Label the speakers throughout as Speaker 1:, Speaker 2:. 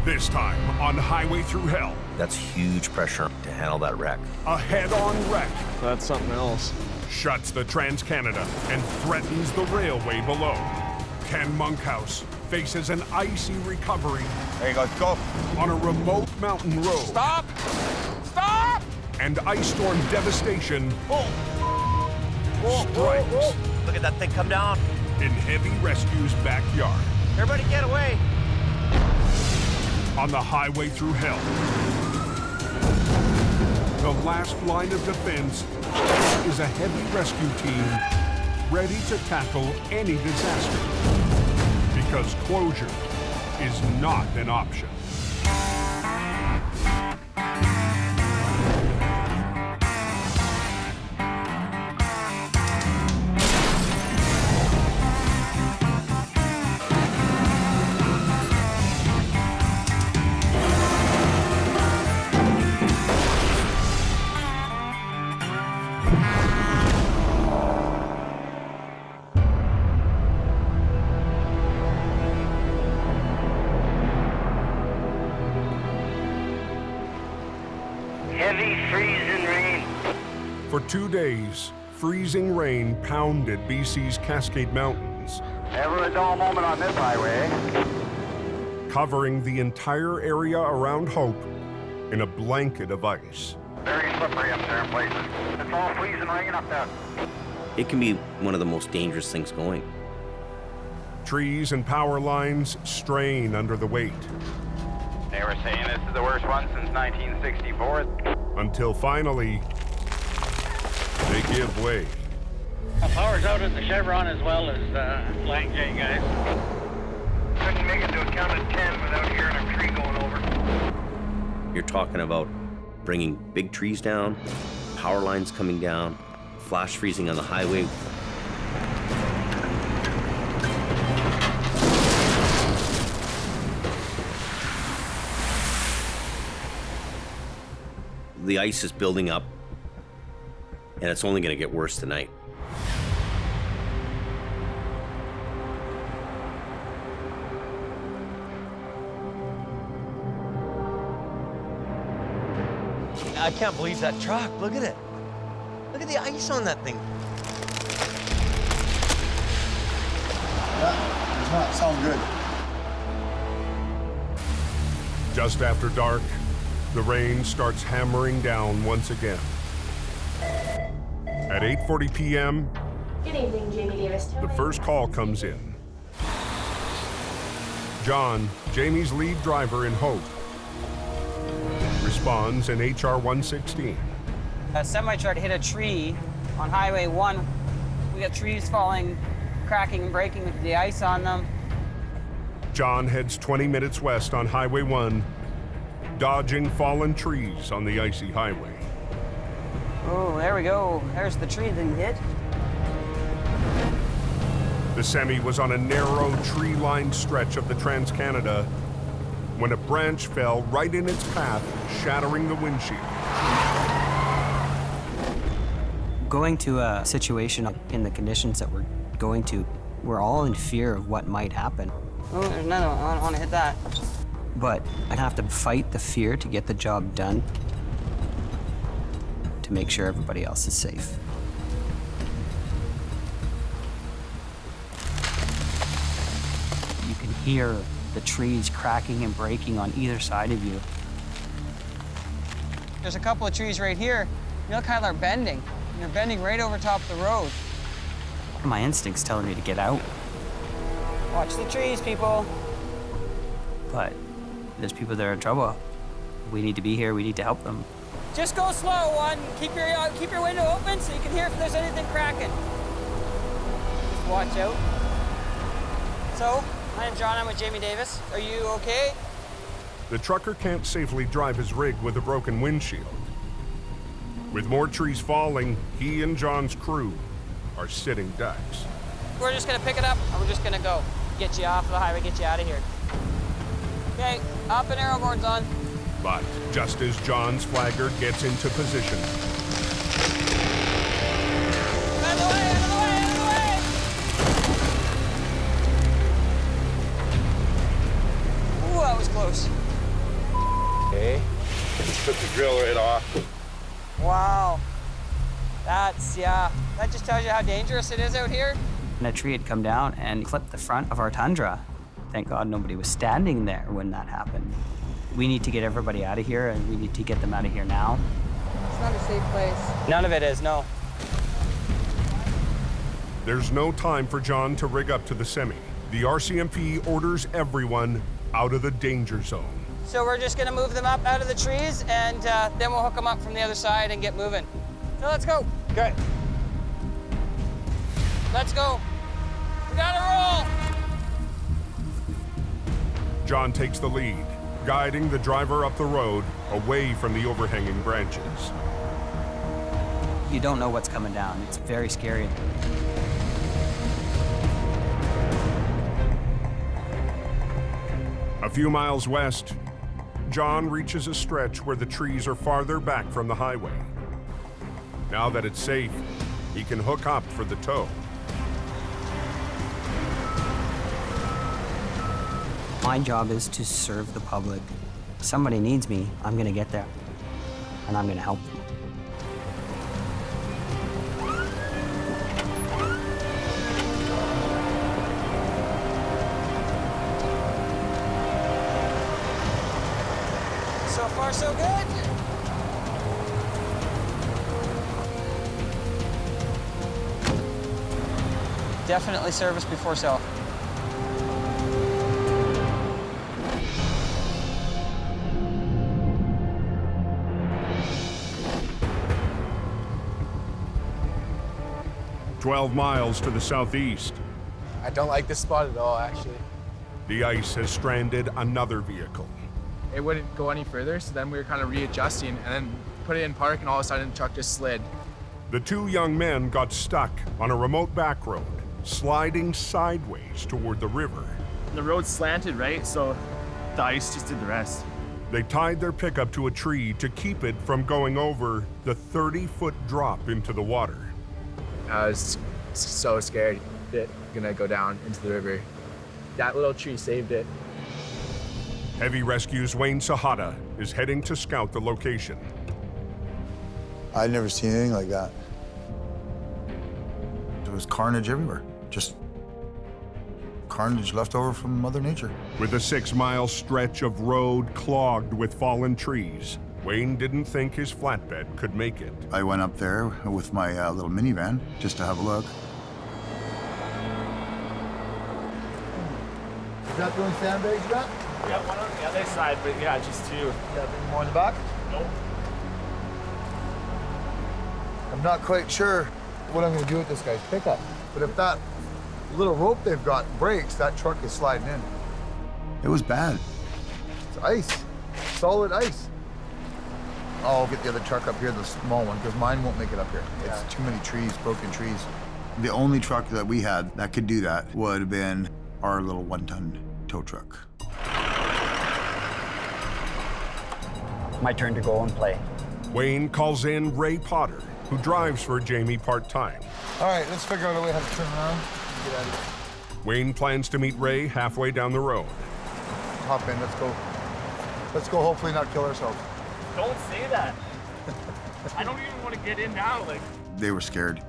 Speaker 1: This time on Highway Thru Hell.
Speaker 2: That's huge pressure to handle that wreck.
Speaker 1: A head-on wreck
Speaker 3: That's something else.
Speaker 1: shuts the Trans-Canada and threatens the railway below. Ken Monkhouse faces an icy recovery.
Speaker 4: There you go, go.
Speaker 1: On a remote mountain road.
Speaker 4: Stop! Stop!
Speaker 1: And ice storm devastation strikes
Speaker 2: Look at that thing come down.
Speaker 1: in Heavy Rescue's backyard.
Speaker 2: Everybody get away.
Speaker 1: On the Highway Thru Hell. The last line of defense is a heavy rescue team ready to tackle any disaster. Because closure is not an option.
Speaker 5: Heavy freezing rain.
Speaker 1: For 2 days, freezing rain pounded BC's Cascade Mountains,
Speaker 5: Never a dull moment on this highway.
Speaker 1: covering the entire area around Hope in a blanket of ice.
Speaker 5: Very slippery up there in places. It's all freezing rain up there.
Speaker 2: It can be one of the most dangerous things going.
Speaker 1: Trees and power lines strain under the weight
Speaker 4: They were saying this is the worst one since 1964.
Speaker 1: until finally they give way.
Speaker 6: Power's out at the Chevron as well as Lang J, guys.
Speaker 5: Couldn't make it to a count of 10 without hearing a tree going over.
Speaker 2: You're talking about bringing big trees down, power lines coming down, flash freezing on the highway. The ice is building up, and it's only going to get worse tonight.
Speaker 7: I can't believe that truck. Look at it. Look at the ice on that thing.
Speaker 8: Yeah, does not sound good.
Speaker 1: Just after dark, the rain starts hammering down once again. At 8:40 p.m.,
Speaker 9: Good evening, Jamie Davis.
Speaker 1: the first call comes in. John, Jamie's lead driver in Hope, responds in HR 116.
Speaker 10: A semi-truck hit a tree on Highway 1. We got trees falling, cracking and breaking with the ice on them.
Speaker 1: John heads 20 minutes west on Highway 1, dodging fallen trees on the icy highway.
Speaker 10: Oh, there we go. There's the tree that he hit.
Speaker 1: The semi was on a narrow, tree-lined stretch of the Trans-Canada when a branch fell right in its path, shattering the windshield.
Speaker 11: Going to a situation in the conditions that we're going to, we're all in fear of what might happen.
Speaker 10: Oh, there's another one. I don't want to hit that.
Speaker 11: But I have to fight the fear to get the job done to make sure everybody else is safe. You can hear the trees cracking and breaking on either side of you.
Speaker 10: There's a couple of trees right here. You look how they're bending. And they're bending right over top of the road.
Speaker 11: My instinct's telling me to get out,
Speaker 10: Watch the trees, people.
Speaker 11: but there's people that are in trouble. We need to be here, we need to help them.
Speaker 10: Just go slow, one. Keep your window open so you can hear if there's anything cracking. Just watch out. So, my name's John, I'm with Jamie Davis. Are you okay?
Speaker 1: The trucker can't safely drive his rig with a broken windshield. With more trees falling, he and John's crew are sitting ducks.
Speaker 10: We're just gonna pick it up and we're just gonna go. Get you off the highway, get you out of here. Okay, up and arrow board's on.
Speaker 1: But just as John's flagger gets into position,
Speaker 10: Out of the way, out of the way, out of the way! Ooh, that was close.
Speaker 3: okay. Just took the drill right off.
Speaker 10: Wow. That's, yeah, that just tells you how dangerous it is out here.
Speaker 11: And a tree had come down and clipped the front of our Tundra. Thank God nobody was standing there when that happened. We need to get everybody out of here, and we need to get them out of here now.
Speaker 8: It's not a safe place.
Speaker 10: None of it is, no.
Speaker 1: There's no time for John to rig up to the semi. The RCMP orders everyone out of the danger zone.
Speaker 10: So we're just gonna move them up out of the trees, and then we'll hook them up from the other side and get moving. So let's go.
Speaker 3: Okay.
Speaker 10: Let's go. We gotta roll.
Speaker 1: John takes the lead, guiding the driver up the road away from the overhanging branches.
Speaker 11: You don't know what's coming down. It's very scary.
Speaker 1: A few miles west, John reaches a stretch where the trees are farther back from the highway. Now that it's safe, he can hook up for the tow.
Speaker 11: My job is to serve the public. If somebody needs me, I'm gonna get there, and I'm gonna help them.
Speaker 10: So far, so good. Definitely service before sell.
Speaker 1: "12 miles to the southeast,
Speaker 3: I don't like this spot at all, actually.
Speaker 1: the ice has stranded another vehicle.
Speaker 3: It wouldn't go any further, so then we were kind of readjusting and then put it in park, and all of a sudden the truck just slid.
Speaker 1: The two young men got stuck on a remote back road, sliding sideways toward the river.
Speaker 12: The road slanted, right? So the ice just did the rest.
Speaker 1: They tied their pickup to a tree to keep it from going over the 30-foot drop into the water.
Speaker 3: I was so scared that gonna go down into the river. That little tree saved it.
Speaker 1: Heavy Rescue's Wayne Sahata is heading to scout the location.
Speaker 13: I'd never seen anything like that. There was carnage everywhere. Just carnage left over from Mother Nature.
Speaker 1: With a 6-mile stretch of road clogged with fallen trees, Wayne didn't think his flatbed could make it.
Speaker 13: I went up there with my little minivan just to have a look. Is that the only sandbags you got?
Speaker 12: Yeah, one on the other side, but yeah, just two.
Speaker 13: Got any more in the back?
Speaker 12: Nope.
Speaker 13: I'm not quite sure what I'm gonna do with this guy's pickup. But if that little rope they've got breaks, that truck is sliding in. It was bad. It's ice, solid ice. I'll get the other truck up here, the small one, because mine won't make it up here. It's too many trees, broken trees. The only truck that we had that could do that would have been our little 1-ton tow truck.
Speaker 11: My turn to go and play.
Speaker 1: Wayne calls in Ray Potter, who drives for Jaime part-time.
Speaker 13: All right, let's figure out a way how to turn around and get out of here.
Speaker 1: Wayne plans to meet Ray halfway down the road.
Speaker 13: Hop in, let's go. Let's go, hopefully not kill ourselves.
Speaker 12: Don't say that. I don't even want to get in now. Like,
Speaker 13: They were scared.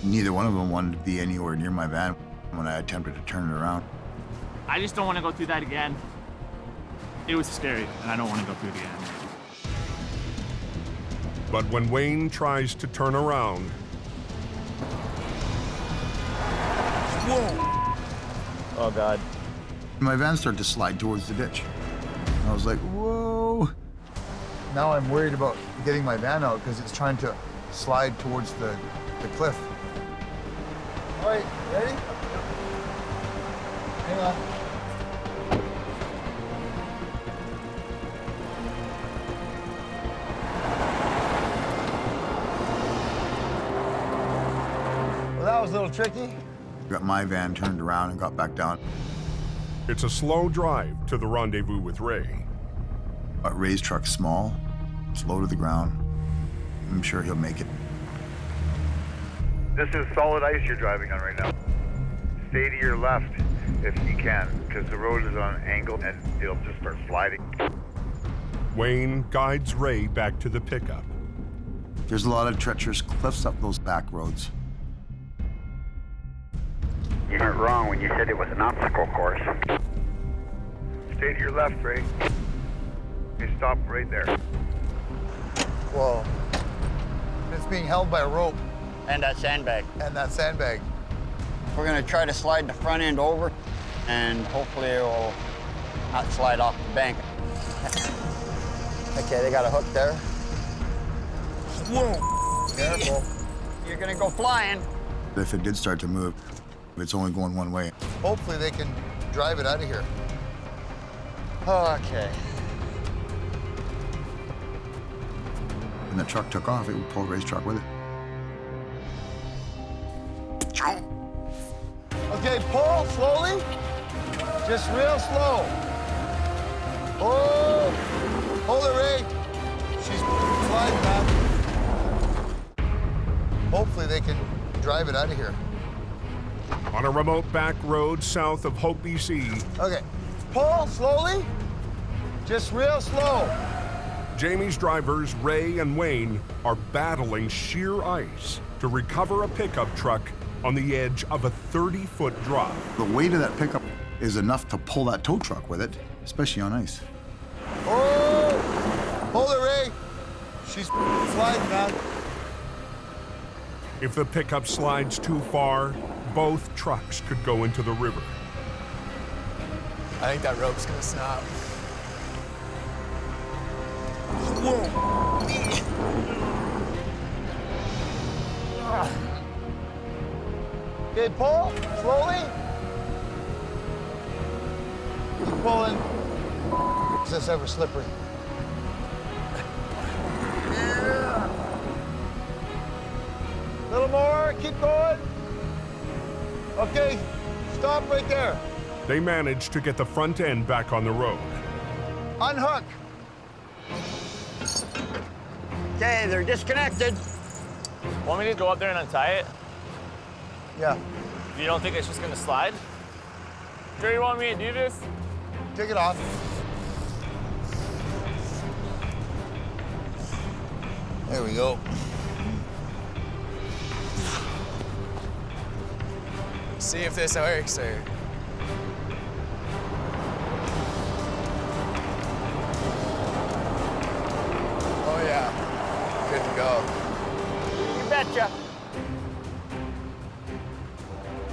Speaker 13: Neither one of them wanted to be anywhere near my van when I attempted to turn it around.
Speaker 12: I just don't want to go through that again. It was scary, and I don't want to go through it again.
Speaker 1: But when Wayne tries to turn around,
Speaker 12: Oh, God.
Speaker 13: My van started to slide towards the ditch. I was like, whoa. Now I'm worried about getting my van out because it's trying to slide towards the cliff. All right, ready? Hang on. Well, that was a little tricky. Got my van turned around and got back down.
Speaker 1: it's a slow drive to the rendezvous with Ray.
Speaker 13: But Ray's truck's small, it's low to the ground. I'm sure he'll make it.
Speaker 5: This is solid ice you're driving on right now. Stay to your left if you can, because the road is on an angle and it'll just start sliding.
Speaker 1: Wayne guides Ray back to the pickup.
Speaker 13: There's a lot of treacherous cliffs up those back roads.
Speaker 5: You weren't wrong when you said it was an obstacle course. Stay to your left, Ray. Okay, stop right there.
Speaker 13: Whoa. It's being held by a rope.
Speaker 14: And that sandbag.
Speaker 13: And that sandbag.
Speaker 14: We're gonna try to slide the front end over, and hopefully it will not slide off the bank. Okay, they got a hook there. Whoa! Careful. You're gonna go flying.
Speaker 13: If it did start to move, it's only going one way. Hopefully they can drive it out of here.
Speaker 14: Okay.
Speaker 13: When the truck took off, it would pull Ray's truck with it. Okay, pull slowly. Just real slow. Oh, hold it, Ray. She's sliding, man. Hopefully they can drive it out of here.
Speaker 1: On a remote back road south of Hope, BC.
Speaker 13: Okay, pull slowly. Just real slow.
Speaker 1: Jamie's drivers, Ray and Wayne, are battling sheer ice to recover a pickup truck on the edge of a 30-foot drop.
Speaker 13: The weight of that pickup is enough to pull that tow truck with it, especially on ice. Oh! Hold it, Ray. She's sliding, man.
Speaker 1: If the pickup slides too far, both trucks could go into the river.
Speaker 3: I think that rope's gonna snap.
Speaker 13: Okay, pull slowly. Keep pulling. Is this ever slippery? A little more, keep going. Okay, stop right there.
Speaker 1: They managed to get the front end back on the road.
Speaker 13: Unhook.
Speaker 14: Okay, they're disconnected.
Speaker 12: Want me to go up there and untie it?
Speaker 13: Yeah.
Speaker 12: You don't think it's just gonna slide? Sure you want me to do this?
Speaker 13: Take it off. There we go.
Speaker 3: See if this works or... Oh yeah, good to go.
Speaker 14: You betcha.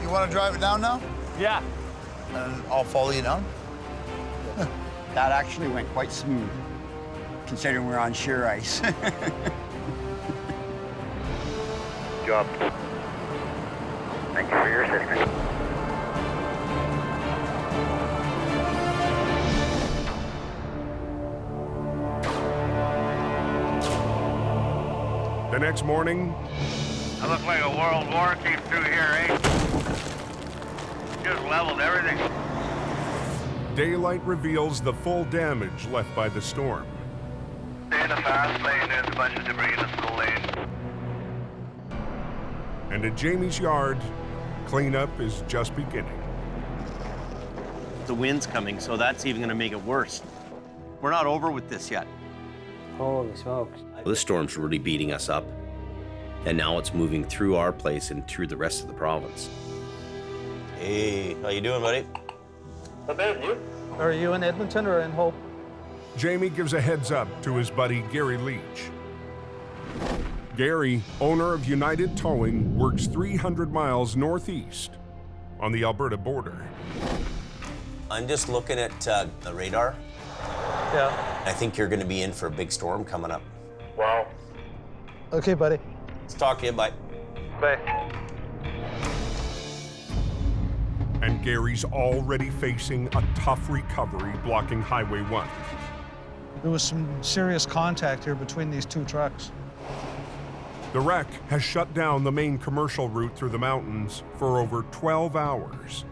Speaker 13: You want to drive it down now?
Speaker 12: Yeah.
Speaker 13: And I'll follow you down.
Speaker 14: That actually went quite smooth, considering we're on sheer ice.
Speaker 5: Good job. Thank you for your assistance.
Speaker 1: The next morning,
Speaker 5: That looks like a World War came through here, eh? Just leveled everything.
Speaker 1: daylight reveals the full damage left by the storm.
Speaker 5: Stay in the fast lane, there's a bunch of debris in the slow lane.
Speaker 1: And at Jamie's yard, cleanup is just beginning.
Speaker 2: The wind's coming, so that's even gonna make it worse. We're not over with this yet.
Speaker 11: Holy smokes.
Speaker 2: This storm's really beating us up, and now it's moving through our place and through the rest of the province. Hey, how you doing, buddy?
Speaker 5: Not bad, you?
Speaker 15: Are you in Edmonton or in Hope?
Speaker 1: Jamie gives a heads up to his buddy Gary Leach. Gary, owner of United Towing, works 300 miles northeast on the Alberta border.
Speaker 2: I'm just looking at the radar.
Speaker 15: Yeah.
Speaker 2: I think you're gonna be in for a big storm coming up.
Speaker 5: Wow.
Speaker 15: Okay, buddy.
Speaker 2: Let's talk to you, bye.
Speaker 15: Bye.
Speaker 1: And Gary's already facing a tough recovery blocking Highway 1.
Speaker 15: There was some serious contact here between these two trucks.
Speaker 1: The wreck has shut down the main commercial route through the mountains for over 12 hours.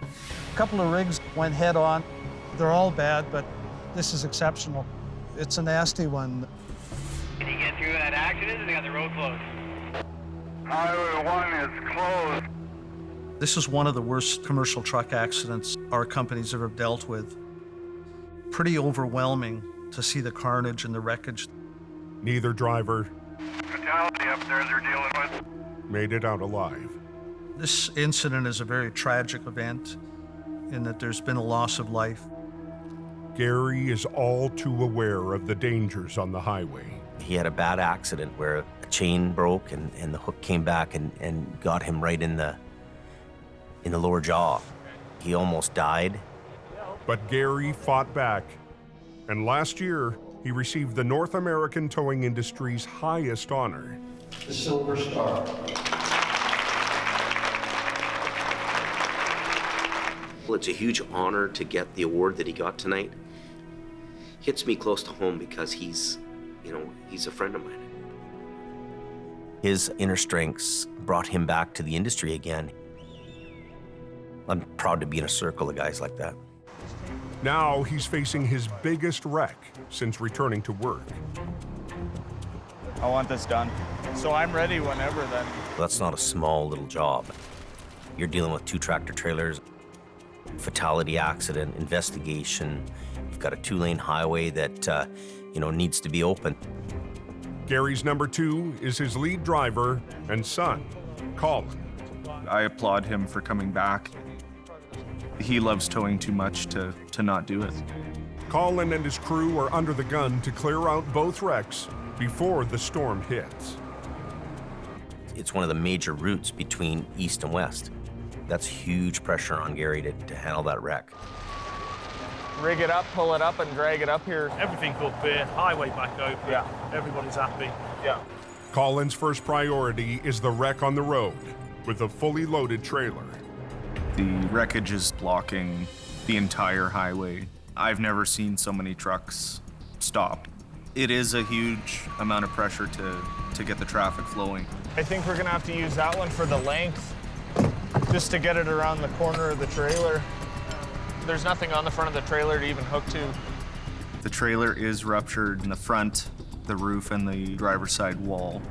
Speaker 15: A couple of rigs went head on. They're all bad, but this is exceptional. It's a nasty one.
Speaker 5: Can you get through that accident, or they got the road closed? Highway 1 is closed.
Speaker 15: This is one of the worst commercial truck accidents our company's ever dealt with. pretty overwhelming to see the carnage and the wreckage.
Speaker 1: Neither driver
Speaker 5: Fatality up there they're dealing with.
Speaker 1: made it out alive.
Speaker 15: This incident is a very tragic event in that there's been a loss of life.
Speaker 1: Gary is all too aware of the dangers on the highway.
Speaker 2: He had a bad accident where a chain broke and the hook came back and got him right in the lower jaw. He almost died.
Speaker 1: But Gary fought back, and last year he received the North American towing industry's highest honor,
Speaker 16: the Silver Star.
Speaker 2: Well, it's a huge honor to get the award that he got tonight. Hits me close to home because he's a friend of mine. His inner strengths brought him back to the industry again. I'm proud to be in a circle of guys like that.
Speaker 1: Now he's facing his biggest wreck since returning to work.
Speaker 12: I want this done. So I'm ready whenever then.
Speaker 2: That's not a small little job. You're dealing with 2 tractor trailers, fatality accident, investigation. You've got a 2-lane highway that, needs to be open.
Speaker 1: Gary's number 2 is his lead driver and son, Colin.
Speaker 17: I applaud him for coming back. He loves towing too much to not do it.
Speaker 1: Colin and his crew are under the gun to clear out both wrecks before the storm hits.
Speaker 2: It's one of the major routes between east and west. That's huge pressure on Gary to handle that wreck.
Speaker 12: Rig it up, pull it up, and drag it up here.
Speaker 18: Everything up here, highway back open.
Speaker 12: Yeah.
Speaker 18: Everybody's happy.
Speaker 12: Yeah.
Speaker 1: Colin's first priority is the wreck on the road with a fully loaded trailer.
Speaker 17: The wreckage is blocking the entire highway. I've never seen so many trucks stop. It is a huge amount of pressure to get the traffic flowing.
Speaker 12: I think we're gonna have to use that one for the length, just to get it around the corner of the trailer. There's nothing on the front of the trailer to even hook to.
Speaker 17: The trailer is ruptured in the front, the roof, and the driver's side wall.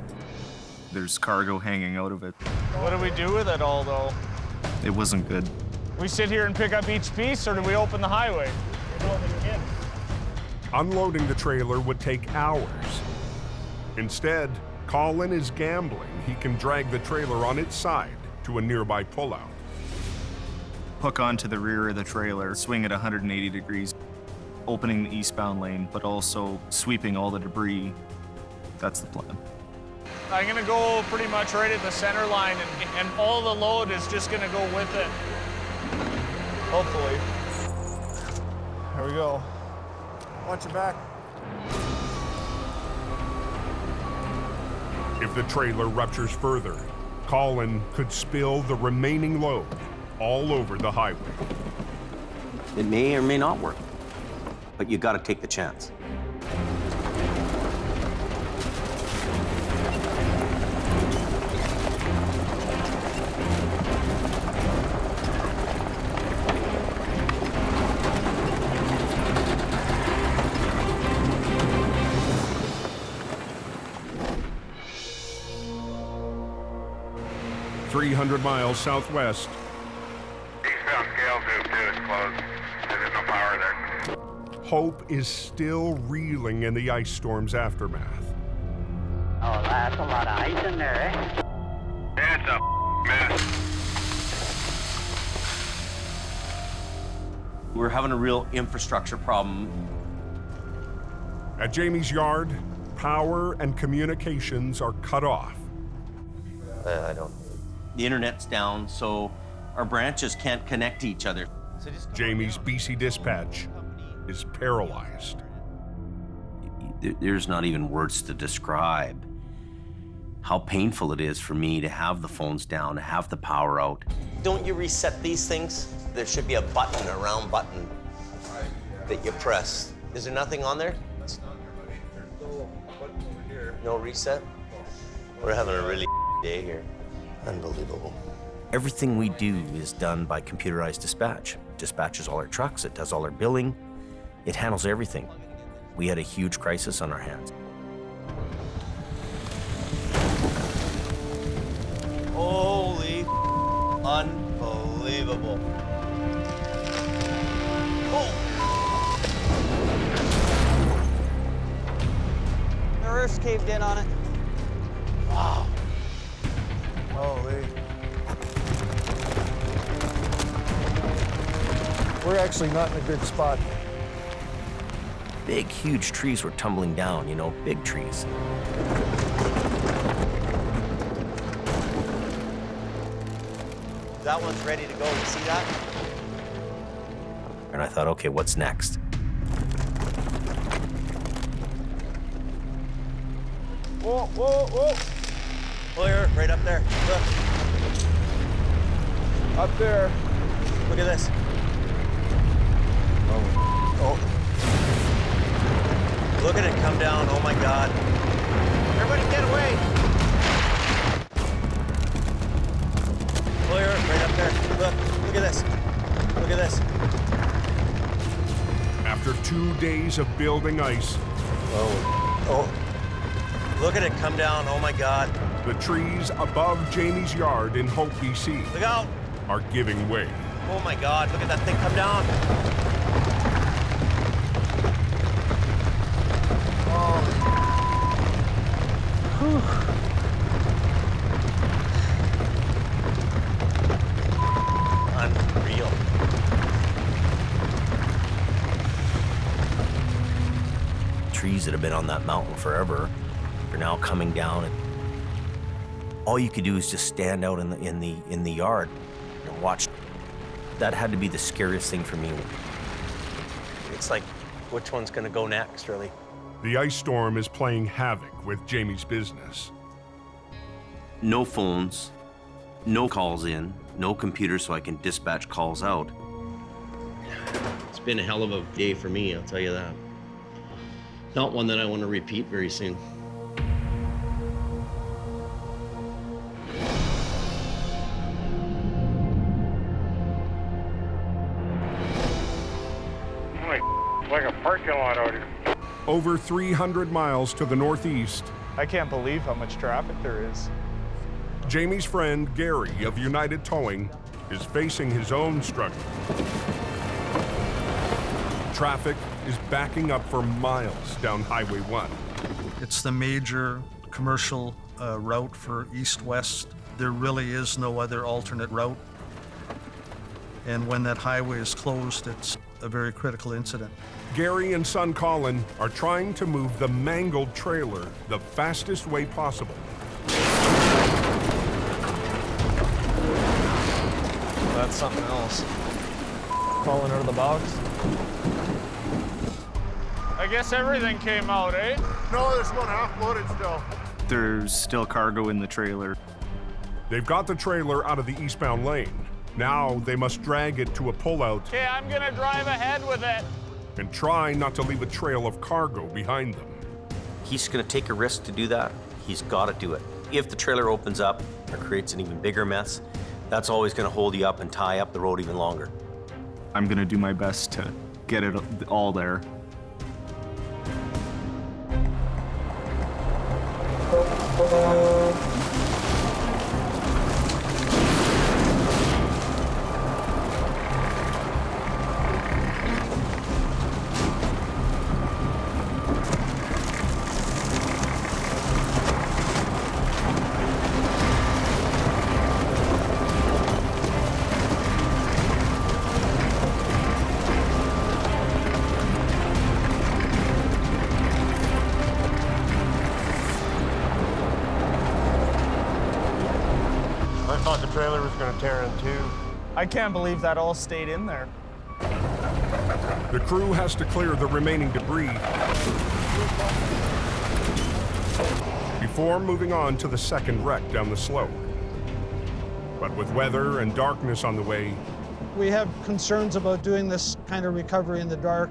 Speaker 17: There's cargo hanging out of it.
Speaker 12: What do we do with it all, though?
Speaker 17: It wasn't good.
Speaker 12: We sit here and pick up each piece, or do we open the highway?
Speaker 1: Unloading the trailer would take hours. Instead, Colin is gambling he can drag the trailer on its side to a nearby pullout.
Speaker 17: Hook onto the rear of the trailer, swing at 180 degrees, opening the eastbound lane, but also sweeping all the debris. That's the plan.
Speaker 12: I'm gonna go pretty much right at the center line, and all the load is just gonna go with it. Hopefully. Here we go. Watch your back.
Speaker 1: If the trailer ruptures further, Colin could spill the remaining load all over the highway.
Speaker 2: It may or may not work, but you gotta take the chance.
Speaker 1: "300 miles southwest,
Speaker 5: Eastbound scale tube too is closed. There's no power there.
Speaker 1: Hope is still reeling in the ice storm's aftermath.
Speaker 6: Oh, that's a lot of ice in there, eh?
Speaker 5: It's a mess.
Speaker 2: We're having a real infrastructure problem.
Speaker 1: At Jaime's yard, power and communications are cut off.
Speaker 2: The internet's down, so our branches can't connect to each other.
Speaker 1: Jaime's BC dispatch is paralyzed.
Speaker 2: There's not even words to describe how painful it is for me to have the phones down, to have the power out. Don't you reset these things? There should be a button, a round button that you press. Is there nothing on there? No reset? We're having a really day here. Unbelievable. Everything we do is done by computerized dispatch. Dispatches all our trucks, it does all our billing, it handles everything. We had a huge crisis on our hands. Holy unbelievable. Oh!
Speaker 10: roof's caved in on it. Wow.
Speaker 13: Holy. We're actually not in a good spot.
Speaker 2: Big, huge trees were tumbling down, you know, big trees.
Speaker 7: That one's ready to go. You see that?
Speaker 2: And I thought, okay, what's next?
Speaker 12: Whoa, whoa, whoa.
Speaker 7: Clear, right up there. Look.
Speaker 12: Up there.
Speaker 7: Look at this.
Speaker 13: Oh.
Speaker 7: Look at it come down. Oh my God. Everybody get away. Clear, right up there. Look at this. Look at this.
Speaker 1: After 2 days of building ice,
Speaker 7: Oh. Look at it come down. Oh my God.
Speaker 1: the trees above Jamie's yard in Hope, BC
Speaker 7: Look out.
Speaker 1: are giving way.
Speaker 7: Oh my God. Look at that thing come down. Unreal.
Speaker 2: Trees that have been on that mountain forever are now coming down, and all you could do is just stand out in the yard and watch. That had to be the scariest thing for me.
Speaker 7: It's like, which one's gonna go next, really?
Speaker 1: The ice storm is playing havoc with Jamie's business.
Speaker 2: No phones, no calls in, no computer so I can dispatch calls out.
Speaker 16: It's been a hell of a day for me, I'll tell you that. Not one that I want to repeat very soon.
Speaker 5: It's like a parking lot out here.
Speaker 1: Over 300 miles to the northeast,
Speaker 12: I can't believe how much traffic there is.
Speaker 1: Jamie's friend Gary of United Towing is facing his own struggle. Traffic is backing up for miles down Highway 1.
Speaker 15: It's the major commercial route for east-west. There really is no other alternate route. And when that highway is closed, it's a very critical incident.
Speaker 1: Gary and son Colin are trying to move the mangled trailer the fastest way possible.
Speaker 12: That's something else. Falling out of the box. I guess everything came out, eh?
Speaker 13: No, there's one half loaded still.
Speaker 17: There's still cargo in the trailer.
Speaker 1: They've got the trailer out of the eastbound lane. Now they must drag it to a pullout
Speaker 12: Okay, I'm gonna drive ahead with it.
Speaker 1: and try not to leave a trail of cargo behind them.
Speaker 2: He's gonna take a risk to do that. He's gotta do it. If the trailer opens up or creates an even bigger mess, that's always gonna hold you up and tie up the road even longer.
Speaker 17: I'm gonna do my best to get it all there.
Speaker 12: I thought the trailer was gonna tear in two. I can't believe that all stayed in there.
Speaker 1: The crew has to clear the remaining debris before moving on to the second wreck down the slope. But with weather and darkness on the way,
Speaker 15: We have concerns about doing this kind of recovery in the dark.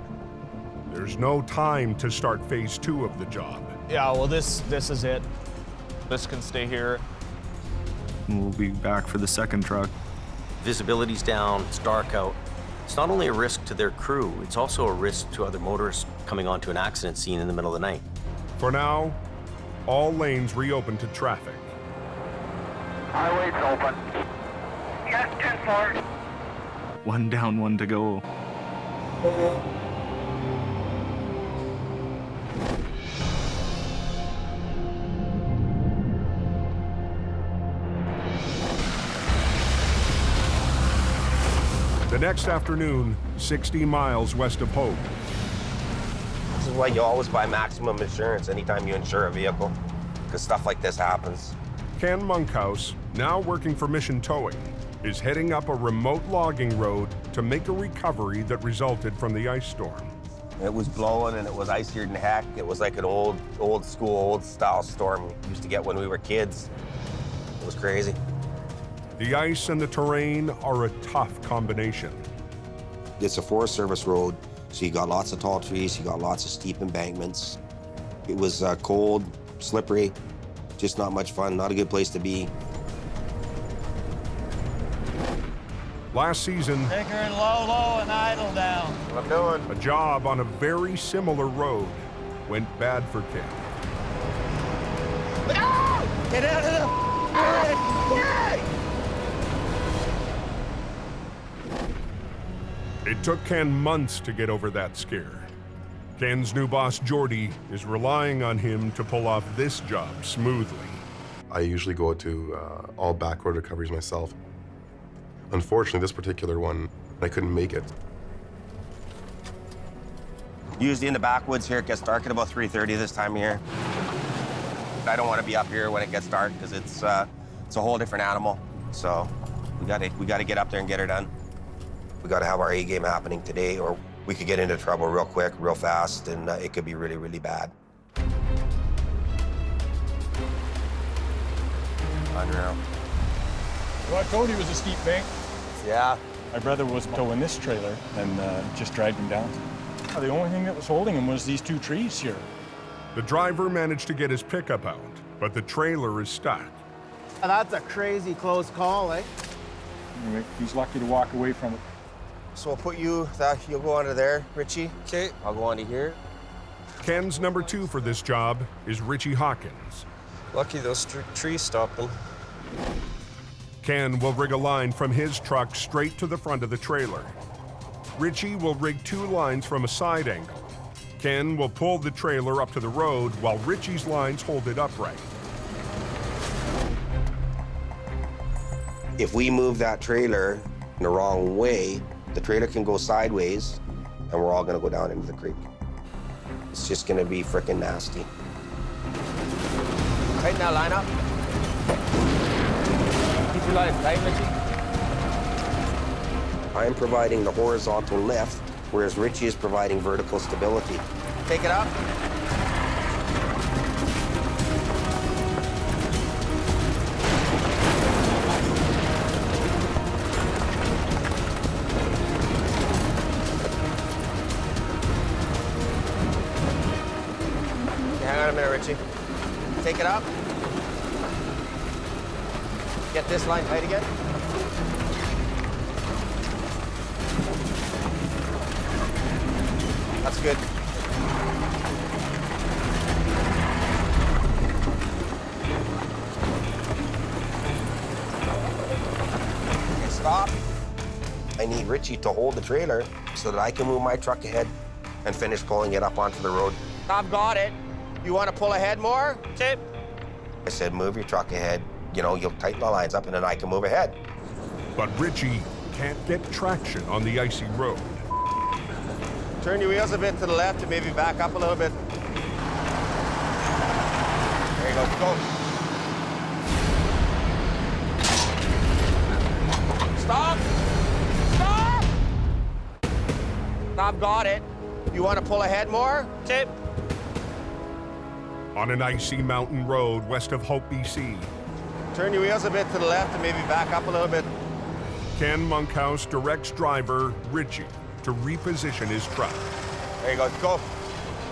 Speaker 1: there's no time to start phase 2 of the job.
Speaker 12: Yeah, well, this is it. This can stay here.
Speaker 17: We'll be back for the second truck.
Speaker 2: Visibility's down, it's dark out. It's not only a risk to their crew, it's also a risk to other motorists coming onto an accident scene in the middle of the night.
Speaker 1: For now, all lanes reopen to traffic.
Speaker 5: Highway's open. Yes, 10-4.
Speaker 17: One down, one to go.
Speaker 1: next afternoon, 60 miles west of Hope.
Speaker 19: This is why you always buy maximum insurance anytime you insure a vehicle, because stuff like this happens.
Speaker 1: Ken Monkhouse, now working for Mission Towing, is heading up a remote logging road to make a recovery that resulted from the ice storm.
Speaker 19: It was blowing and it was icier than heck. It was like an old school, old style storm we used to get when we were kids. It was crazy.
Speaker 1: The ice and the terrain are a tough combination.
Speaker 19: It's a Forest Service road, so you got lots of tall trees, you got lots of steep embankments. It was cold, slippery, just not much fun, not a good place to be.
Speaker 1: Last season,
Speaker 7: Take her in low and idle down.
Speaker 19: What I'm doing.
Speaker 1: a job on a very similar road went bad for Ken.
Speaker 7: Get out of the
Speaker 1: It took Ken months to get over that scare. Ken's new boss, Jordy, is relying on him to pull off this job smoothly.
Speaker 20: I usually go to all back road recoveries myself. Unfortunately, this particular one, I couldn't make it.
Speaker 19: Usually in the backwoods here, it gets dark at about 3:30 this time of year. I don't want to be up here when it gets dark because it's a whole different animal. So we got to get up there and get her done. We got to have our A game happening today, or we could get into trouble real quick, real fast, and it could be really, really bad. Unreal.
Speaker 21: Well, I told you it was a steep bank.
Speaker 19: Yeah.
Speaker 21: My brother was towing this trailer and just dragged him down. The only thing that was holding him was these two trees here.
Speaker 1: The driver managed to get his pickup out, but the trailer is stuck.
Speaker 22: That's a crazy close call, eh?
Speaker 21: Anyway, he's lucky to walk away from it.
Speaker 19: So we'll put you'll go under there, Richie. Okay. I'll go onto here.
Speaker 1: Ken's number 2 for this job is Richie Hawkins.
Speaker 23: Lucky those trees stopped them.
Speaker 1: Ken will rig a line from his truck straight to the front of the trailer. Richie will rig 2 lines from a side angle. Ken will pull the trailer up to the road while Richie's lines hold it upright.
Speaker 19: If we move that trailer in the wrong way, the trailer can go sideways and we're all gonna go down into the creek. It's just gonna be frickin' nasty. Tighten that line up. Keep your line tight, Richie. I'm providing the horizontal lift, whereas Richie is providing vertical stability. Take it up. Hang on a minute, Richie. Take it up. Get this line tight again. That's good. Okay, stop. I need Richie to hold the trailer so that I can move my truck ahead and finish pulling it up onto the road. I've got it. You want to pull ahead more? Okay. I said, move your truck ahead. You know, you'll tighten the lines up and then I can move ahead.
Speaker 1: But Richie can't get traction on the icy road.
Speaker 19: Turn your wheels a bit to the left and maybe back up a little bit. There you go, go. Stop! Stop! I've got it. You want to pull ahead more? Okay.
Speaker 1: On an icy mountain road west of Hope, BC.
Speaker 19: Turn your wheels a bit to the left and maybe back up a little bit.
Speaker 1: Ken Monkhouse directs driver Richie to reposition his truck.
Speaker 19: There you go, go.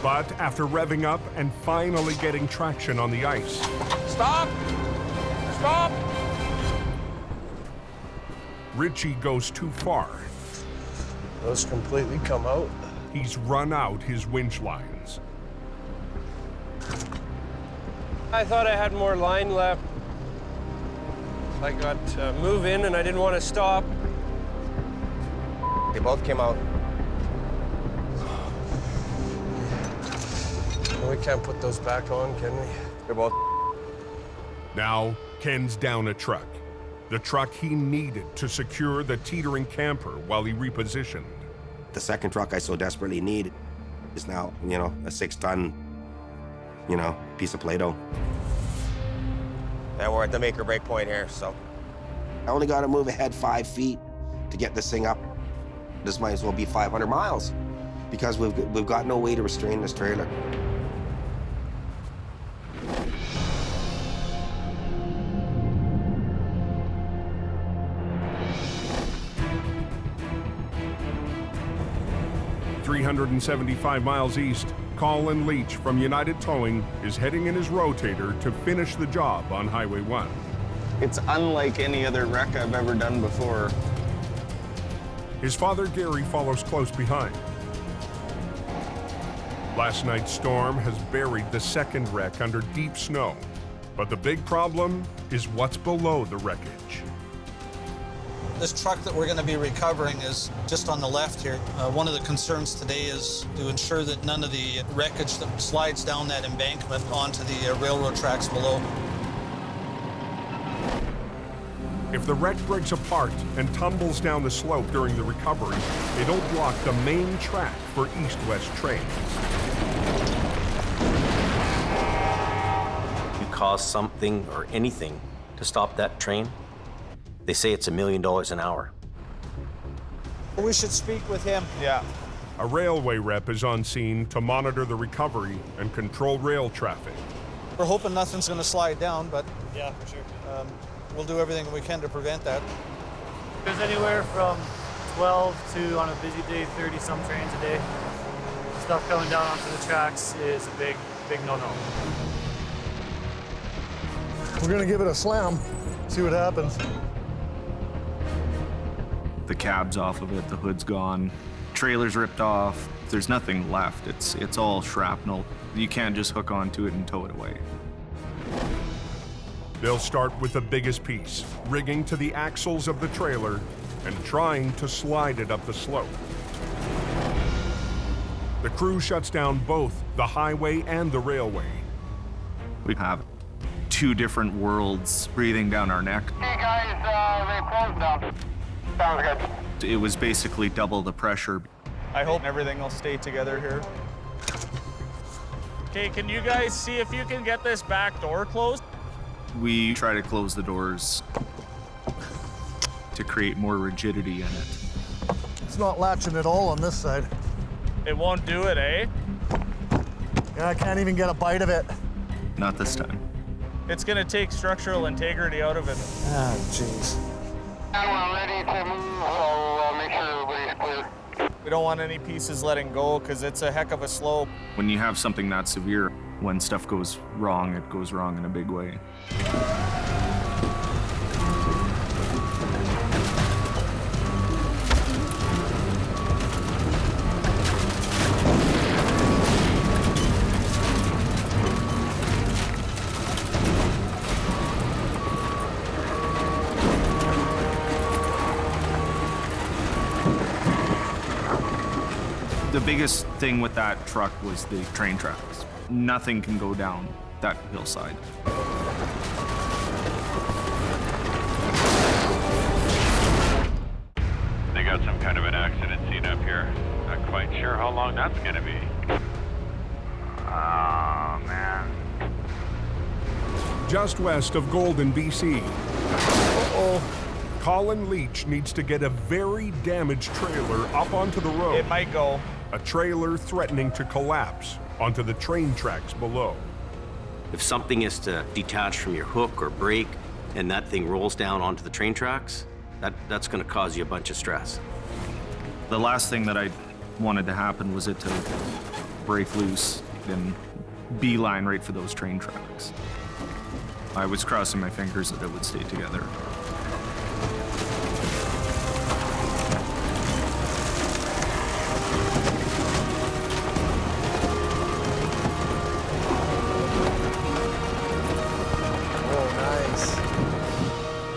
Speaker 1: But after revving up and finally getting traction on the ice.
Speaker 19: Stop! Stop!
Speaker 1: Richie goes too far.
Speaker 23: Those completely come out.
Speaker 1: He's run out his winch lines.
Speaker 23: I thought I had more line left. I got move in and I didn't want to stop.
Speaker 19: They both came out.
Speaker 23: We can't put those back on, can we?
Speaker 19: They're both.
Speaker 1: Now, Ken's down a truck. the truck he needed to secure the teetering camper while he repositioned.
Speaker 19: The second truck I so desperately need is now, you know, a 6-ton, you know, piece of Play-Doh. And we're at the make or break point here, so. I only gotta move ahead 5 feet to get this thing up. This might as well be 500 miles because we've got no way to restrain this trailer.
Speaker 1: .375 miles east, Colin Leach from United Towing is heading in his Rotator to finish the job on Highway 1.
Speaker 12: It's unlike any other wreck I've ever done before.
Speaker 1: His father Gary follows close behind. Last night's storm has buried the second wreck under deep snow, but the big problem is what's below the wreckage.
Speaker 4: This truck that we're going to be recovering is just on the left here. One of the concerns today is to ensure that none of the wreckage that slides down that embankment onto the railroad tracks below.
Speaker 1: If the wreck breaks apart and tumbles down the slope during the recovery, it'll block the main track for east-west trains.
Speaker 2: You cause something or anything to stop that train, they say it's $1 million an hour.
Speaker 4: We should speak with him.
Speaker 12: Yeah.
Speaker 1: A railway rep is on scene to monitor the recovery and control rail traffic.
Speaker 4: We're hoping nothing's going to slide down, but
Speaker 10: Yeah, for sure.
Speaker 4: we'll do everything we can to prevent that.
Speaker 8: There's anywhere from 12 to, on a busy day, 30-some trains a day. Stuff coming down onto the tracks is a big no-no.
Speaker 13: We're gonna give it a slam, see what happens.
Speaker 17: The cab's off of it, the hood's gone, trailer's ripped off. There's nothing left. It's all shrapnel. You can't just hook onto it and tow it away.
Speaker 1: They'll start with the biggest piece, rigging to the axles of the trailer and trying to slide it up the slope. The crew shuts down both the highway and the railway.
Speaker 17: We have 2 different worlds breathing down our neck.
Speaker 5: Hey guys, they closed down. Sounds good.
Speaker 17: It was basically double the pressure.
Speaker 12: I hope everything will stay together here. Okay, can you guys see if you can get this back door closed?
Speaker 17: We try to close the doors to create more rigidity in it.
Speaker 13: It's not latching at all on this side.
Speaker 12: It won't do it, eh?
Speaker 13: Yeah, I can't even get a bite of it.
Speaker 17: Not this time.
Speaker 12: It's gonna take structural integrity out of it.
Speaker 13: Ah, jeez.
Speaker 5: And we're ready to move, so make sure everybody's clear.
Speaker 12: We don't want any pieces letting go because it's a heck of a slope.
Speaker 17: When you have something that severe, when stuff goes wrong, it goes wrong in a big way. The biggest thing with that truck was the train tracks. Nothing can go down that hillside.
Speaker 9: They got some kind of an accident scene up here. Not quite sure how long that's gonna be. Oh, man.
Speaker 1: Just west of Golden, BC. Colin Leach needs to get a very damaged trailer up onto the road.
Speaker 12: It might go.
Speaker 1: A trailer threatening to collapse onto the train tracks below.
Speaker 2: If something is to detach from your hook or brake and that thing rolls down onto the train tracks, that's going to cause you a bunch of stress.
Speaker 17: The last thing that I wanted to happen was it to break loose and beeline right for those train tracks. I was crossing my fingers that it would stay together.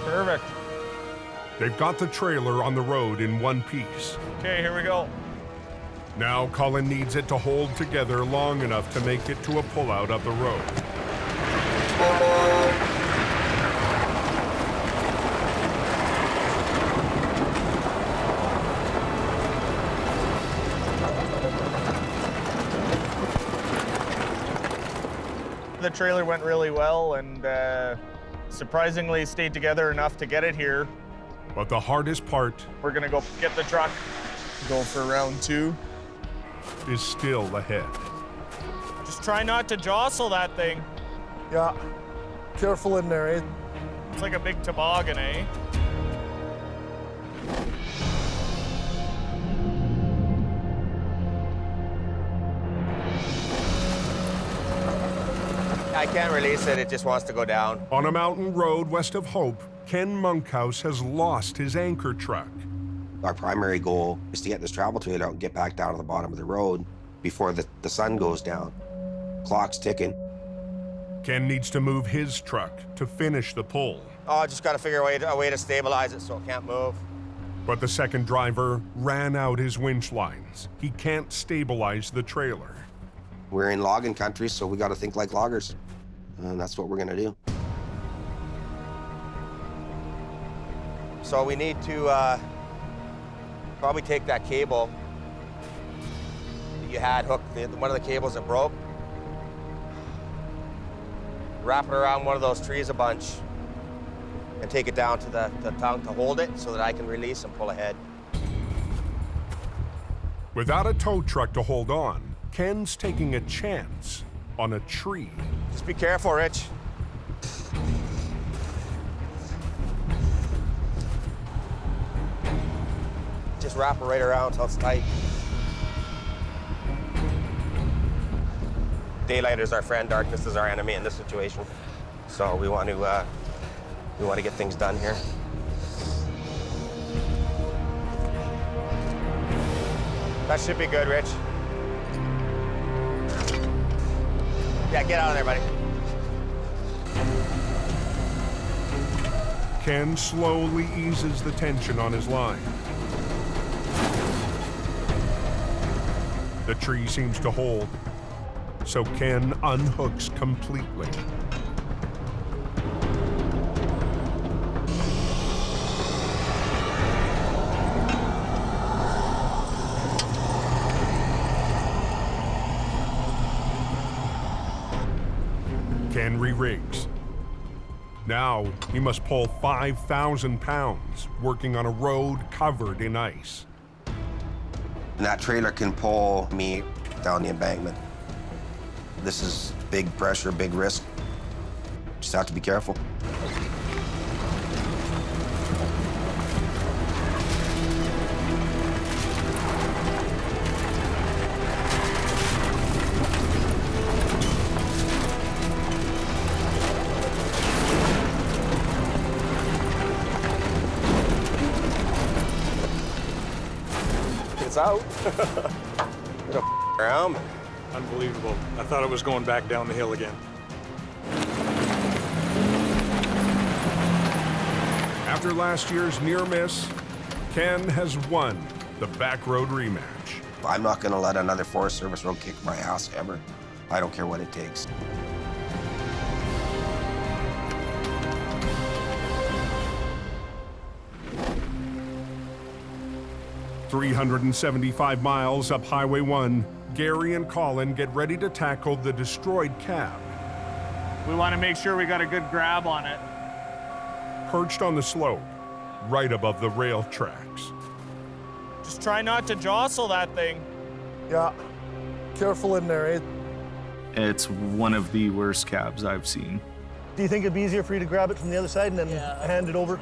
Speaker 12: Perfect.
Speaker 1: They've got the trailer on the road in one piece.
Speaker 12: Okay, here we go.
Speaker 1: Now Colin needs it to hold together long enough to make it to a pullout of the road.
Speaker 12: the trailer went really well and surprisingly stayed together enough to get it here.
Speaker 1: But the hardest part,
Speaker 12: we're gonna go get the truck, go for round 2,
Speaker 1: is still ahead.
Speaker 12: Just try not to jostle that thing.
Speaker 21: Yeah, careful in there, eh?
Speaker 12: It's like a big toboggan, eh?
Speaker 19: I can't release it, it just wants to go down.
Speaker 1: On a mountain road west of Hope, Ken Monkhouse has lost his anchor truck.
Speaker 19: Our primary goal is to get this travel trailer out and get back down to the bottom of the road before the sun goes down. Clock's ticking.
Speaker 1: Ken needs to move his truck to finish the pull.
Speaker 19: Oh, I just got to figure a way to stabilize it so it can't move.
Speaker 1: But the second driver ran out his winch lines. He can't stabilize the trailer.
Speaker 19: We're in logging country, so we got to think like loggers. And that's what we're going to do. So we need to probably take that cable that you had hooked, one of the cables that broke, wrap it around one of those trees a bunch, and take it down to the tongue to hold it so that I can release and pull ahead.
Speaker 1: Without a tow truck to hold on, Ken's taking a chance on a tree.
Speaker 19: Just be careful, Rich. Just wrap it right around until it's tight. Daylight is our friend, darkness is our enemy in this situation. So we want to get things done here. That should be good, Rich. Yeah, get out of there, buddy.
Speaker 1: Ken slowly eases the tension on his line. The tree seems to hold, so Ken unhooks completely. Ken re-rigs. Now he must pull 5,000 pounds, working on a road covered in ice.
Speaker 19: And that trailer can pull me down the embankment. This is big pressure, big risk. Just have to be careful. It's out. Around.
Speaker 21: Unbelievable. I thought it was going back down the hill again.
Speaker 1: After last year's near miss, Ken has won the back road rematch.
Speaker 19: I'm not going to let another Forest Service road kick my ass ever. I don't care what it takes.
Speaker 1: "375 miles up Highway 1, Gary and Colin get ready to tackle the destroyed cab.
Speaker 12: We want to make sure we got a good grab on it.
Speaker 1: Perched on the slope, right above the rail tracks.
Speaker 12: Just try not to jostle that thing.
Speaker 21: Yeah, careful in there, eh?
Speaker 17: It's one of the worst cabs I've seen.
Speaker 21: Do you think it'd be easier for you to grab it from the other side and then hand it over?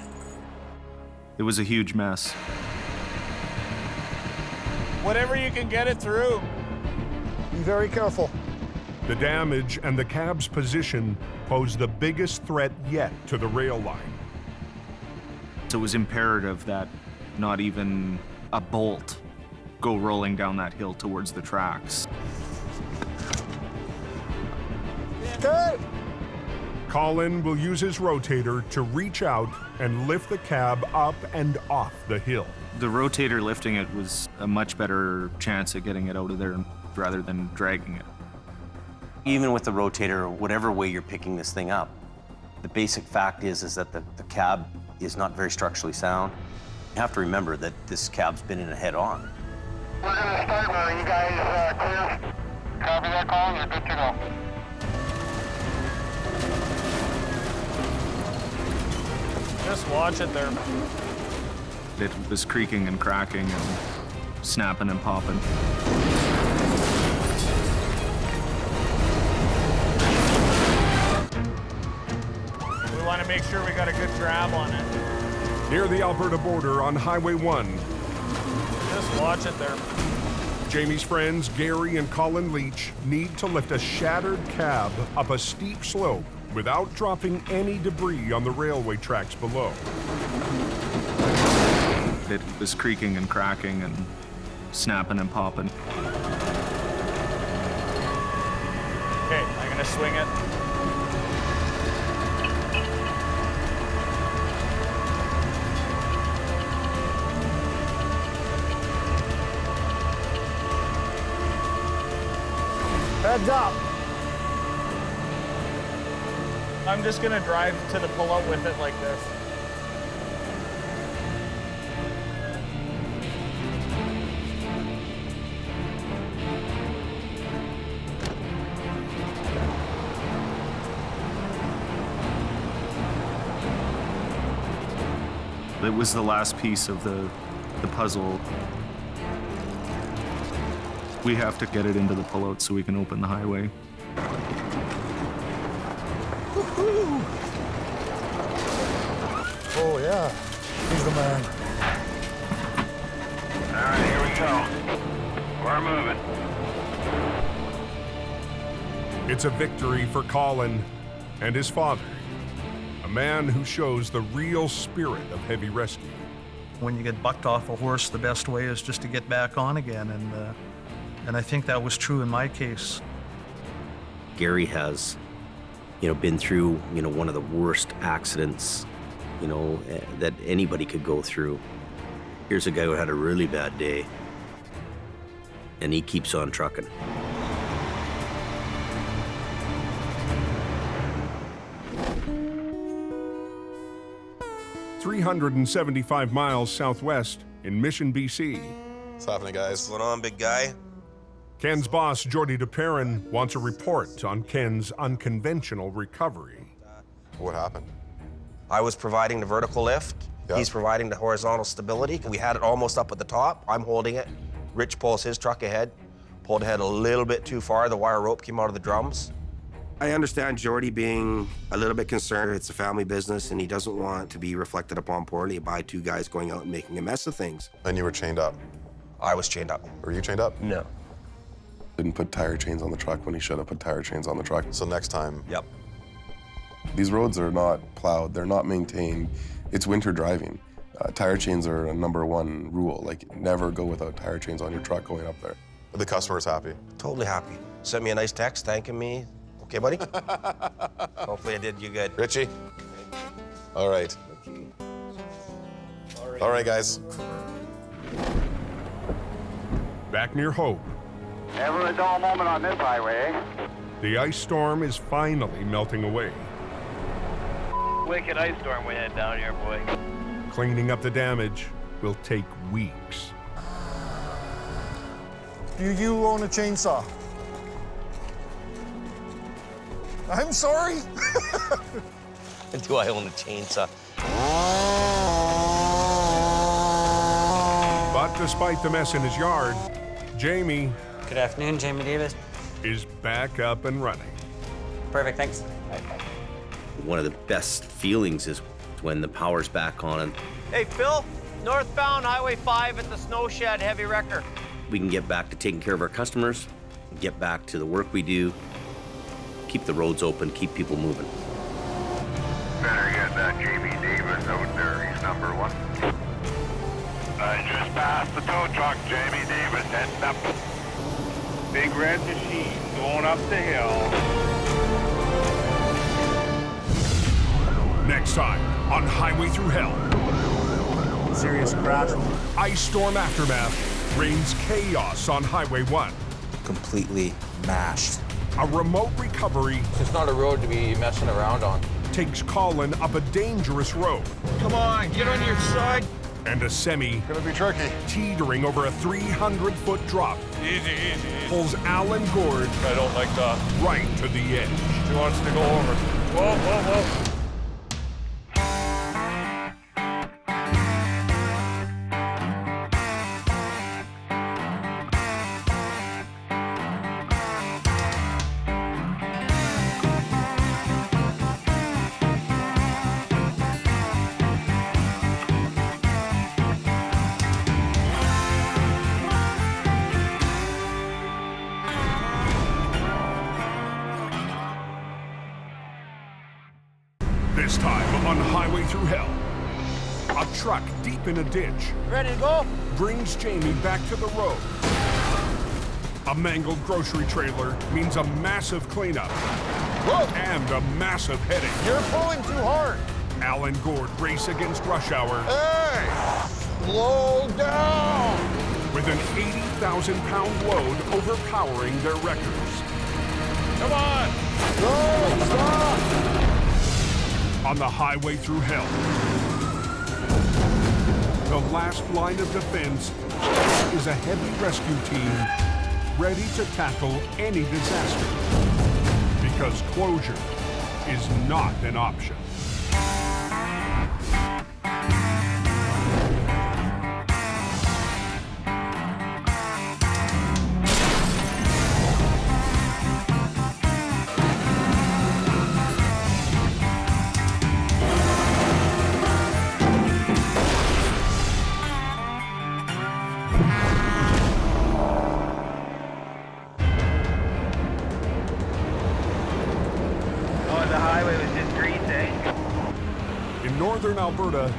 Speaker 17: It was a huge mess.
Speaker 12: Whatever you can get it through.
Speaker 21: Be very careful.
Speaker 1: The damage and the cab's position pose the biggest threat yet to the rail line.
Speaker 17: So it was imperative that not even a bolt go rolling down that hill towards the tracks.
Speaker 21: Okay.
Speaker 1: Colin will use his rotator to reach out and lift the cab up and off the hill.
Speaker 17: The rotator lifting it was a much better chance at getting it out of there rather than dragging it.
Speaker 2: Even with the rotator, whatever way you're picking this thing up, the basic fact is that the cab is not very structurally sound. You have to remember that this cab's been in a head-on.
Speaker 5: We're going to start where you guys clear. Copy that call, you're good to go.
Speaker 12: Just watch it there.
Speaker 17: It was creaking and cracking and snapping and popping.
Speaker 12: We want to make sure we got a good grab on it.
Speaker 1: Near the Alberta border on Highway 1.
Speaker 12: Just watch it there.
Speaker 1: Jamie's friends Gary and Colin Leach need to lift a shattered cab up a steep slope without dropping any debris on the railway tracks below.
Speaker 17: It was creaking and cracking and snapping and popping.
Speaker 12: Okay, I'm gonna swing it.
Speaker 22: Heads up.
Speaker 12: I'm just gonna drive to the pullout with it like this.
Speaker 17: It was the last piece of the puzzle. We have to get it into the pullout so we can open the highway.
Speaker 13: Oh, yeah. He's the man.
Speaker 9: All right, here we go. We're moving.
Speaker 1: It's a victory for Colin and his father, a man who shows the real spirit of heavy rescue.
Speaker 15: When you get bucked off a horse, the best way is just to get back on again, and I think that was true in my case.
Speaker 2: Gary has, been through, one of the worst accidents, that anybody could go through. Here's a guy who had a really bad day, and he keeps on trucking.
Speaker 1: "375 miles southwest in Mission, BC.
Speaker 3: What's happening, guys?
Speaker 19: What's going on, big guy?
Speaker 1: Ken's boss, Jordy DePerrin, wants a report on Ken's unconventional recovery.
Speaker 3: What happened?
Speaker 19: I was providing the vertical lift.
Speaker 3: Yeah.
Speaker 19: He's providing the horizontal stability. We had it almost up at the top. I'm holding it. Rich pulls his truck ahead, pulled ahead a little bit too far. The wire rope came out of the drums. I understand Jordy being a little bit concerned. It's a family business, and he doesn't want to be reflected upon poorly by two guys going out and making a mess of things.
Speaker 3: And you were chained up?
Speaker 19: I was chained up.
Speaker 3: Were you chained up?
Speaker 19: No.
Speaker 20: Didn't put tire chains on the truck when he should have put tire chains on the truck.
Speaker 3: So next time.
Speaker 19: Yep.
Speaker 20: These roads are not plowed, they're not maintained. It's winter driving. Tire chains are a #1 rule. Like, never go without tire chains on your truck going up there.
Speaker 3: Are the customers happy?
Speaker 19: Totally happy. Sent me a nice text thanking me. Okay, buddy? Hopefully I did you good.
Speaker 3: Richie? All right. All right, guys.
Speaker 1: Back near Hope,
Speaker 5: Never a dull moment on this highway, eh?
Speaker 1: the ice storm is finally melting away.
Speaker 9: Wicked ice storm we had down here, boy.
Speaker 1: Cleaning up the damage will take weeks.
Speaker 13: Do you own a chainsaw? I'm sorry.
Speaker 7: Do I own a chainsaw?
Speaker 1: But despite the mess in his yard, Jamie
Speaker 10: Good afternoon, Jaime Davis.
Speaker 1: is back up and running.
Speaker 10: Perfect, thanks.
Speaker 2: One of the best feelings is when the power's back on and
Speaker 7: Hey, Phil, northbound Highway 5 at the snow shed, heavy wrecker.
Speaker 2: we can get back to taking care of our customers, get back to the work we do, keep the roads open, keep people moving.
Speaker 5: Better get that Jamie Davis out there. He's #1.
Speaker 9: I just passed the tow truck, Jamie Davis, heading up. Big red machine going up the hill.
Speaker 1: Next time on Highway Thru Hell.
Speaker 22: Serious crash.
Speaker 1: Ice storm aftermath reigns chaos on Highway 1.
Speaker 11: Completely mashed.
Speaker 1: A remote recovery
Speaker 11: It's not a road to be messing around on.
Speaker 1: takes Colin up a dangerous road.
Speaker 11: Come on, get on your side.
Speaker 1: And a semi,
Speaker 3: Gonna be tricky.
Speaker 1: teetering over a 300-foot drop,
Speaker 18: Easy, easy, easy.
Speaker 1: pulls Alan Gord
Speaker 18: I don't like that.
Speaker 1: right to the edge.
Speaker 18: He wants to go over. Whoa, whoa, whoa.
Speaker 1: This time on Highway Thru Hell, a truck deep in a ditch.
Speaker 7: Ready to go?
Speaker 1: Brings Jaime back to the road. A mangled grocery trailer means a massive cleanup. Whoa. And a massive headache.
Speaker 11: You're pulling too hard.
Speaker 1: Al and Gord race against rush hour.
Speaker 11: Hey! Slow down!
Speaker 1: With an 80,000-pound load overpowering their wreckers.
Speaker 11: Come on! Go! Stop!
Speaker 1: On the Highway Thru Hell, the last line of defense is a heavy rescue team ready to tackle any disaster. Because closure is not an option. In northern Alberta.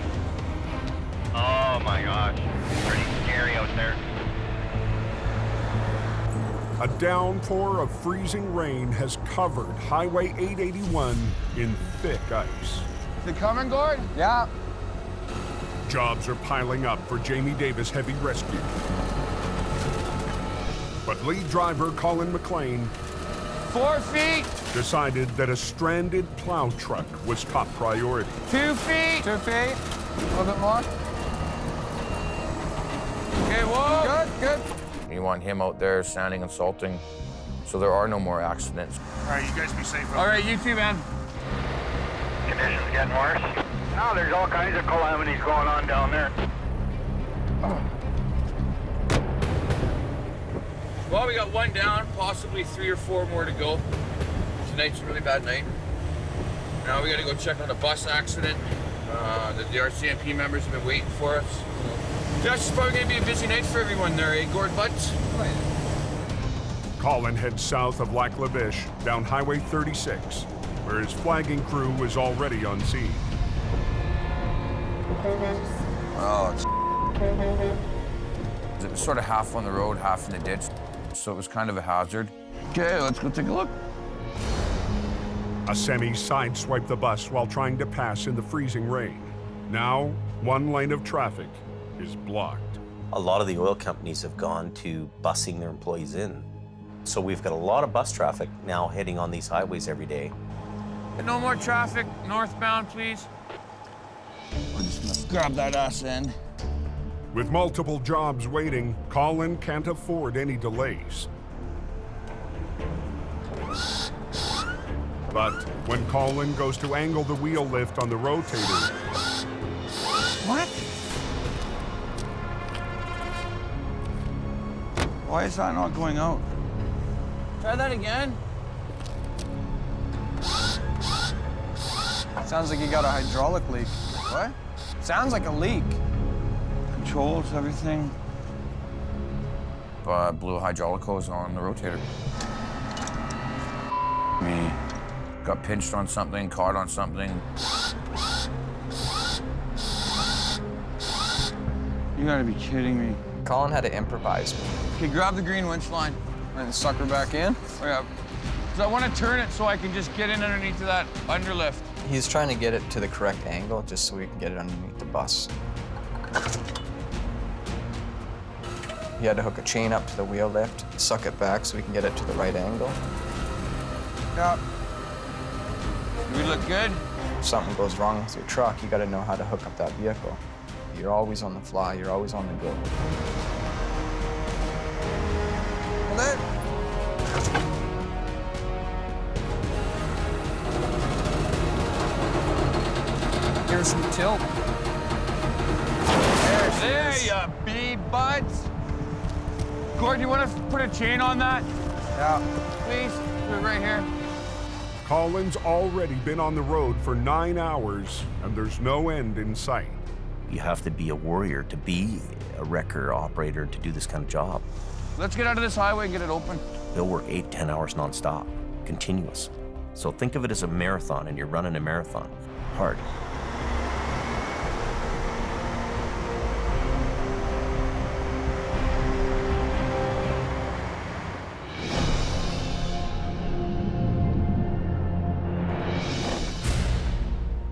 Speaker 9: Oh my gosh, pretty scary out there.
Speaker 1: A downpour of freezing rain has covered Highway 881 in thick ice.
Speaker 11: Is it coming, Gord? Yeah.
Speaker 1: Jobs are piling up for Jaime Davis Heavy Rescue. But lead driver Colin McLean
Speaker 11: 4 feet.
Speaker 1: decided that a stranded plow truck was top priority.
Speaker 11: 2 feet. 2 feet. A little bit more. Okay, whoa. Good, good.
Speaker 6: You want him out there standing and salting so there are no more accidents.
Speaker 11: All right, you guys be safe. All right, you too, man.
Speaker 9: Conditions getting worse. Now there's all kinds of calamities going on down there.
Speaker 11: Well, we got 1 down, possibly 3 or 4 more to go. Tonight's a really bad night. Now we got to go check on a bus accident. The RCMP members have been waiting for us. Yeah, it's probably going to be a busy night for everyone there, eh, Gord Butts?
Speaker 1: Colin heads south of Lac La Biche down Highway 36, where his flagging crew is already on scene.
Speaker 6: Oh, it was sort of half on the road, half in the ditch, so it was kind of a hazard. Okay, let's go take a look.
Speaker 1: A semi sideswiped the bus while trying to pass in the freezing rain. Now, 1 lane of traffic is blocked.
Speaker 2: A lot of the oil companies have gone to busing their employees in. So we've got a lot of bus traffic now heading on these highways every day.
Speaker 11: No more traffic northbound, please. We're just gonna grab that ass in.
Speaker 1: With multiple jobs waiting, Colin can't afford any delays. But when Colin goes to angle the wheel lift on the rotator...
Speaker 11: What? Why is that not going out? Try that again.
Speaker 14: Sounds like you got a hydraulic leak. What? Sounds like a leak.
Speaker 11: Controls, everything.
Speaker 6: Blew a hydraulic hose on the rotator. Me. Got pinched on something, caught on something.
Speaker 11: You gotta be kidding me.
Speaker 14: Colin had to improvise.
Speaker 11: Okay, grab the green winch line.
Speaker 14: And suck her back in?
Speaker 11: Oh, yeah. Because I want to turn it so I can just get in underneath of that underlift.
Speaker 14: He's trying to get it to the correct angle just so we can get it underneath the bus. He had to hook a chain up to the wheel lift, suck it back so we can get it to the right angle.
Speaker 11: Yeah. We look good?
Speaker 14: If something goes wrong with your truck, you gotta know how to hook up that vehicle. You're always on the fly, you're always on the go.
Speaker 11: Hold it.
Speaker 14: Here's some tilt.
Speaker 11: There you be, buds. Gord, you want to put a chain on that?
Speaker 14: Yeah.
Speaker 11: Please, put it right here.
Speaker 1: Colin's already been on the road for 9 hours, and there's no end in sight.
Speaker 2: You have to be a warrior to be a wrecker operator to do this kind of job.
Speaker 11: Let's get out of this highway and get it open.
Speaker 2: They'll work 8-10 hours nonstop, continuous. So think of it as a marathon, and you're running a marathon. Hard.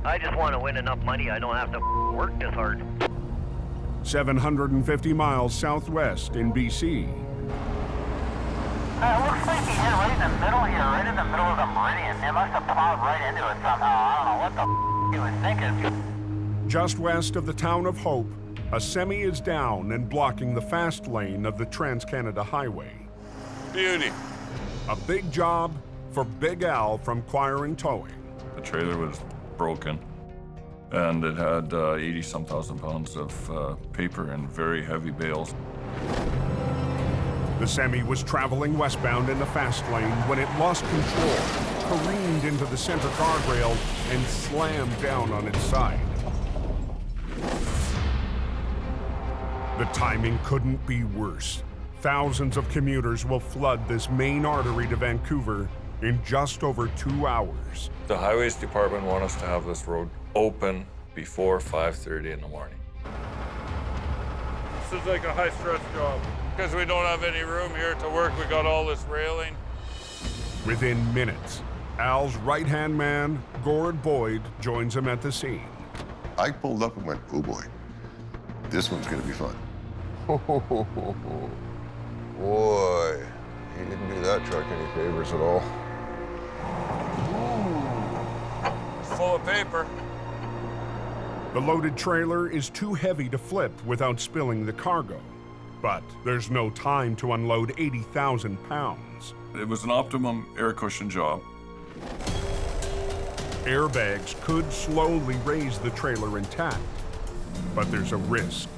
Speaker 4: I just want to win enough money I don't have to work this hard.
Speaker 1: 750 miles southwest in BC.
Speaker 16: It looks like he hit right in the middle here, right in the middle of the meridian. It must have plowed right into it somehow. I don't know what the he was thinking.
Speaker 1: Just west of the town of Hope, a semi is down and blocking the fast lane of the Trans-Canada Highway.
Speaker 18: Beauty.
Speaker 1: A big job for Big Al from Choir and Towing.
Speaker 18: The trailer was broken, and it had 80-some thousand pounds of paper and very heavy bales.
Speaker 1: The semi was traveling westbound in the fast lane when it lost control, careened into the center guardrail, and slammed down on its side. The timing couldn't be worse. Thousands of commuters will flood this main artery to Vancouver in just over 2 hours.
Speaker 18: The Highways Department want us to have this road open before 5:30 in the morning. This is like a high-stress job. Because we don't have any room here to work, we got all this railing.
Speaker 1: Within minutes, Al's right-hand man, Gord Boyd, joins him at the scene.
Speaker 23: I pulled up and went, oh boy, this one's gonna be fun.
Speaker 24: Boy, he didn't do that truck any favors at all.
Speaker 18: It's full of paper.
Speaker 1: The loaded trailer is too heavy to flip without spilling the cargo. But there's no time to unload 80,000 pounds.
Speaker 18: It was an optimum air cushion job.
Speaker 1: Airbags could slowly raise the trailer intact, but there's a risk.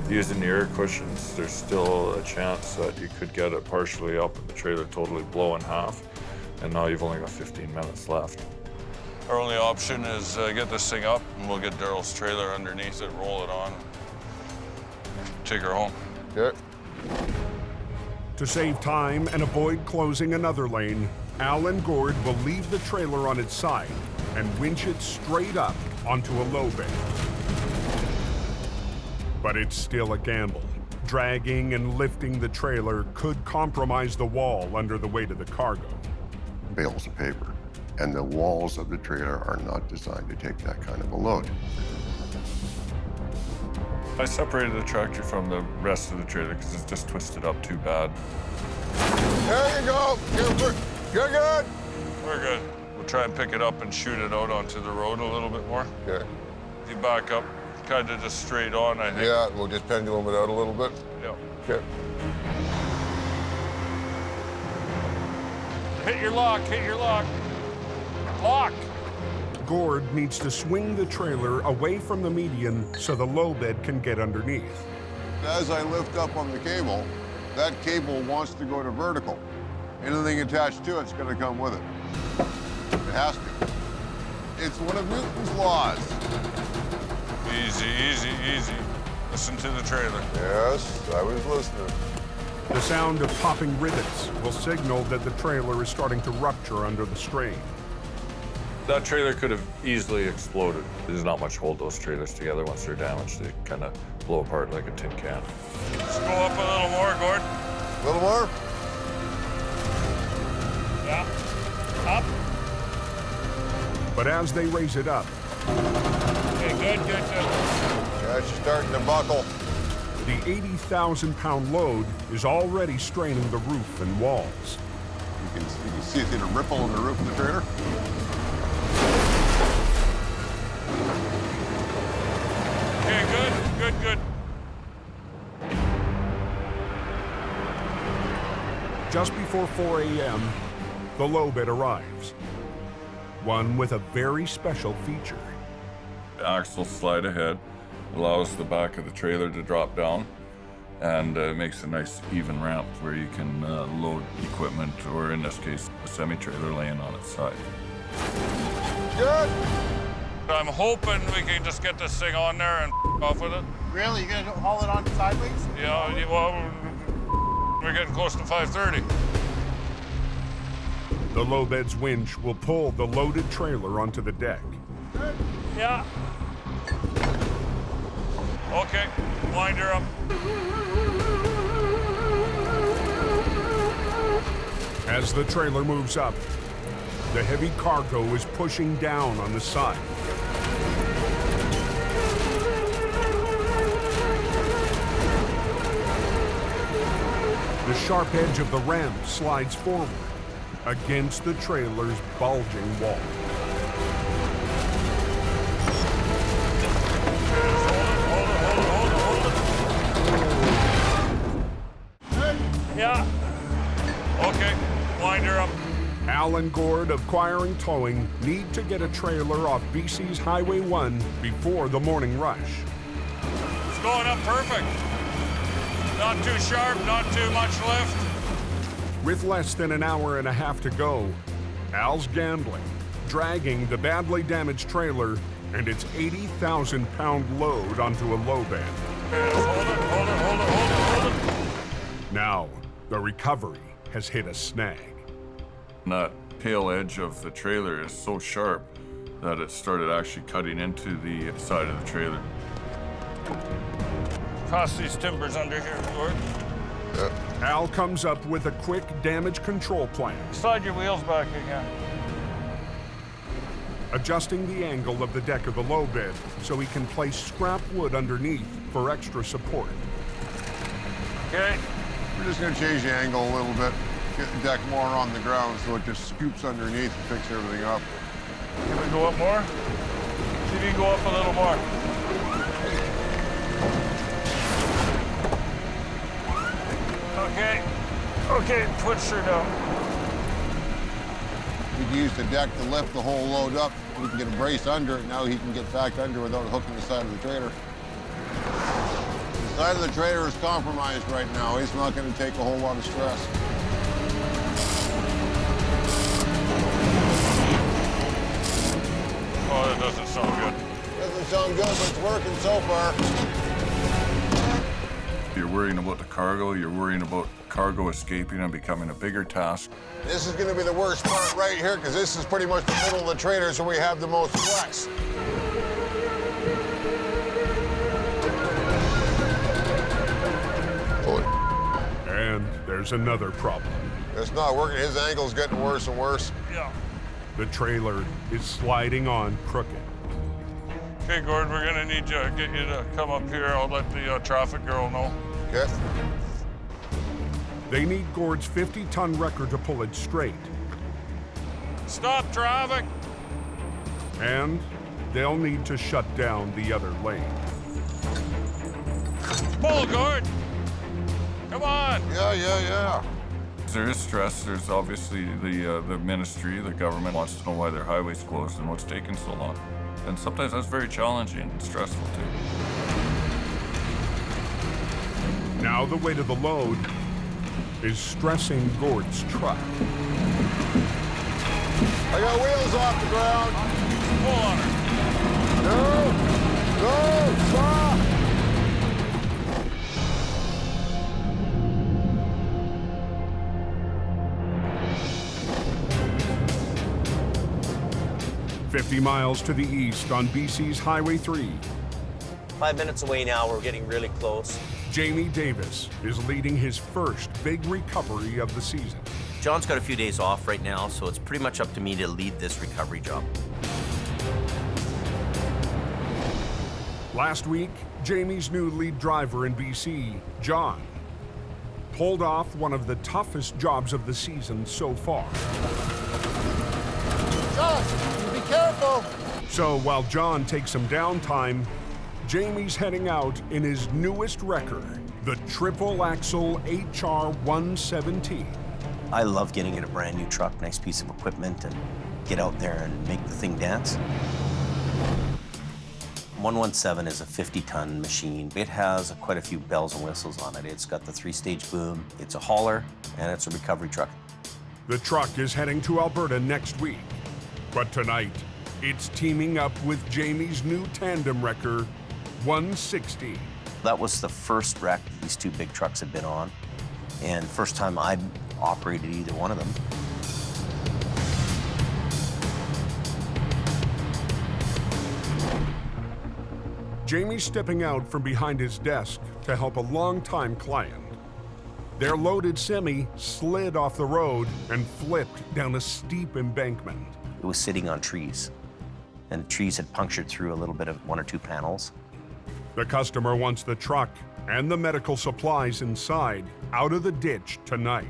Speaker 18: Using the air cushions, there's still a chance that you could get it partially up and the trailer totally blow in half, and now you've only got 15 minutes left. Our only option is get this thing up, and we'll get Daryl's trailer underneath it, roll it on, take her home.
Speaker 24: Okay.
Speaker 1: To save time and avoid closing another lane, Al and Gord will leave the trailer on its side and winch it straight up onto a low bed. But it's still a gamble. Dragging and lifting the trailer could compromise the wall under the weight of the cargo.
Speaker 23: Bales of paper, and the walls of the trailer are not designed to take that kind of a load.
Speaker 18: I separated the tractor from the rest of the trailer because it's just twisted up too bad.
Speaker 24: There you go. You're good.
Speaker 18: We're good. We'll try and pick it up and shoot it out onto the road a little bit more.
Speaker 24: Okay.
Speaker 18: If you back up, kind of just straight on, I think.
Speaker 24: Yeah, we'll just pendulum it out a little bit.
Speaker 18: Yeah.
Speaker 24: Okay.
Speaker 18: Hit your lock, hit your lock. Lock.
Speaker 1: Gord needs to swing the trailer away from the median so the low bed can get underneath.
Speaker 24: As I lift up on the cable, that cable wants to go to vertical. Anything attached to it's going to come with it. It has to. It's one of Newton's laws.
Speaker 18: Easy, easy, easy. Listen to the trailer.
Speaker 24: Yes, I was listening.
Speaker 1: The sound of popping rivets will signal that the trailer is starting to rupture under the strain.
Speaker 18: That trailer could have easily exploded. There's not much hold those trailers together once they're damaged. They kind of blow apart like a tin can. Let's go up a little more, Gord.
Speaker 24: A little more?
Speaker 18: Yeah. Up.
Speaker 1: But as they raise it up,
Speaker 18: Okay, good.
Speaker 24: Yeah, it's starting to buckle.
Speaker 1: the 80,000-pound load is already straining the roof and walls.
Speaker 24: You can see the ripple in the roof of the trailer.
Speaker 18: Okay, good.
Speaker 1: Just before 4 a.m., the low bed arrives. One with a very special feature.
Speaker 18: The axle slide ahead, allows the back of the trailer to drop down, and makes a nice even ramp where you can load equipment, or in this case, a semi-trailer laying on its side.
Speaker 24: Good.
Speaker 18: I'm hoping we can just get this thing on there and off with it.
Speaker 22: Really? You're gonna haul it on sideways?
Speaker 18: Yeah, well, we're getting close to 5:30.
Speaker 1: The lowbed's winch will pull the loaded trailer onto the deck.
Speaker 18: Yeah. Okay, wind her up.
Speaker 1: As the trailer moves up, the heavy cargo is pushing down on the side. The sharp edge of the ramp slides forward against the trailer's bulging wall.
Speaker 18: Yeah. Okay, wind her up.
Speaker 1: Al and Gord of Quiring Towing need to get a trailer off BC's Highway 1 before the morning rush.
Speaker 18: It's going up perfect. Not too sharp, not too much lift.
Speaker 1: With less than an hour and a half to go, Al's gambling, dragging the badly damaged trailer and its 80,000-pound load onto a low bed.
Speaker 18: Hold it.
Speaker 1: Now, the recovery has hit a snag.
Speaker 18: That tail edge of the trailer is so sharp that it started actually cutting into the side of the trailer. Toss these timbers under here, Gord.
Speaker 1: Al comes up with a quick damage control plan.
Speaker 18: Slide your wheels back again.
Speaker 1: Adjusting the angle of the deck of the low bed so he can place scrap wood underneath for extra support.
Speaker 18: Okay.
Speaker 24: We're just gonna change the angle a little bit, get the deck more on the ground so it just scoops underneath and picks everything up.
Speaker 18: Can we go up more? See if you can go up a little more. Okay, push her down.
Speaker 24: We can use the deck to lift the whole load up. We can get a brace under it. Now he can get back under without hooking the side of the trailer. The side of the trailer is compromised right now. He's not going to take a whole lot of stress.
Speaker 18: Oh, that doesn't sound good.
Speaker 24: Doesn't sound good, but it's working so far.
Speaker 18: You're worrying about the cargo, you're worrying about cargo escaping and becoming a bigger task.
Speaker 24: This is going to be the worst part right here because this is pretty much the middle of the trailer, so we have the most flex.
Speaker 1: And there's another problem.
Speaker 24: It's not working. His angle's getting worse and worse.
Speaker 18: Yeah.
Speaker 1: The trailer is sliding on crooked.
Speaker 18: Okay, Gord, we're gonna need to get you to come up here. I'll let the traffic girl know.
Speaker 24: Okay.
Speaker 1: They need Gord's 50-ton wrecker to pull it straight.
Speaker 18: Stop traffic!
Speaker 1: And they'll need to shut down the other lane.
Speaker 18: Pull, Gord! Come on!
Speaker 24: Yeah.
Speaker 18: There is stress. There's obviously the ministry, the government wants to know why their highway's closed and what's taking so long. And sometimes that's very challenging and stressful too.
Speaker 1: Now the weight of the load is stressing Gord's truck.
Speaker 24: I got wheels off the ground.
Speaker 18: Pull on her.
Speaker 24: No, stop!
Speaker 1: "50 miles to the east on BC's Highway 3.
Speaker 7: 5 minutes away now, we're getting really close.
Speaker 1: Jaime Davis is leading his first big recovery of the season.
Speaker 2: John's got a few days off right now, so it's pretty much up to me to lead this recovery job.
Speaker 1: Last week, Jamie's new lead driver in BC, John, pulled off one of the toughest jobs of the season so far.
Speaker 24: John, be careful.
Speaker 1: So while John takes some downtime, Jamie's heading out in his newest wrecker, the triple axle HR 117.
Speaker 2: I love getting in a brand new truck, nice piece of equipment, and get out there and make the thing dance. 117 is a 50-ton machine. It has quite a few bells and whistles on it. It's got the 3-stage boom, it's a hauler, and it's a recovery truck.
Speaker 1: The truck is heading to Alberta next week. But tonight, it's teaming up with Jamie's new tandem wrecker, 160.
Speaker 2: That was the first wreck these two big trucks had been on, and first time I'd operated either one of them.
Speaker 1: Jaime's stepping out from behind his desk to help a longtime client. Their loaded semi slid off the road and flipped down a steep embankment.
Speaker 2: It was sitting on trees, and the trees had punctured through a little bit of 1 or 2 panels.
Speaker 1: The customer wants the truck and the medical supplies inside out of the ditch tonight.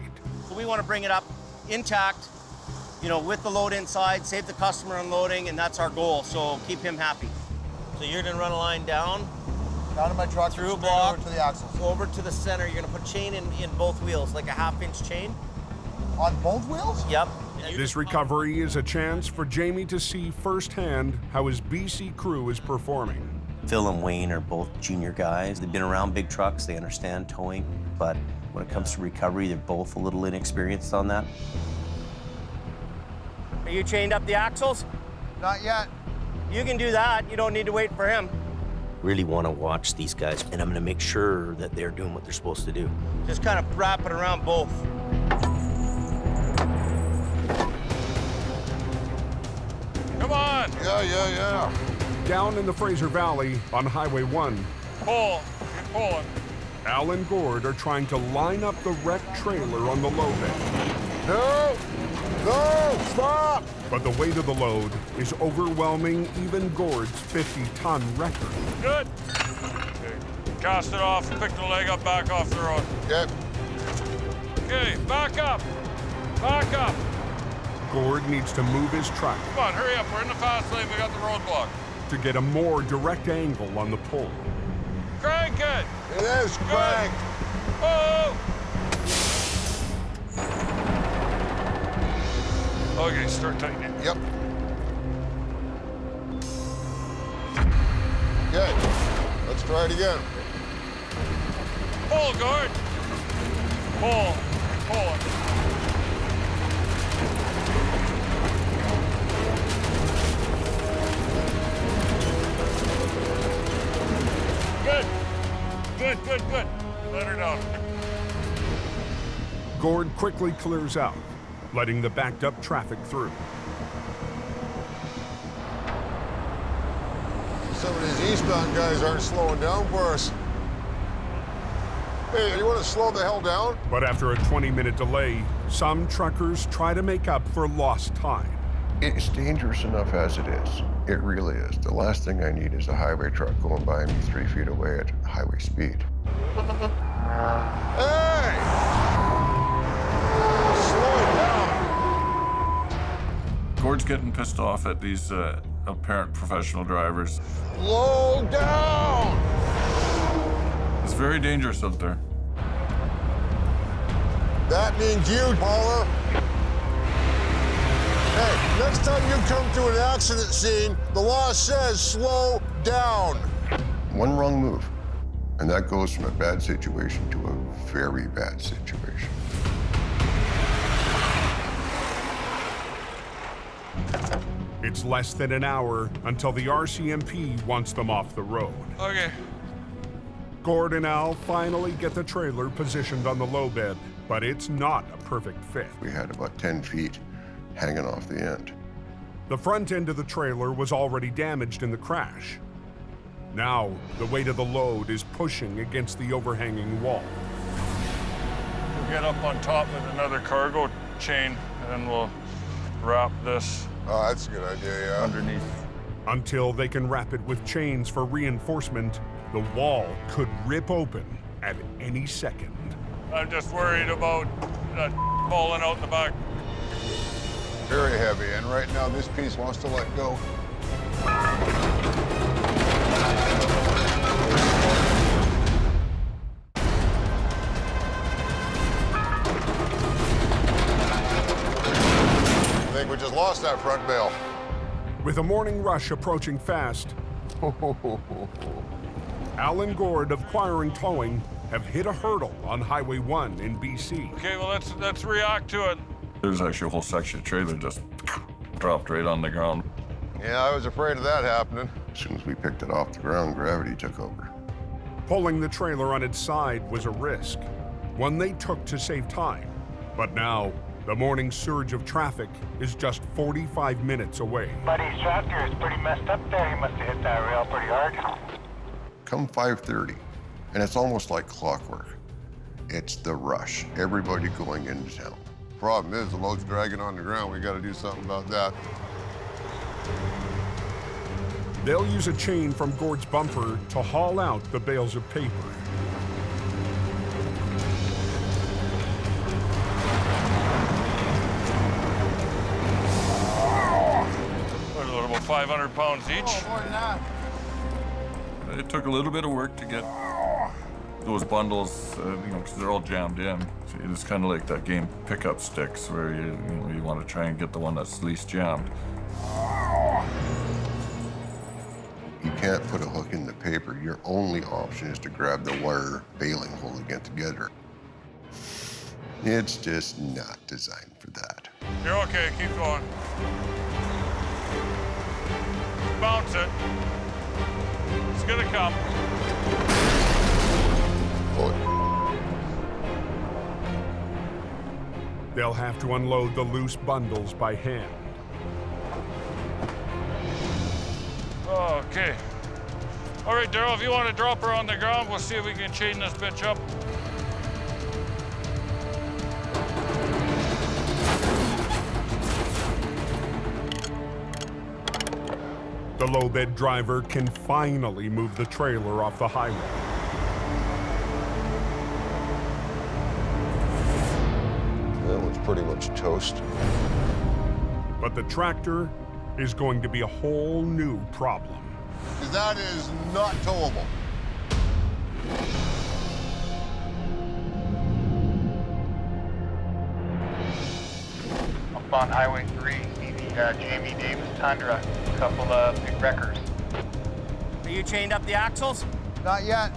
Speaker 8: So we want to bring it up intact, you know, with the load inside, save the customer unloading, and that's our goal, so keep him happy.
Speaker 7: So you're gonna run a line down?
Speaker 13: Down to my truck,
Speaker 7: through a
Speaker 13: straight
Speaker 7: block,
Speaker 13: over to the axles.
Speaker 7: over to the center. You're gonna put chain in both wheels, like a 1/2-inch chain?
Speaker 13: On both wheels?
Speaker 7: Yep.
Speaker 1: This recovery is a chance for Jaime to see firsthand how his BC crew is performing.
Speaker 2: Phil and Wayne are both junior guys. They've been around big trucks, they understand towing, but when it comes to recovery, they're both a little inexperienced on that.
Speaker 8: Are you chained up the axles?
Speaker 13: Not yet.
Speaker 8: You can do that. You don't need to wait for him.
Speaker 2: Really want to watch these guys, and I'm going to make sure that they're doing what they're supposed to do.
Speaker 8: Just kind of wrap it around both.
Speaker 18: Come on!
Speaker 24: Yeah.
Speaker 1: Down in the Fraser Valley on Highway 1,
Speaker 18: Pull. Keep pulling.
Speaker 1: Al and Gord are trying to line up the wrecked trailer on the lowbed.
Speaker 24: No! Stop!
Speaker 1: But the weight of the load is overwhelming even Gord's 50-ton record.
Speaker 18: Good. Okay. Cast it off, pick the leg up, back off the road.
Speaker 24: Yep.
Speaker 18: Okay, back up. Back up.
Speaker 1: Gord needs to move his truck
Speaker 18: Come on, hurry up. We're in the fast lane. We got the roadblock.
Speaker 1: to get a more direct angle on the pull.
Speaker 18: Crank it.
Speaker 24: It is crank.
Speaker 18: Oh! Okay, start tightening.
Speaker 24: Yep. Good. Let's try it again.
Speaker 18: Pull, Gord. Pull. Pull it. Good. Good. Let her down.
Speaker 1: Gord quickly clears out, letting the backed up traffic through.
Speaker 24: Some of these eastbound guys aren't slowing down for us. Hey, you want to slow the hell down?
Speaker 1: But after a 20-minute delay, some truckers try to make up for lost time.
Speaker 23: It's dangerous enough as it is. It really is. The last thing I need is a highway truck going by me 3 feet away at highway speed.
Speaker 24: Hey! Slow down.
Speaker 18: Gord's getting pissed off at these apparent professional drivers.
Speaker 24: Slow down!
Speaker 18: It's very dangerous out there.
Speaker 24: That means you, hauler. Hey, next time you come to an accident scene, the law says slow down.
Speaker 23: One wrong move, and that goes from a bad situation to a very bad situation.
Speaker 1: It's less than an hour until the RCMP wants them off the road.
Speaker 18: Okay.
Speaker 1: Gord and Al finally get the trailer positioned on the low bed, but it's not a perfect fit.
Speaker 23: We had about 10 feet hanging off the end.
Speaker 1: The front end of the trailer was already damaged in the crash. Now, the weight of the load is pushing against the overhanging wall.
Speaker 18: We'll get up on top with another cargo chain, and then we'll wrap this.
Speaker 24: Oh, that's a good idea, yeah.
Speaker 18: Underneath.
Speaker 1: Until they can wrap it with chains for reinforcement, the wall could rip open at any second.
Speaker 18: I'm just worried about that falling out the back.
Speaker 24: Very heavy, and right now this piece wants to let go. I think we just lost that front bell.
Speaker 1: With the morning rush approaching fast, Al and Gord of Acquiring Towing have hit a hurdle on Highway 1 in BC.
Speaker 18: Okay, well, let's react to it. There's actually a whole section of trailer just dropped right on the ground.
Speaker 24: Yeah, I was afraid of that happening.
Speaker 23: As soon as we picked it off the ground, gravity took over.
Speaker 1: Pulling the trailer on its side was a risk, one they took to save time. But now, the morning surge of traffic is just 45 minutes away.
Speaker 16: Buddy's tractor is pretty messed up there. He must have hit that rail pretty hard.
Speaker 23: Come 5:30, and it's almost like clockwork. It's the rush. Everybody going into town.
Speaker 24: Problem is, the load's dragging on the ground. We got to do something about that.
Speaker 1: They'll use a chain from Gord's bumper to haul out the bales of paper.
Speaker 18: What, a little about 500 pounds each?
Speaker 22: Oh, more than that.
Speaker 18: It took a little bit of work to get those bundles, because they're all jammed in. So it's kind of like that game pickup sticks, where you want to try and get the one that's least jammed.
Speaker 23: You can't put a hook in the paper. Your only option is to grab the wire baling, holding it together. It's just not designed for that.
Speaker 18: You're okay, keep going. Bounce it. It's gonna come.
Speaker 1: They'll have to unload the loose bundles by hand.
Speaker 18: Okay. All right, Daryl, if you want to drop her on the ground, we'll see if we can chain this bitch up.
Speaker 1: The lowbed driver can finally move the trailer off the highway.
Speaker 23: That one's pretty much toast.
Speaker 1: But the tractor is going to be a whole new problem.
Speaker 24: Because that is not towable.
Speaker 22: Up on Highway 3, see the Jaime Davis Tundra, a couple of big wreckers.
Speaker 8: Are you chained up the axles?
Speaker 22: Not yet.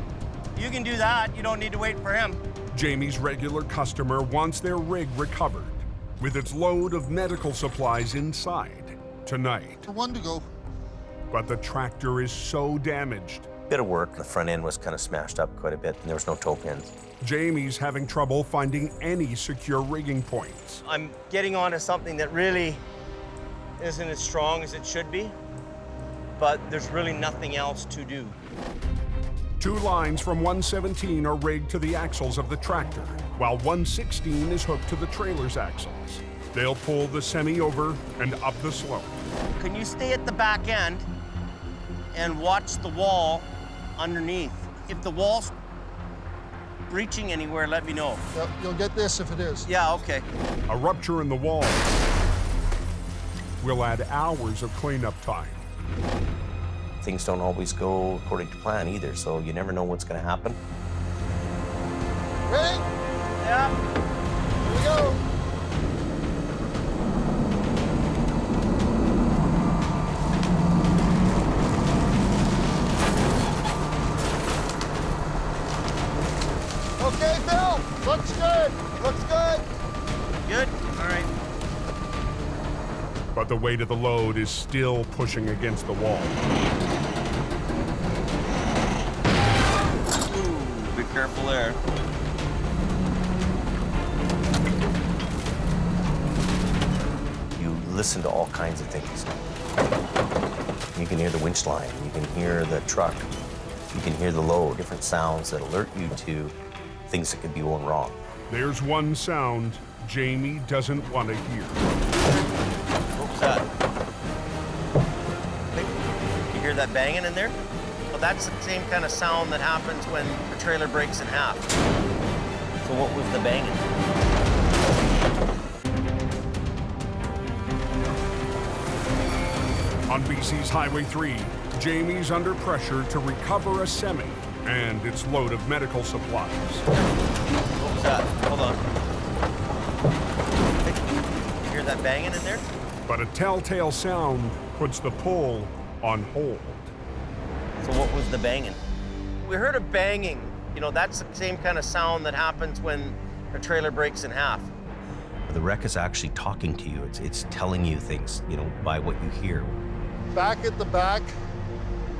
Speaker 8: You can do that. You don't need to wait for him.
Speaker 1: Jamie's regular customer wants their rig recovered with its load of medical supplies inside tonight.
Speaker 22: One to go.
Speaker 1: But the tractor is so damaged.
Speaker 2: Bit of work. The front end was kind of smashed up quite a bit, and there was no toe pins.
Speaker 1: Jamie's having trouble finding any secure rigging points.
Speaker 8: I'm getting onto something that really isn't as strong as it should be, but there's really nothing else to do.
Speaker 1: 2 lines from 117 are rigged to the axles of the tractor, while 116 is hooked to the trailer's axles. They'll pull the semi over and up the slope.
Speaker 8: Can you stay at the back end and watch the wall underneath? If the wall's breaching anywhere, let me know.
Speaker 22: Yep, you'll get this if it is.
Speaker 8: Yeah, okay.
Speaker 1: A rupture in the wall will add hours of cleanup time.
Speaker 2: Things don't always go according to plan either, so you never know what's going to happen.
Speaker 22: Ready?
Speaker 8: Yeah.
Speaker 22: Here we go. Okay, Phil. Looks good. Looks good.
Speaker 8: Good? All right.
Speaker 1: But the weight of the load is still pushing against the wall.
Speaker 8: Ooh, be careful there.
Speaker 2: You listen to all kinds of things. You can hear the winch line, you can hear the truck, you can hear the load, different sounds that alert you to things that could be going wrong.
Speaker 1: There's one sound Jaime doesn't want to hear.
Speaker 8: What was that? You hear that banging in there? Well, that's the same kind of sound that happens when the trailer breaks in half. So what was the banging?
Speaker 1: On BC's Highway 3, Jamie's under pressure to recover a semi and its load of medical supplies.
Speaker 8: What was that? Hold on. You hear that banging in there?
Speaker 1: But a telltale sound puts the pull on hold.
Speaker 8: So what was the banging? We heard a banging. You know, that's the same kind of sound that happens when a trailer breaks in half.
Speaker 2: The wreck is actually talking to you. It's telling you things, by what you hear.
Speaker 22: Back at the back,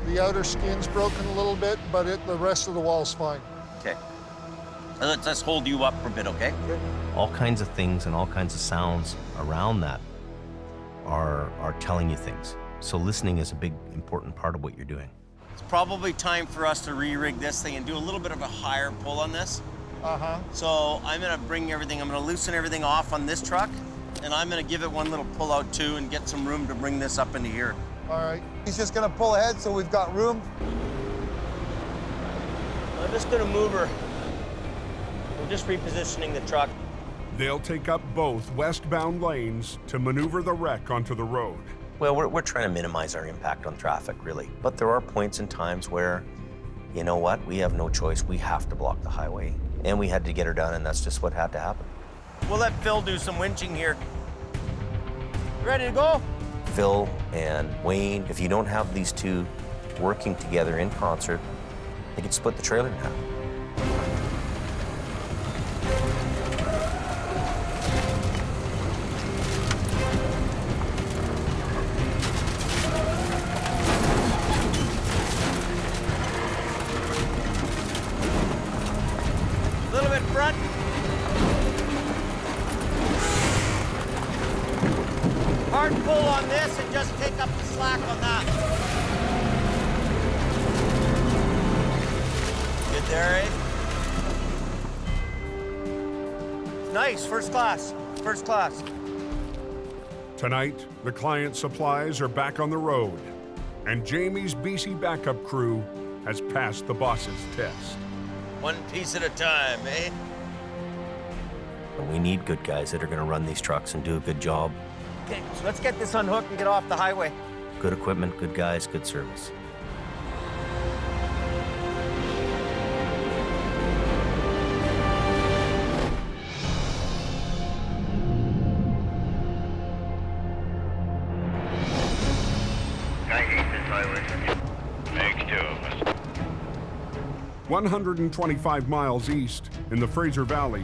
Speaker 22: the outer skin's broken a little bit, but the rest of the wall's fine.
Speaker 8: Okay. Let's hold you up for a bit, okay?
Speaker 2: All kinds of things and all kinds of sounds around that are telling you things. So listening is a big, important part of what you're doing.
Speaker 8: It's probably time for us to re-rig this thing and do a little bit of a higher pull on this. So I'm gonna bring everything, I'm gonna loosen everything off on this truck, and I'm gonna give it one little pull out too and get some room to bring this up into here.
Speaker 13: All right. He's just gonna pull ahead so we've got room.
Speaker 8: I'm just gonna move her. We're just repositioning the truck.
Speaker 1: They'll take up both westbound lanes to maneuver the wreck onto the road.
Speaker 2: Well, we're trying to minimize our impact on traffic, really. But there are points and times where, you know what, we have no choice. We have to block the highway. And we had to get her done, and that's just what had to happen.
Speaker 8: We'll let Phil do some winching here. Ready to go?
Speaker 2: Phil and Wayne, if you don't have these two working together in concert, they could split the trailer in half.
Speaker 8: A little bit front. Hard pull on this and just take up the slack on that. Good there, eh? Nice, first class, first class.
Speaker 1: Tonight, the client's supplies are back on the road, and Jamie's BC backup crew has passed the boss's test.
Speaker 8: One piece at a time, eh?
Speaker 2: And we need good guys that are going to run these trucks and do a good job.
Speaker 8: Okay, so let's get this unhooked and get off the highway.
Speaker 2: Good equipment, good guys, good service.
Speaker 4: I hate this highway.
Speaker 9: Makes two of us.
Speaker 1: 125 miles east in the Fraser Valley,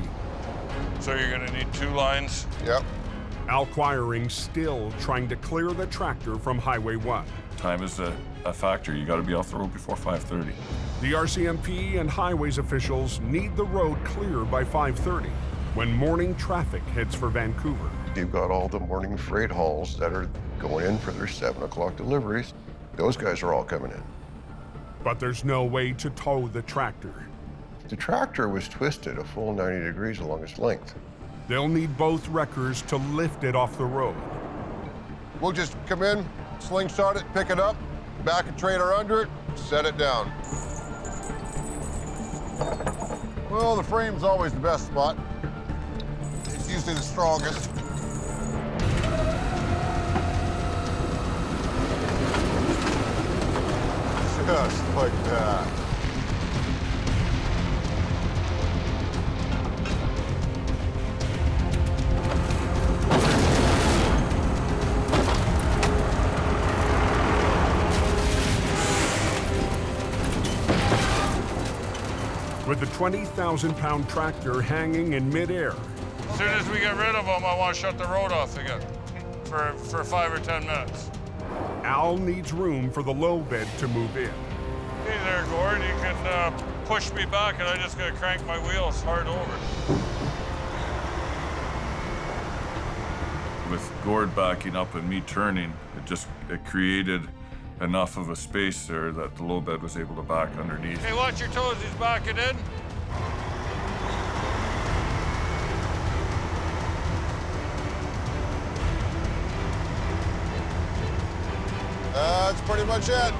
Speaker 18: So you're gonna need 2 lines?
Speaker 24: Yep.
Speaker 1: Al Quiring still trying to clear the tractor from Highway 1.
Speaker 18: Time is a factor. You gotta be off the road before 5:30.
Speaker 1: The RCMP and highways officials need the road clear by 5:30 when morning traffic heads for Vancouver.
Speaker 23: You've got all the morning freight hauls that are going in for their 7 o'clock deliveries. Those guys are all coming in.
Speaker 1: But there's no way to tow the tractor.
Speaker 23: The tractor was twisted a full 90 degrees along its length.
Speaker 1: They'll need both wreckers to lift it off the road.
Speaker 24: We'll just come in, slingshot it, pick it up, back a trailer under it, set it down. Well, the frame's always the best spot. It's usually the strongest. Just like that.
Speaker 1: With the 20,000-pound tractor hanging in midair,
Speaker 18: As soon as we get rid of them, I want to shut the road off again for 5 or 10 minutes.
Speaker 1: Al needs room for the lowbed to move in.
Speaker 18: Hey there, Gord. You can push me back, and I just gotta crank my wheels hard over. With Gord backing up and me turning, it created enough of a space there that the low bed was able to back underneath. Hey, watch your toes. He's backing in.
Speaker 24: That's pretty much it.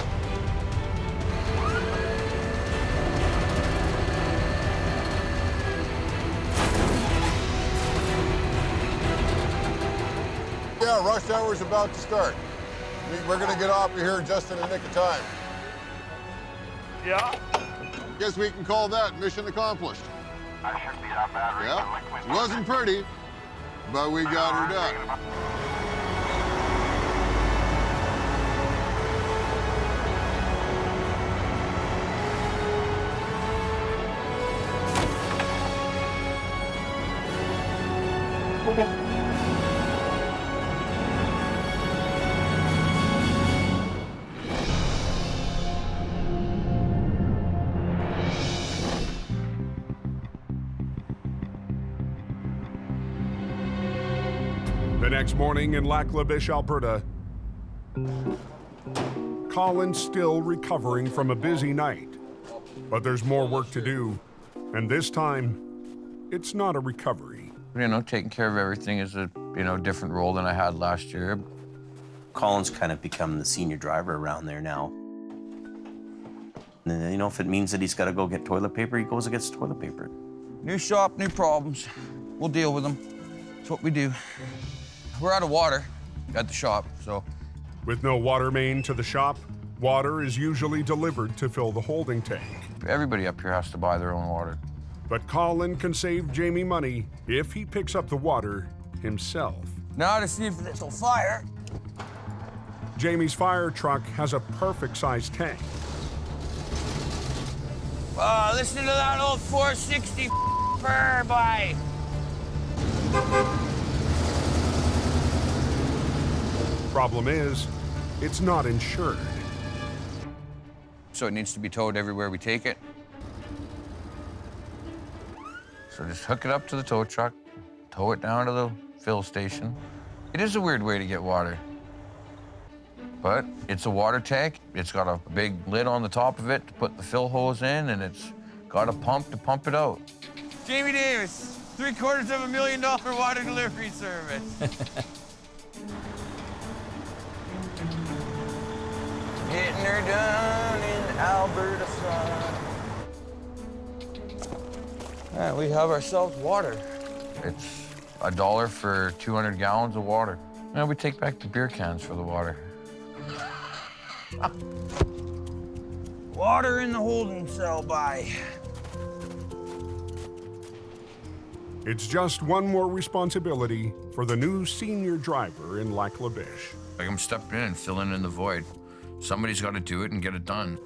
Speaker 24: Yeah, rush hour's about to start. We're gonna get off of here just in the nick of time.
Speaker 9: Yeah.
Speaker 24: Guess we can call that mission accomplished.
Speaker 16: That shouldn't be that bad, right?
Speaker 24: Yeah, it wasn't pretty, but we got her done.
Speaker 1: The next morning in Lac La Biche, Alberta, Colin's still recovering from a busy night. But there's more work to do, and this time, it's not a recovery.
Speaker 6: You know, taking care of everything is a, different role than I had last year.
Speaker 2: Colin's kind of become the senior driver around there now. And, if it means that he's got to go get toilet paper, he goes and gets toilet paper.
Speaker 6: New shop, new problems. We'll deal with them. That's what we do. We're out of water at the shop, so.
Speaker 1: With no water main to the shop, water is usually delivered to fill the holding tank.
Speaker 6: Everybody up here has to buy their own water.
Speaker 1: But Colin can save Jaime money if he picks up the water himself.
Speaker 6: Now to see if this will fire.
Speaker 1: Jaime's fire truck has a perfect-sized tank.
Speaker 6: Oh, listen to that old 460 purr, boy.
Speaker 1: Problem is, it's not insured.
Speaker 6: So it needs to be towed everywhere we take it. So just hook it up to the tow truck, tow it down to the fill station. It is a weird way to get water. But it's a water tank. It's got a big lid on the top of it to put the fill hose in, and it's got a pump to pump it out. Jaime Davis, $750,000 water delivery service. Getting her done in Alberta sun. Yeah, we have ourselves water. It's $1 for 200 gallons of water. And we take back the beer cans for the water. Water in the holding cell, bye.
Speaker 1: It's just one more responsibility for the new senior driver in Lac La Biche.
Speaker 6: Like I'm stepping in and filling in the void. Somebody's got to do it and get it done.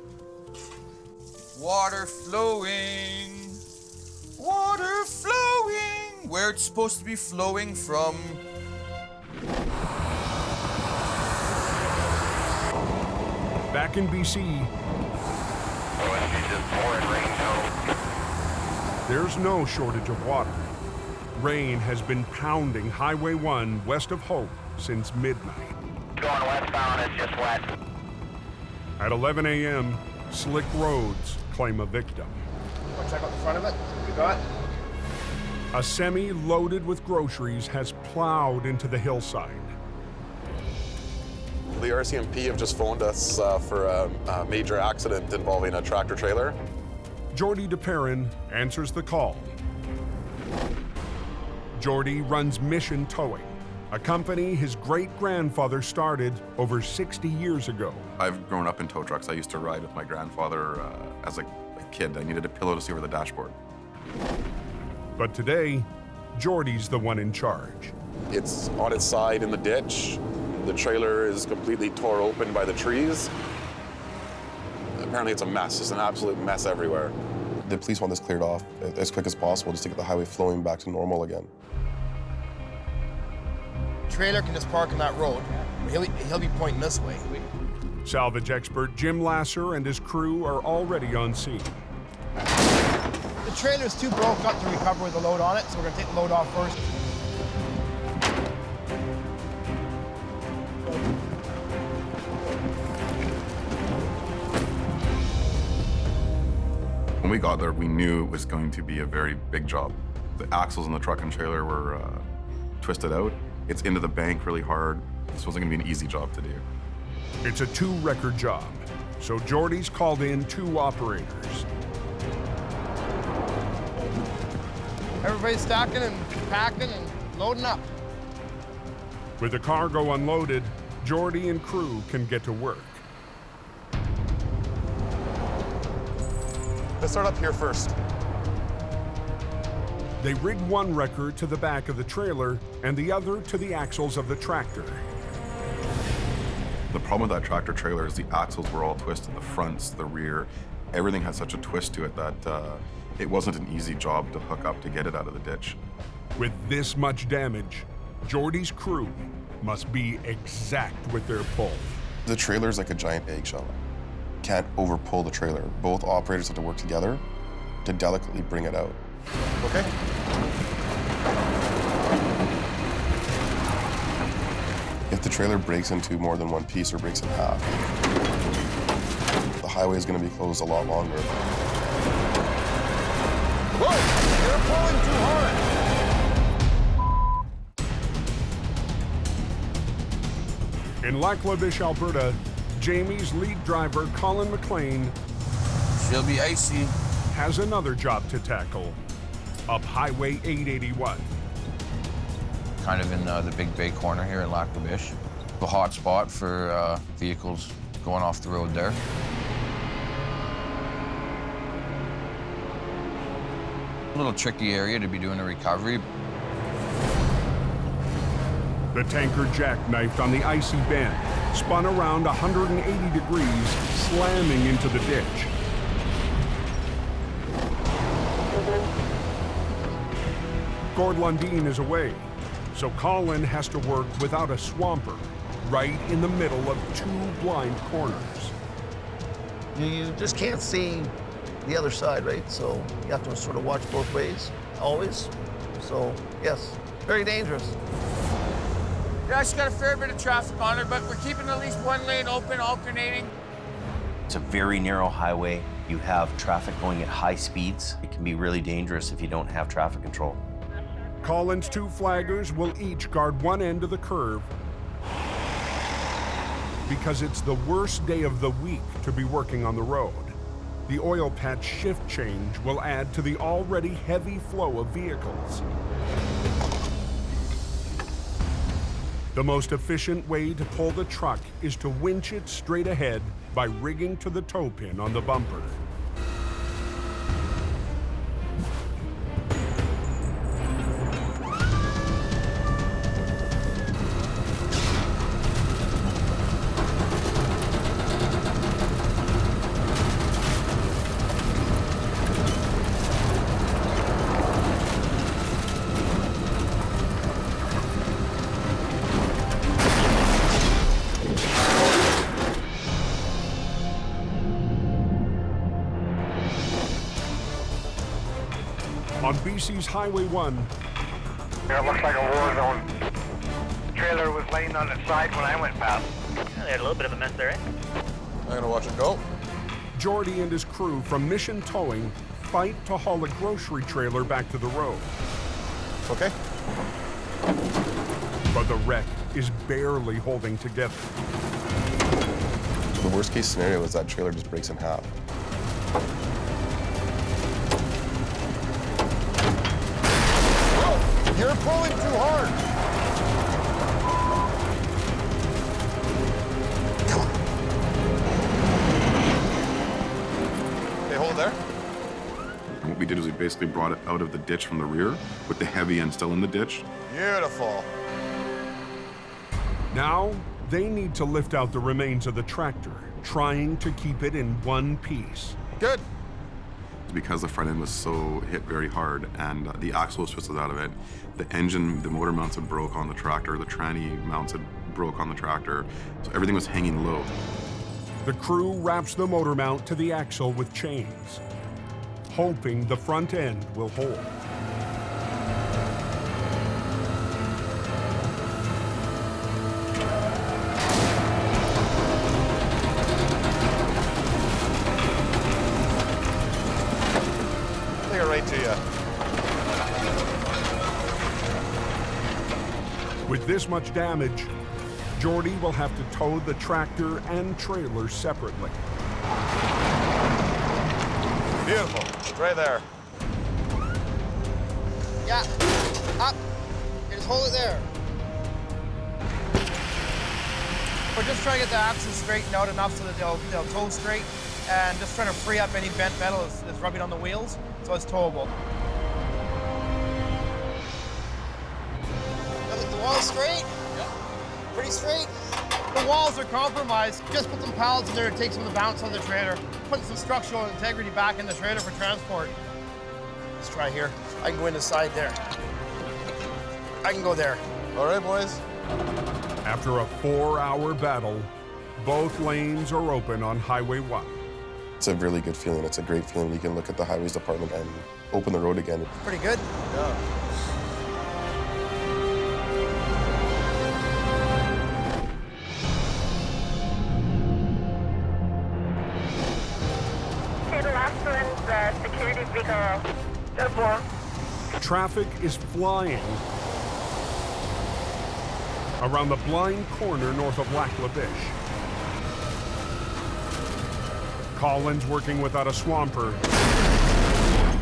Speaker 6: Water flowing, where it's supposed to be flowing from.
Speaker 1: Back in BC, there's no shortage of water. Rain has been pounding Highway 1 west of Hope since midnight.
Speaker 16: Going westbound, it's just wet.
Speaker 1: At 11 a.m., slick roads claim a victim.
Speaker 14: Want to check out the front of it? What we got?
Speaker 1: A semi loaded with groceries has plowed into the hillside.
Speaker 3: The RCMP have just phoned us for a major accident involving a tractor trailer.
Speaker 1: Jordy DePerrin answers the call. Jordy runs Mission Towing, a company his great-grandfather started over 60 years ago.
Speaker 3: I've grown up in tow trucks. I used to ride with my grandfather as a kid. I needed a pillow to see over the dashboard.
Speaker 1: But today, Jordy's the one in charge.
Speaker 3: It's on its side in the ditch. The trailer is completely tore open by the trees. Apparently it's a mess, it's an absolute mess everywhere.
Speaker 20: The police want this cleared off as quick as possible just to get the highway flowing back to normal again.
Speaker 14: Trailer can just park on that road. He'll be pointing this way.
Speaker 1: Salvage expert Jim Lasser and his crew are already on scene.
Speaker 14: The trailer's too broke up to recover with the load on it, so we're gonna take the load off first.
Speaker 3: When we got there, we knew it was going to be a very big job. The axles in the truck and trailer were twisted out. It's into the bank really hard. This wasn't gonna be an easy job to do.
Speaker 1: It's a 2-record job, so Jordy's called in 2 operators.
Speaker 14: Everybody's stacking and packing and loading up.
Speaker 1: With the cargo unloaded, Jordy and crew can get to work.
Speaker 3: Let's start up here first.
Speaker 1: They rig one wrecker to the back of the trailer and the other to the axles of the tractor.
Speaker 3: The problem with that tractor trailer is the axles were all twisted, the fronts, the rear. Everything had such a twist to it that it wasn't an easy job to hook up to get it out of the ditch.
Speaker 1: With this much damage, Jordy's crew must be exact with their pull.
Speaker 20: The trailer's like a giant eggshell. Can't over-pull the trailer. Both operators have to work together to delicately bring it out.
Speaker 3: Okay.
Speaker 20: If the trailer breaks into more than one piece or breaks in half, highway is going to be closed a lot longer.
Speaker 16: Whoa! You're pulling too hard!
Speaker 1: In Lac La Biche, Alberta, Jamie's lead driver, Colin McLean,
Speaker 11: she'll be icy,
Speaker 1: has another job to tackle up Highway 881.
Speaker 6: Kind of in the Big Bay corner here in Lac La Biche. A hot spot for vehicles going off the road there. A little tricky area to be doing a recovery.
Speaker 1: The tanker jackknifed on the icy bend, spun around 180 degrees, slamming into the ditch. Gord Lundin is away, so Colin has to work without a swamper, right in the middle of two blind corners.
Speaker 12: You just can't see the other side, right? So you have to sort of watch both ways, always. So, yes, very dangerous.
Speaker 11: Yeah, it's got a fair bit of traffic on it, but we're keeping at least one lane open, alternating.
Speaker 2: It's a very narrow highway. You have traffic going at high speeds. It can be really dangerous if you don't have traffic control.
Speaker 1: Colin's two flaggers will each guard one end of the curve because it's the worst day of the week to be working on the road. The oil patch shift change will add to the already heavy flow of vehicles. The most efficient way to pull the truck is to winch it straight ahead by rigging to the toe pin on the bumper. On BC's Highway 1.
Speaker 4: Here, it looks like a war zone. The trailer was laying on its side when I went past.
Speaker 15: Yeah, they had a little bit of a mess there, eh?
Speaker 13: I'm gonna watch it go.
Speaker 1: Jordy and his crew from Mission Towing fight to haul a grocery trailer back to the road.
Speaker 13: Okay.
Speaker 1: But the wreck is barely holding together.
Speaker 20: The worst case scenario is that trailer just breaks in half.
Speaker 16: You're pulling too hard.
Speaker 13: Come on. Okay, hold there.
Speaker 3: And what we did is we basically brought it out of the ditch from the rear with the heavy end still in the ditch.
Speaker 13: Beautiful.
Speaker 1: Now, they need to lift out the remains of the tractor, trying to keep it in one piece.
Speaker 13: Good.
Speaker 3: Because the front end was so hit very hard and the axle was twisted out of it, the engine, the motor mounts had broke on the tractor, the tranny mounts had broke on the tractor, so everything was hanging low.
Speaker 1: The crew wraps the motor mount to the axle with chains, hoping the front end will hold.
Speaker 13: Right to you.
Speaker 1: With this much damage, Jordy will have to tow the tractor and trailer separately.
Speaker 13: Beautiful. It's right there.
Speaker 12: Yeah, up. You just hold it there.
Speaker 17: We're just trying to get the axles straightened out enough so that they'll tow straight, and just trying to free up any bent metal that's rubbing on the wheels, so it's towable.
Speaker 12: The wall's straight? Yeah. Pretty straight?
Speaker 17: The walls are compromised. Just put some pallets in there to take some of the bounce on the trailer. Put some structural integrity back in the trailer for transport.
Speaker 12: Let's try here. I can go in the side there. I can go there.
Speaker 13: All right, boys.
Speaker 1: After a 4-hour battle, both lanes are open on Highway 1.
Speaker 20: It's a really good feeling. It's a great feeling. You can look at the highways department and open the road again.
Speaker 12: Pretty good.
Speaker 13: Yeah.
Speaker 4: 10-4.
Speaker 1: Traffic is flying around the blind corner north of Lac La Biche. Colin's working without a swamper,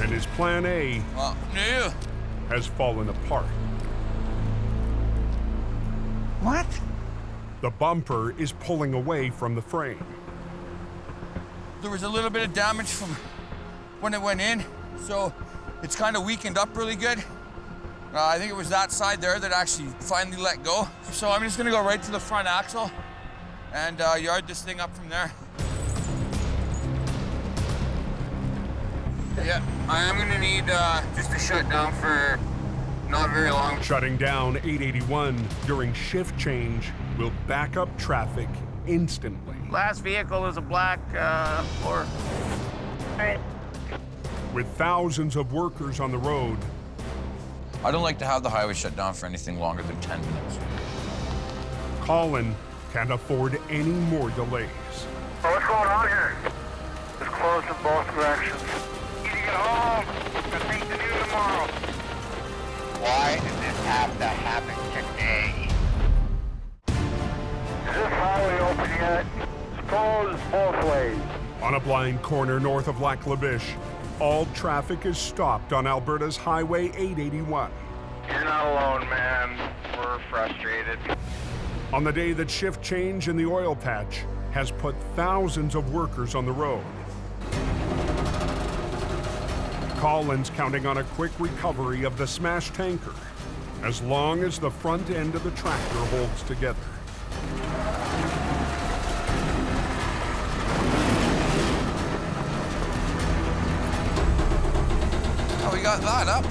Speaker 1: and his plan A has fallen apart.
Speaker 6: What?
Speaker 1: The bumper is pulling away from the frame.
Speaker 11: There was a little bit of damage from when it went in, so it's kind of weakened up really good. I think it was that side there that actually finally let go. So I'm just gonna go right to the front axle and yard this thing up from there. Yeah, I am gonna need just to shut down for not very long.
Speaker 1: Shutting down 881 during shift change will back up traffic instantly.
Speaker 17: Last vehicle is a black 4.
Speaker 4: Right.
Speaker 1: With thousands of workers on the road,
Speaker 6: I don't like to have the highway shut down for anything longer than 10 minutes.
Speaker 1: Colin can't afford any more delays.
Speaker 4: What's going on here? It's closed in both directions. Need to get home. Got things to do tomorrow.
Speaker 16: Why did this have to happen today?
Speaker 4: Is this highway open yet? It's closed both ways.
Speaker 1: On a blind corner north of Lac La Biche, all traffic is stopped on Alberta's Highway 881.
Speaker 4: You're not alone, man. We're frustrated.
Speaker 1: On the day that shift change in the oil patch has put thousands of workers on the road. Colin's counting on a quick recovery of the smashed tanker, as long as the front end of the tractor holds together.
Speaker 6: Oh, we got that up.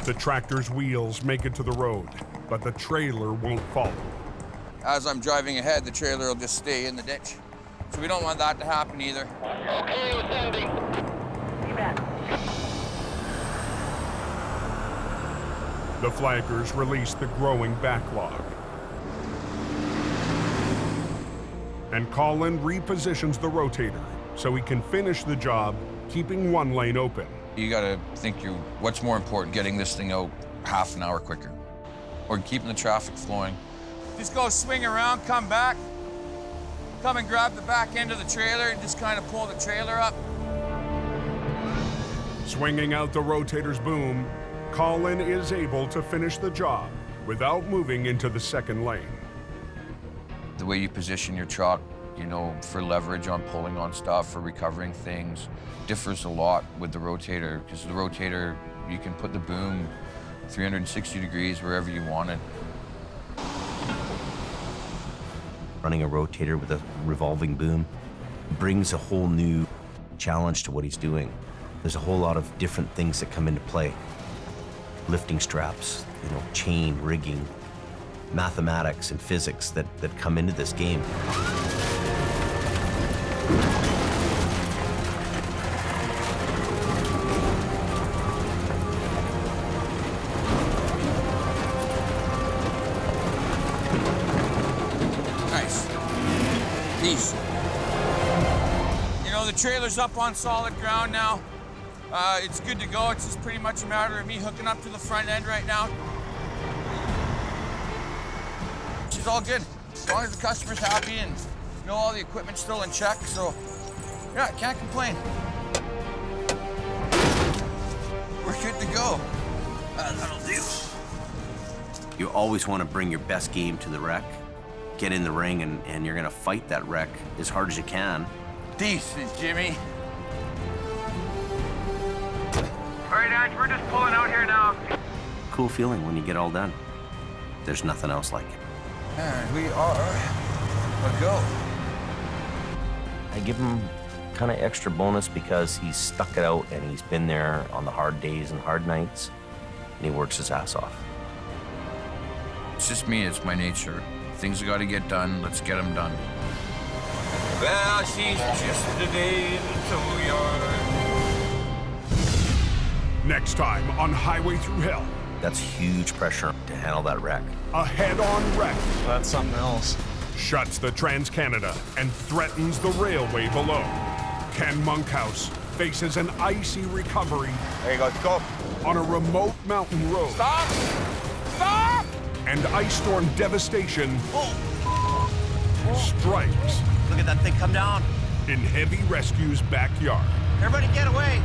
Speaker 1: The tractor's wheels make it to the road, but the trailer won't follow.
Speaker 11: As I'm driving ahead, the trailer will just stay in the ditch. So we don't want that to happen either.
Speaker 4: Okay with ending. You bet.
Speaker 1: The flaggers release the growing backlog. And Colin repositions the rotator so he can finish the job, keeping one lane open.
Speaker 6: You gotta think what's more important, getting this thing out half an hour quicker, or keeping the traffic flowing.
Speaker 11: Just go swing around, come back, come and grab the back end of the trailer and just kind of pull the trailer up.
Speaker 1: Swinging out the rotator's boom, Colin is able to finish the job without moving into the second lane.
Speaker 6: The way you position your truck, for leverage on pulling on stuff, for recovering things, differs a lot with the rotator, because the rotator, you can put the boom 360 degrees wherever you want it.
Speaker 2: Running a rotator with a revolving boom brings a whole new challenge to what he's doing. There's a whole lot of different things that come into play. Lifting straps, chain, rigging, mathematics and physics that come into this game.
Speaker 11: Nice. Peace. The trailer's up on solid ground now. It's good to go. It's just pretty much a matter of me hooking up to the front end right now. It's all good. As long as the customer's happy and all the equipment's still in check, so yeah, can't complain. We're good to go. That'll do.
Speaker 2: You always want to bring your best game to the wreck. Get in the ring and you're gonna fight that wreck as hard as you can.
Speaker 11: Decent, Jimmy.
Speaker 4: All right, Ange, we're just pulling out here now.
Speaker 2: Cool feeling when you get all done. There's nothing else like it.
Speaker 11: And we are a go.
Speaker 2: I give him kind of extra bonus because he's stuck it out and he's been there on the hard days and hard nights, and he works his ass off.
Speaker 6: It's just me, it's my nature. Things have got to get done, let's get them done.
Speaker 11: Well, she's just a day in the tow yard.
Speaker 1: Next time on Highway Thru Hell.
Speaker 2: That's huge pressure to handle that wreck.
Speaker 1: A head-on wreck.
Speaker 12: That's something else.
Speaker 1: Shuts the Trans-Canada and threatens the railway below. Can Monkhouse faces an icy recovery.
Speaker 7: There you go, go.
Speaker 1: On a remote mountain road.
Speaker 7: Stop! Stop!
Speaker 1: And ice storm devastation strikes.
Speaker 8: Look at that thing come down.
Speaker 1: In Heavy Rescue's backyard.
Speaker 8: Everybody get away.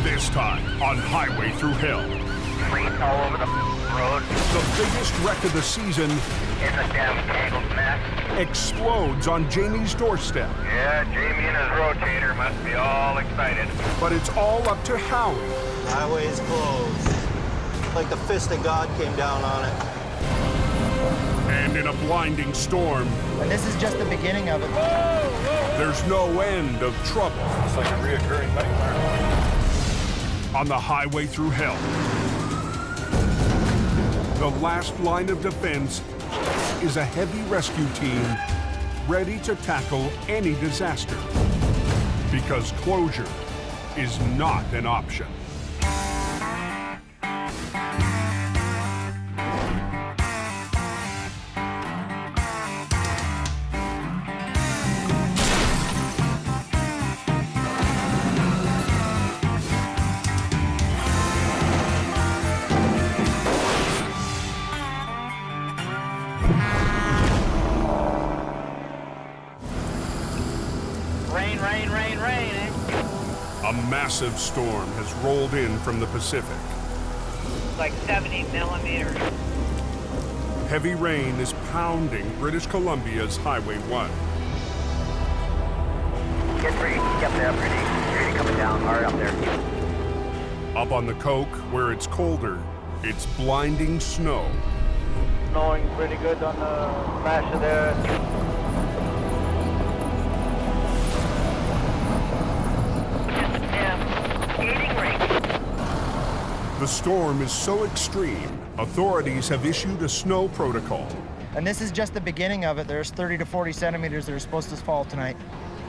Speaker 1: This time on Highway Thru Hell.
Speaker 16: Fleets all over the road.
Speaker 1: The biggest wreck of the season
Speaker 16: It's a damn tangled mess.
Speaker 1: explodes on Jaime's doorstep.
Speaker 16: Yeah, Jamie and his rotator must be all excited.
Speaker 1: But it's all up to Howie.
Speaker 5: The highway is closed. Like the fist of God came down on it.
Speaker 1: And in a blinding storm,
Speaker 17: And this is just the beginning of it.
Speaker 1: there's no end of trouble.
Speaker 7: It's like a reoccurring nightmare.
Speaker 1: On the Highway Thru Hell, the last line of defense is a heavy rescue team ready to tackle any disaster. Because closure is not an option.
Speaker 16: Rain, eh?
Speaker 1: A massive storm has rolled in from the Pacific.
Speaker 16: Like 70 millimeters.
Speaker 1: Heavy rain is pounding British Columbia's Highway 1.
Speaker 16: Get ready. Yep, they're pretty coming down hard up there.
Speaker 1: Up on the Coke, where it's colder, it's blinding snow.
Speaker 16: Snowing pretty good on the smash of there.
Speaker 1: The storm is so extreme, authorities have issued a snow protocol,
Speaker 17: And this is just the beginning of it. There's 30 to 40 centimeters that are supposed to fall tonight.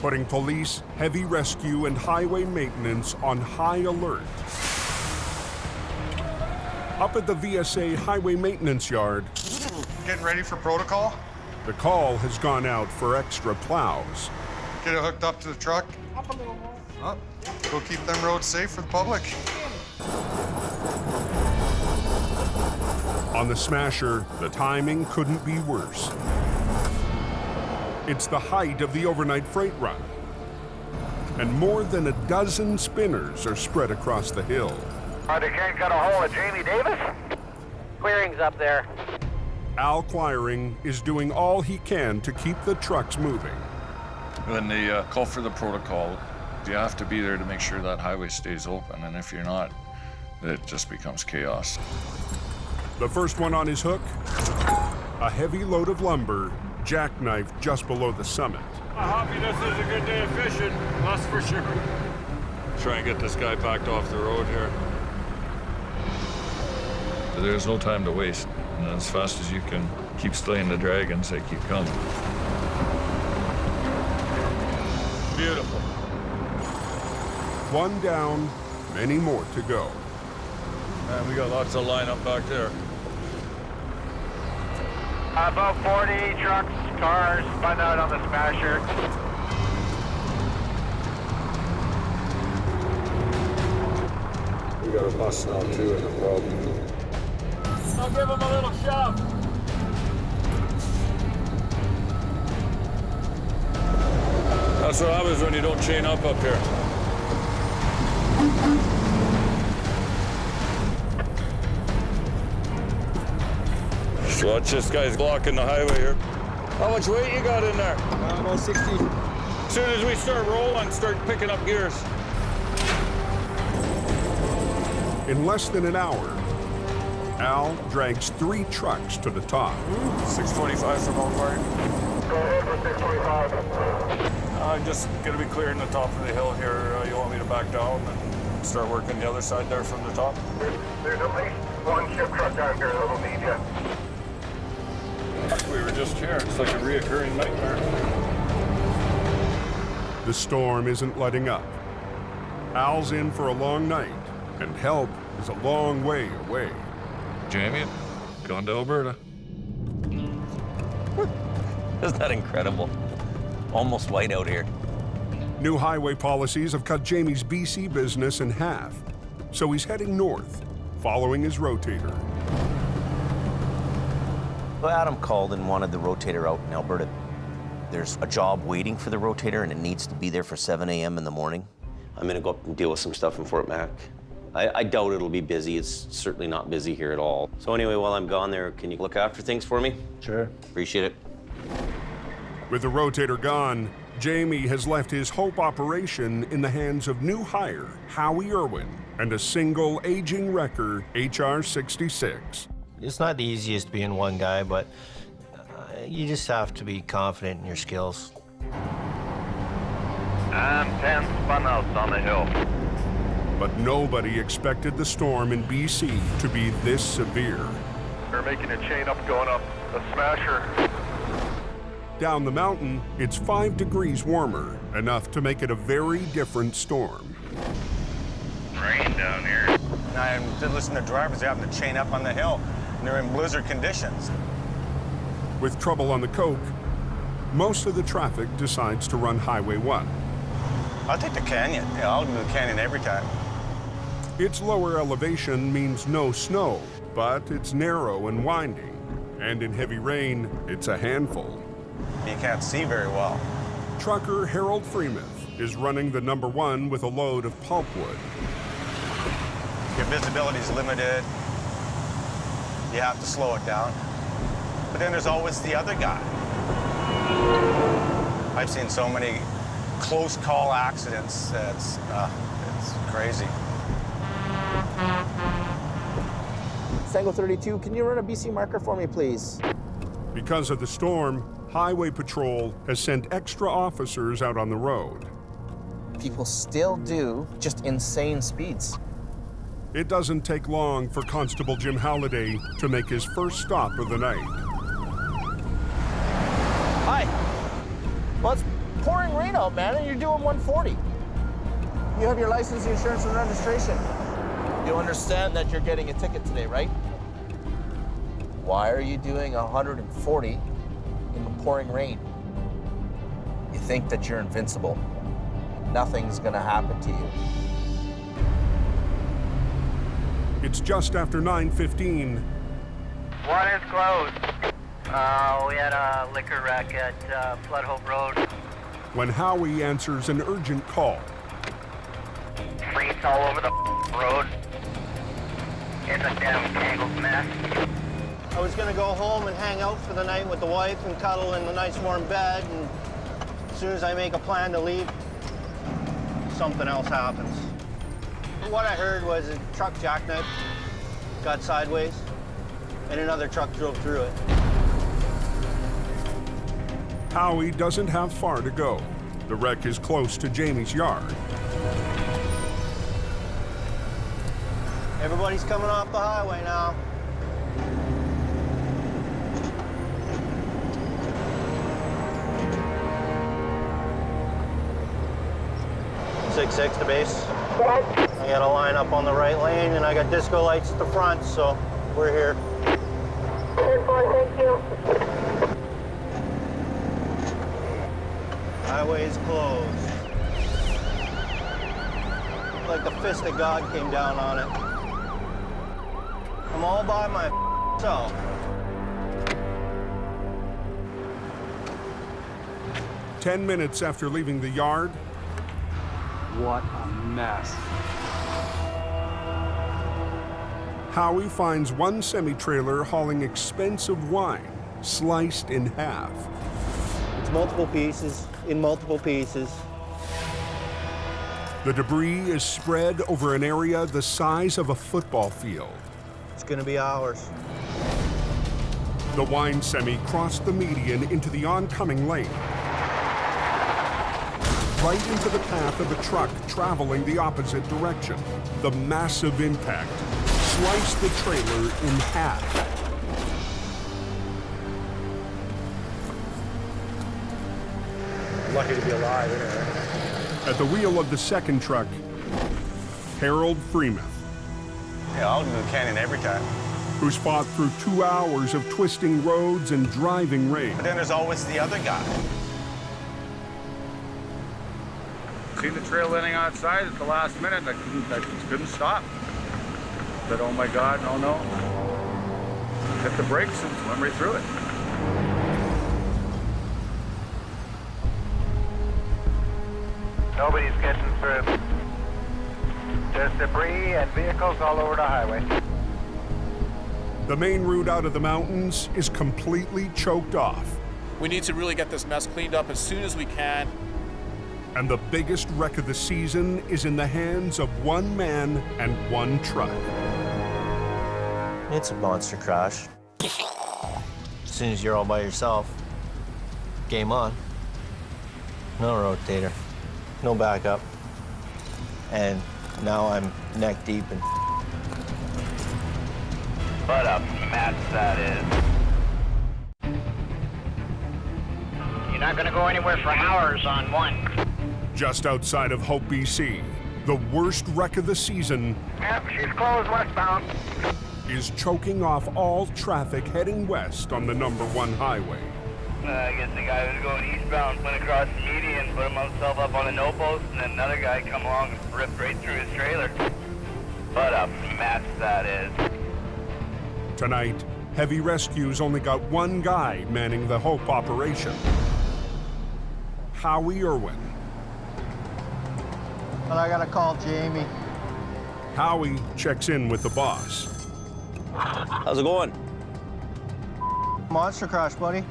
Speaker 1: putting police, heavy rescue, and highway maintenance on high alert. Up at the VSA Highway Maintenance Yard,
Speaker 22: Getting ready for protocol?
Speaker 1: the call has gone out for extra plows.
Speaker 22: Get it hooked up to the truck?
Speaker 17: Up a little more.
Speaker 22: Up. Go keep them roads safe for the public.
Speaker 1: On the Smasher, the timing couldn't be worse. It's the height of the overnight freight run, and more than a dozen spinners are spread across the hill.
Speaker 16: They can't get a hold of Jamie Davis? Clearing's up there.
Speaker 1: Al Quiring is doing all he can to keep the trucks moving.
Speaker 18: When they call for the protocol, you have to be there to make sure that highway stays open, and if you're not, it just becomes chaos.
Speaker 1: The first one on his hook, a heavy load of lumber, jackknifed just below the summit.
Speaker 18: I'm happy this is a good day of fishing, that's for sure. Try and get this guy backed off the road here. There's no time to waste, and as fast as you can keep slaying the dragons, they keep coming. Beautiful.
Speaker 1: One down, many more to go.
Speaker 18: And we got lots of lineup back there.
Speaker 16: About 40 trucks, cars spun out on the Smasher.
Speaker 18: We got a bus now too in the problem. I'll give him a little shove. That's what happens when you don't chain up here. So watch this guy's blocking the highway here. How much weight you got in there?
Speaker 5: About 60.
Speaker 18: As soon as we start rolling, start picking up gears.
Speaker 1: In less than an hour, Al drags 3 trucks to the top.
Speaker 18: 625 from Alberta.
Speaker 4: Go ahead for 625.
Speaker 18: I'm just going to be clearing the top of the hill here. You want me to back down and start working the other side there from the top?
Speaker 4: There's at least 1 ship truck down here that'll need you.
Speaker 18: We were just here. It's like a reoccurring nightmare.
Speaker 1: The storm isn't letting up. Al's in for a long night, and help is a long way away.
Speaker 18: Jaime, gone to Alberta.
Speaker 2: Isn't that incredible? Almost white out here.
Speaker 1: New highway policies have cut Jaime's BC business in half, so he's heading north, following his rotator.
Speaker 2: Well, Adam called and wanted the rotator out in Alberta. There's a job waiting for the rotator, and it needs to be there for 7 a.m. in the morning. I'm gonna go up and deal with some stuff in Fort Mac. I doubt it'll be busy. It's certainly not busy here at all. So anyway, while I'm gone there, can you look after things for me?
Speaker 14: Sure.
Speaker 2: Appreciate it.
Speaker 1: With the rotator gone, Jaime has left his Hope operation in the hands of new hire, Howie Irwin, and a single aging wrecker, HR 66.
Speaker 5: It's not the easiest being one guy, but you just have to be confident in your skills.
Speaker 9: And 10 spun out on the hill.
Speaker 1: But nobody expected the storm in BC to be this severe.
Speaker 9: They're making a chain up, going up a smasher.
Speaker 1: Down the mountain, it's 5 degrees warmer, enough to make it a very different storm.
Speaker 9: Rain down here.
Speaker 10: I did listen to drivers, they having to chain up on the hill, and they're in blizzard conditions.
Speaker 1: With trouble on the coke, most of the traffic decides to run Highway 1.
Speaker 10: I'll take the canyon. Yeah, I'll do the canyon every time.
Speaker 1: Its lower elevation means no snow, but it's narrow and winding. And in heavy rain, it's a handful.
Speaker 10: You can't see very well.
Speaker 1: Trucker Harold Freemuth is running the number 1 with a load of pulpwood.
Speaker 10: Your visibility's limited. You have to slow it down. But then there's always the other guy. I've seen so many close call accidents that's it's crazy.
Speaker 14: Tango 32, can you run a BC marker for me, please?
Speaker 1: Because of the storm, Highway Patrol has sent extra officers out on the road.
Speaker 14: People still do just insane speeds.
Speaker 1: It doesn't take long for Constable Jim Halliday to make his first stop of the night.
Speaker 12: Hi. Well, it's pouring rain out, man, and you're doing 140. You have your license, insurance, and registration. You understand that you're getting a ticket today, right? Why are you doing 140 in the pouring rain? You think that you're invincible. Nothing's gonna happen to you.
Speaker 1: It's just after 9:15.
Speaker 16: One is closed. We had a liquor wreck at Flood Hope Road.
Speaker 1: When Howie answers an urgent call.
Speaker 16: Freaks all over the road. It's a damn tangled mess.
Speaker 5: I was gonna go home and hang out for the night with the wife and cuddle in the nice warm bed, and as soon as I make a plan to leave, something else happens. What I heard was a truck jackknifed, got sideways, and another truck drove through it.
Speaker 1: Howie doesn't have far to go. The wreck is close to Jaime's yard.
Speaker 5: Everybody's coming off the highway now. .66 to base. I got a line up on the right lane, and I got disco lights at the front, so we're here.
Speaker 16: Thank you.
Speaker 5: Highway is closed. Like the fist of God came down on it. I'm all by myself.
Speaker 1: Ten minutes after leaving the yard.
Speaker 19: What a mess.
Speaker 1: Howie finds one semi-trailer hauling expensive wine, sliced in half.
Speaker 5: It's multiple pieces, in multiple pieces.
Speaker 1: The debris is spread over an area the size of a football field.
Speaker 5: It's gonna be hours.
Speaker 1: The wine semi crossed the median into the oncoming lane, right into the path of a truck traveling the opposite direction. The massive impact sliced the trailer in half.
Speaker 15: Lucky to be alive anyway.
Speaker 1: At the wheel of the second truck, Harold Freemuth.
Speaker 10: Yeah, I'll do the canyon every time.
Speaker 1: Who's fought through 2 hours of twisting roads and driving rain.
Speaker 10: But then there's always the other guy.
Speaker 19: Seen the trail ending outside at the last minute. I couldn't stop. Said, oh my God, no. Hit the brakes and went right through it.
Speaker 16: Nobody's getting through. There's debris and vehicles all over the highway.
Speaker 1: The main route out of the mountains is completely choked off.
Speaker 12: We need to really get this mess cleaned up as soon as we can.
Speaker 1: And the biggest wreck of the season is in the hands of one man and one truck.
Speaker 5: It's a monster crash. As soon as you're all by yourself, game on. No rotator, no backup. And now I'm neck deep in.
Speaker 16: What a mess that is. You're not gonna go anywhere for hours on one.
Speaker 1: Just outside of Hope, BC, the worst wreck of the season.
Speaker 16: Yep, she's closed westbound.
Speaker 1: Is choking off all traffic heading west on the #1 highway.
Speaker 16: I guess the guy was going eastbound, went across the median, put himself up on a no post, and then another guy come along and ripped right through his trailer. What a mess that is.
Speaker 1: Tonight, heavy rescues only got one guy manning the Hope operation. Howie Irwin.
Speaker 5: But I gotta call Jaime.
Speaker 1: Howie checks in with the boss.
Speaker 8: How's it going?
Speaker 5: Monster crash, buddy.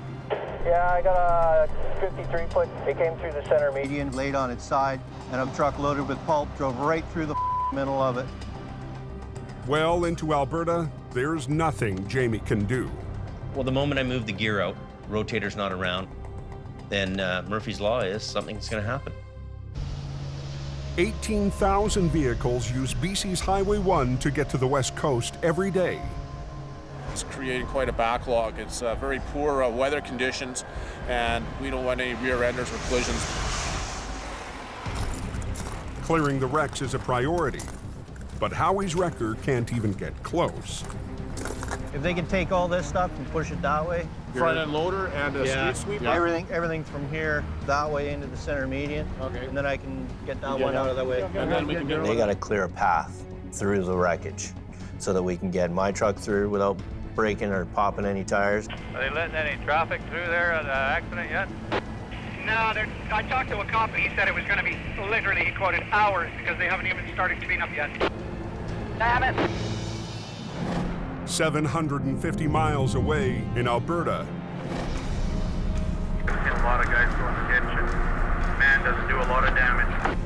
Speaker 16: Yeah, I got a 53-foot.
Speaker 5: It came through the center median, laid on its side, and a truck loaded with pulp drove right through the middle of it.
Speaker 1: Well into Alberta, there's nothing Jaime can do.
Speaker 2: Well, the moment I move the gear out, rotator's not around, then Murphy's Law is something's going to happen.
Speaker 1: 18,000 vehicles use BC's Highway 1 to get to the West Coast every day.
Speaker 12: It's creating quite a backlog. It's very poor weather conditions, and we don't want any rear enders or collisions.
Speaker 1: Clearing the wrecks is a priority, but Howie's wrecker can't even get close.
Speaker 5: If they can take all this stuff and push it that way.
Speaker 12: Front end loader and a street sweeper?
Speaker 5: Yeah. Everything from here that way into the center median. Okay. And then I can get that one out of the way.
Speaker 12: And then we can get
Speaker 5: They got to clear a path through the wreckage so that we can get my truck through without breaking or popping any tires.
Speaker 16: Are they letting any traffic through there at the accident yet? No, I talked to a cop and he said it was going to be literally, he quoted hours because they haven't even started cleanup yet. Damn it!
Speaker 1: 750 miles away in Alberta.
Speaker 16: You can see a lot of guys going to the ditch and man doesn't do a lot of damage.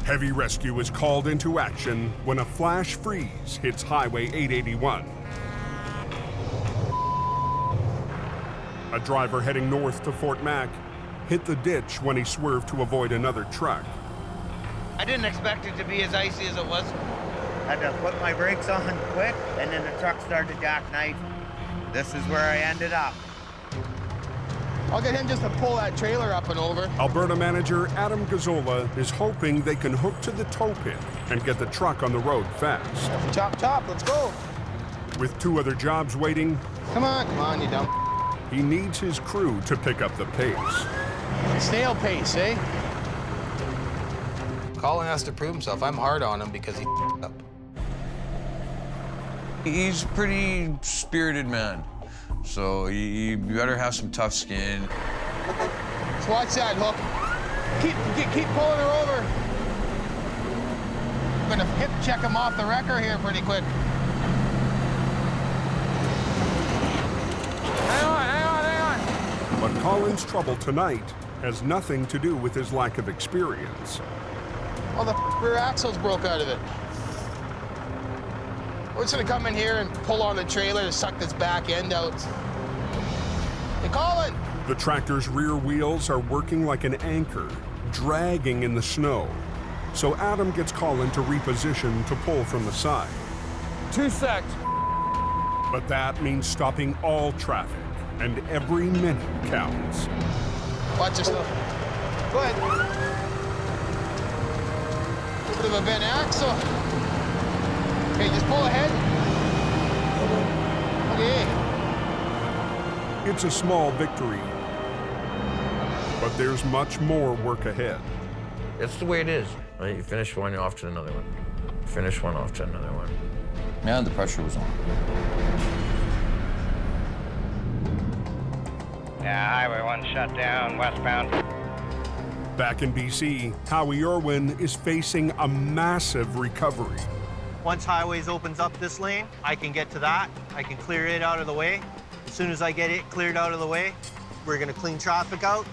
Speaker 1: Heavy rescue is called into action when a flash freeze hits Highway 881. A driver heading north to Fort Mac hit the ditch when he swerved to avoid another truck.
Speaker 21: I didn't expect it to be as icy as it was.
Speaker 23: Had to put my brakes on quick, and then the truck started to jackknife. This is where I ended up.
Speaker 12: I'll get him just to pull that trailer up and over.
Speaker 1: Alberta manager Adam Gazzola is hoping they can hook to the tow pit and get the truck on the road fast.
Speaker 12: Chop, let's go.
Speaker 1: With 2 other jobs waiting,
Speaker 12: Come on, you dumb.
Speaker 1: he needs his crew to pick up the pace.
Speaker 12: Snail pace, eh?
Speaker 14: Colin has to prove himself. I'm hard on him because he up.
Speaker 6: He's a pretty spirited man, so you better have some tough skin.
Speaker 12: Let's watch that hook. Keep pulling her over. I'm gonna hip check him off the wrecker here pretty quick. Hang on.
Speaker 1: But Colin's trouble tonight has nothing to do with his lack of experience.
Speaker 12: Oh, the rear axle's broke out of it. We're just gonna come in here and pull on the trailer to suck this back end out. Hey, Colin!
Speaker 1: The tractor's rear wheels are working like an anchor, dragging in the snow. So Adam gets Colin to reposition to pull from the side.
Speaker 12: 2 secs.
Speaker 1: But that means stopping all traffic, and every minute counts.
Speaker 12: Watch yourself. Go ahead. A bit of a bent axle. Okay, just pull ahead. Okay.
Speaker 1: It's a small victory, but there's much more work ahead.
Speaker 6: It's the way it is. Right? You finish one, you're off to another one. Finish one, off to another one.
Speaker 14: Man, the pressure was on.
Speaker 16: Yeah, Highway 1 shut down, westbound.
Speaker 1: Back in BC, Howie Irwin is facing a massive recovery.
Speaker 5: Once Highways opens up this lane, I can get to that. I can clear it out of the way. As soon as I get it cleared out of the way, we're gonna clean traffic out,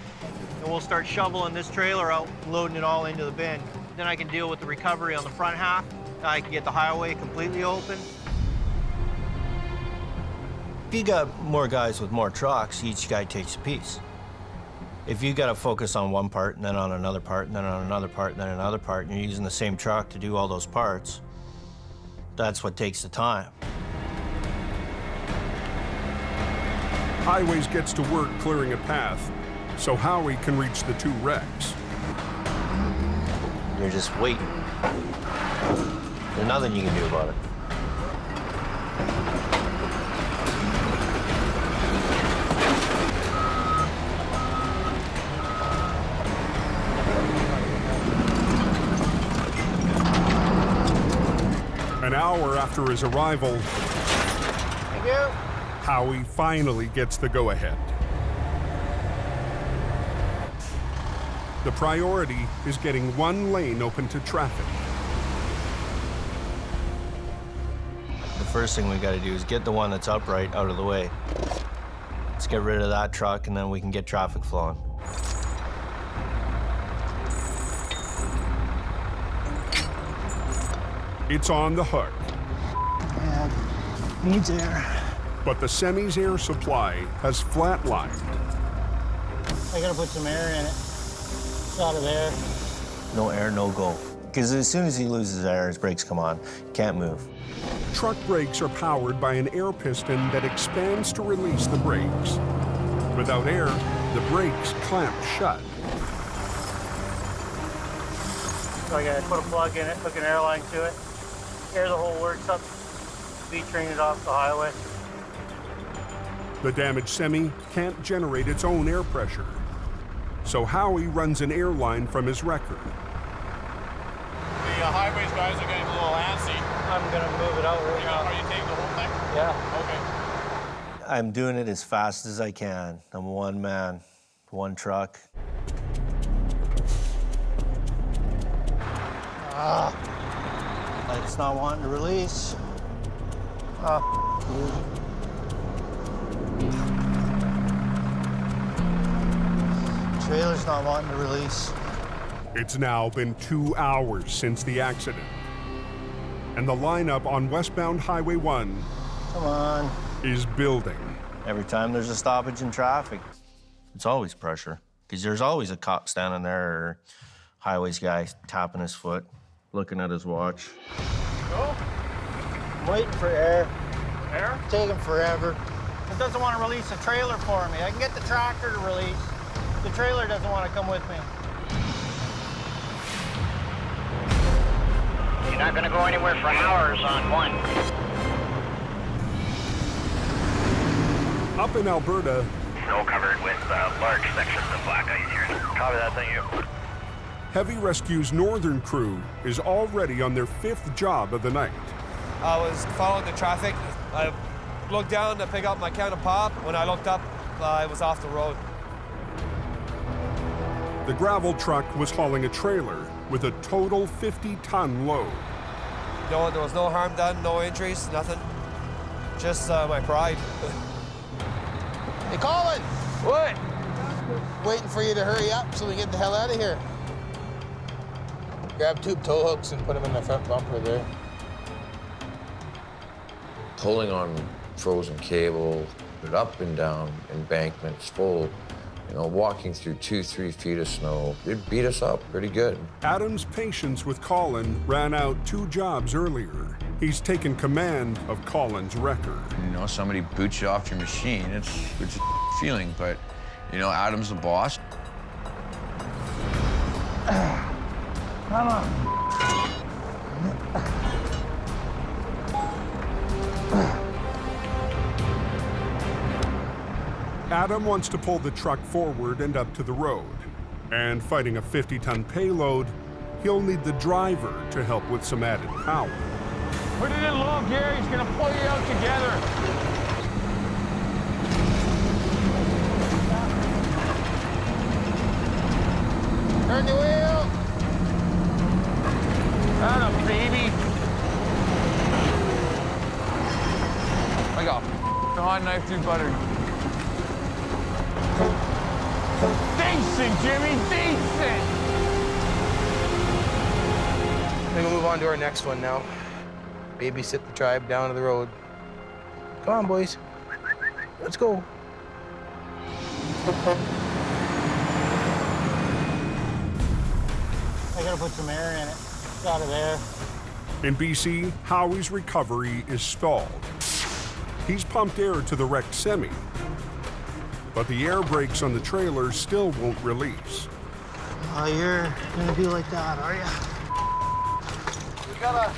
Speaker 5: and we'll start shoveling this trailer out, loading it all into the bin. Then I can deal with the recovery on the front half. I can get the highway completely open. If you got more guys with more trucks, each guy takes a piece. If you gotta focus on one part, and then on another part, and then on another part, and then another part, and you're using the same truck to do all those parts, that's what takes the time.
Speaker 1: Highways gets to work clearing a path, so Howie can reach the 2 wrecks.
Speaker 5: You're just waiting. There's nothing you can do about it.
Speaker 1: An hour after his arrival,
Speaker 5: Thank you.
Speaker 1: Howie finally gets the go-ahead. The priority is getting one lane open to traffic.
Speaker 5: The first thing we gotta do is get the one that's upright out of the way. Let's get rid of that truck, and then we can get traffic flowing.
Speaker 1: It's on the hook.
Speaker 12: Yeah, needs air.
Speaker 1: But the semi's air supply has flatlined.
Speaker 5: I gotta put some air in it. It's out of air. No air, no go. Because as soon as he loses air, his brakes come on. Can't move.
Speaker 1: Truck brakes are powered by an air piston that expands to release the brakes. Without air, the brakes clamp shut.
Speaker 5: So I gotta put a plug in it, hook an airline to it, air the whole works up, V-train it off the highway.
Speaker 1: The damaged semi can't generate its own air pressure. So Howie runs an airline from his wrecker.
Speaker 3: The Highways guys are getting a little antsy.
Speaker 5: I'm gonna move it out right now.
Speaker 3: Are you taking the whole thing?
Speaker 5: Yeah.
Speaker 3: Okay.
Speaker 5: I'm doing it as fast as I can. I'm one man, one truck. It's not wanting to release. Trailer's not wanting to release.
Speaker 1: It's now been 2 hours since the accident. And the lineup on westbound Highway 1
Speaker 5: Come on.
Speaker 1: is building.
Speaker 5: Every time there's a stoppage in traffic, it's always pressure. Because there's always a cop standing there or highways guy tapping his foot, looking at his watch.
Speaker 3: Go.
Speaker 5: I'm waiting for air.
Speaker 3: Air?
Speaker 5: It's taking forever. It doesn't want to release the trailer for me. I can get the tractor to release. The trailer doesn't want to come with me.
Speaker 16: You're not gonna go anywhere for hours on 1.
Speaker 1: Up in Alberta,
Speaker 9: Snow covered with large sections of black ice here. Copy that, thank you.
Speaker 1: Heavy Rescue's northern crew is already on their 5th job of the night.
Speaker 13: I was following the traffic. I looked down to pick up my can of pop. When I looked up, I was off the road.
Speaker 1: The gravel truck was hauling a trailer with a total 50-ton load.
Speaker 13: No, there was no harm done, no injuries, nothing. Just my pride.
Speaker 12: Hey, Colin!
Speaker 13: What?
Speaker 12: Waiting for you to hurry up so we get the hell out of here. Grab 2 tow hooks and put them in the front bumper there.
Speaker 6: pulling on frozen cable, up and down embankments full, you know, walking through 2-3 feet of snow. It beat us up pretty good.
Speaker 1: Adam's patience with Colin ran out 2 jobs earlier. He's taken command of Colin's wrecker.
Speaker 6: You know, somebody boots you off your machine. It's a feeling, but, you know, Adam's the boss.
Speaker 12: Come on.
Speaker 1: Adam wants to pull the truck forward and up to the road. And fighting a 50-ton payload, he'll need the driver to help with some added power.
Speaker 3: Put it in low gear, he's gonna pull you out together.
Speaker 12: Turn the wheel.
Speaker 3: Atta baby.
Speaker 6: I got a hot knife through butter.
Speaker 3: Decent, Jimmy, decent!
Speaker 12: I think we'll move on to our next one now. Babysit the tribe down to the road. Come on, boys. Let's go.
Speaker 5: I gotta put some air in it. It's out of there.
Speaker 1: In BC, Howie's recovery is stalled. He's pumped air to the wrecked semi, but the air brakes on the trailer still won't release.
Speaker 5: Oh, you're gonna be like that, are you?
Speaker 12: We got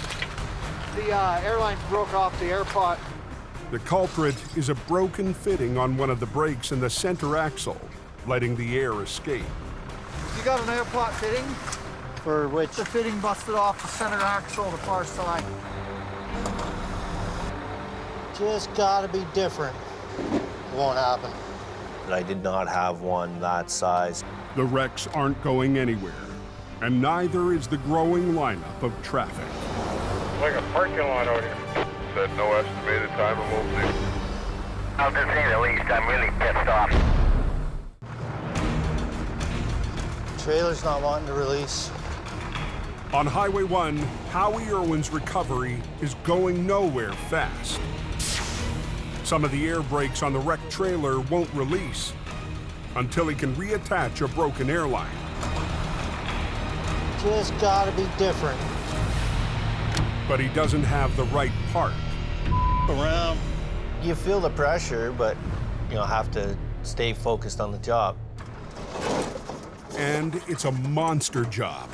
Speaker 12: the airline broke off the air pot.
Speaker 1: The culprit is a broken fitting on one of the brakes in the center axle, letting the air escape.
Speaker 12: You got an air pot fitting?
Speaker 5: For which?
Speaker 12: The fitting busted off the center axle, the far side.
Speaker 5: Just gotta be different. It won't happen.
Speaker 8: I did not have one that size.
Speaker 1: The wrecks aren't going anywhere, and neither is the growing lineup of traffic.
Speaker 9: Like a parking lot out here. Said no estimated time of opening.
Speaker 4: I'll just say the least, I'm really pissed off.
Speaker 5: Trailer's not wanting to release.
Speaker 1: On Highway 1, Howie Irwin's recovery is going nowhere fast. Some of the air brakes on the wrecked trailer won't release until he can reattach a broken airline.
Speaker 5: Just gotta be different.
Speaker 1: But he doesn't have the right part.
Speaker 5: Around. You feel the pressure, but you'll have to stay focused on the job.
Speaker 1: And it's a monster job.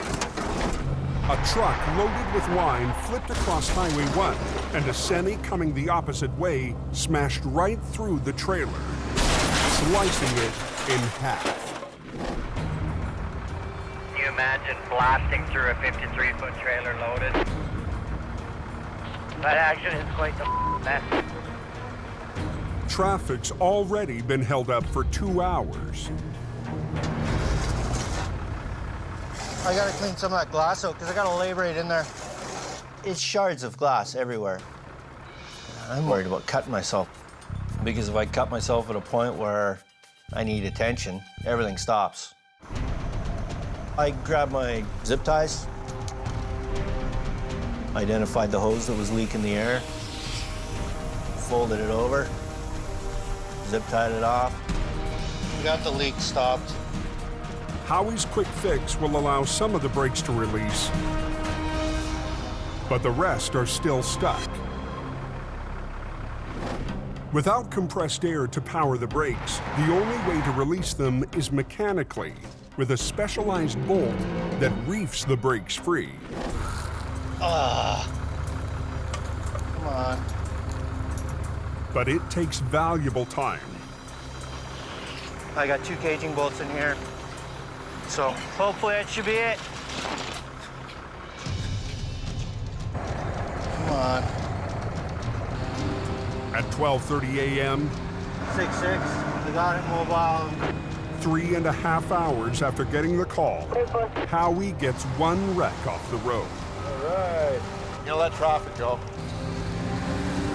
Speaker 1: A truck loaded with wine flipped across Highway 1, and a semi coming the opposite way smashed right through the trailer, slicing it in half.
Speaker 16: Can you imagine blasting through a 53-foot trailer loaded? That action is quite the mess.
Speaker 1: Traffic's already been held up for 2 hours.
Speaker 5: I gotta clean some of that glass out because I gotta lay right in there. It's shards of glass everywhere. I'm worried about cutting myself because if I cut myself at a point where I need attention, everything stops. I grabbed my zip ties, identified the hose that was leaking the air, folded it over, zip tied it off, got the leak stopped.
Speaker 1: Howie's quick fix will allow some of the brakes to release, but the rest are still stuck. Without compressed air to power the brakes, the only way to release them is mechanically, with a specialized bolt that reefs the brakes free.
Speaker 5: Come on.
Speaker 1: But it takes valuable time.
Speaker 5: I got 2 caging bolts in here. So hopefully that should be it. Come on.
Speaker 1: At 12:30 a.m.,
Speaker 5: 6-6, we got it mobile.
Speaker 1: 3.5 hours after getting the call, Howie gets 1 wreck off the road.
Speaker 12: All right. You know, let traffic go.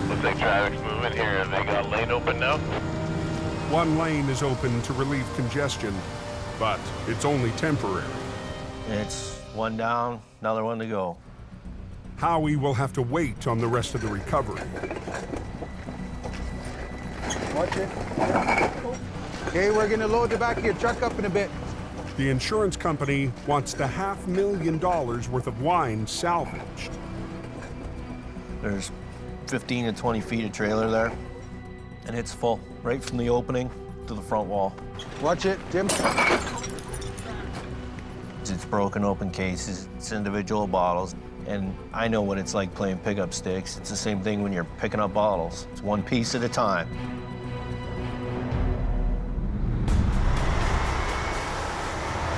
Speaker 9: Looks like traffic's moving here. Have they got lane open now?
Speaker 1: 1 lane is open to relieve congestion, but it's only temporary.
Speaker 5: It's 1 down, another 1 to go.
Speaker 1: Howie will have to wait on the rest of the recovery.
Speaker 12: Watch it. Okay, we're gonna load the back of your truck up in a bit.
Speaker 1: The insurance company wants the $500,000 worth of wine salvaged.
Speaker 7: There's 15 to 20 feet of trailer there, and it's full, right from the opening to the front wall.
Speaker 12: Watch it, Jim.
Speaker 7: It's broken open cases, it's individual bottles, and I know what it's like playing pickup sticks. It's the same thing when you're picking up bottles. It's one piece at a time.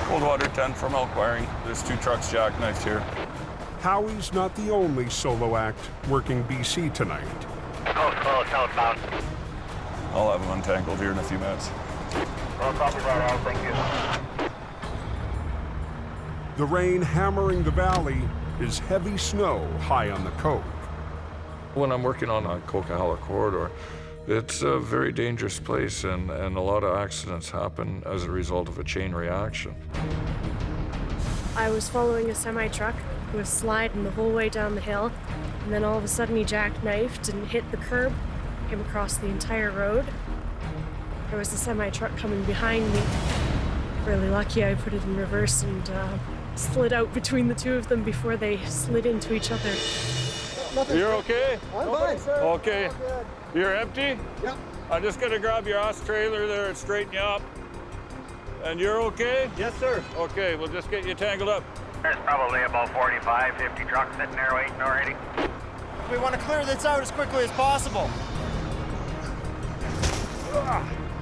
Speaker 18: Cold water 10 from elk wiring. There's 2 trucks jackknifed here.
Speaker 1: Howie's not the only solo act working BC tonight.
Speaker 9: Close, southbound.
Speaker 18: I'll have them untangled here in a few minutes.
Speaker 9: Well, copy that, Al, thank you.
Speaker 1: The rain hammering the valley is heavy snow high on the Coke.
Speaker 18: When I'm working on a Coquihalla corridor, it's a very dangerous place, and a lot of accidents happen as a result of a chain reaction.
Speaker 11: I was following a semi-truck who was sliding the whole way down the hill, and then all of a sudden he jackknifed and hit the curb, came across the entire road. There was a semi-truck coming behind me. Really lucky I put it in reverse and slid out between the two of them before they slid into each other.
Speaker 18: You're okay?
Speaker 12: I'm fine, sir.
Speaker 18: Okay. You're empty?
Speaker 12: Yep.
Speaker 18: I'm just gonna grab your ass trailer there and straighten you up. And you're okay?
Speaker 12: Yes, sir.
Speaker 18: Okay, we'll just get you tangled up.
Speaker 9: There's probably about 45, 50 trucks sitting there waiting already.
Speaker 12: We want to clear this out as quickly as possible.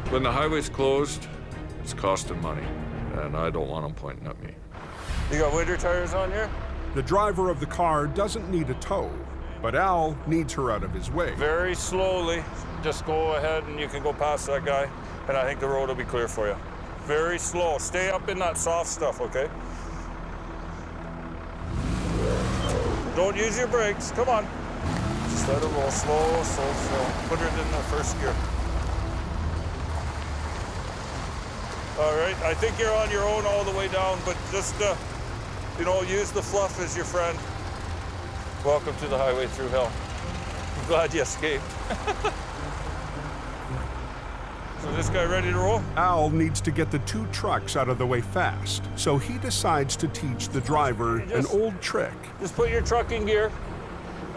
Speaker 18: When the highway's closed, it's costing money, and I don't want them pointing at me. You got winter tires on here?
Speaker 1: The driver of the car doesn't need a tow, but Al needs her out of his way.
Speaker 18: Very slowly, just go ahead and you can go past that guy, and I think the road will be clear for you. Very slow. Stay up in that soft stuff, okay? Don't use your brakes. Come on. Just let it roll slow, slow, slow. Put it in the first gear. All right, I think you're on your own all the way down, but just, you know, use the fluff as your friend. Welcome to the Highway Thru Hell. I'm glad you escaped. So this guy ready to roll?
Speaker 1: Al needs to get the 2 trucks out of the way fast, so he decides to teach the driver an old trick.
Speaker 18: Just put your truck in gear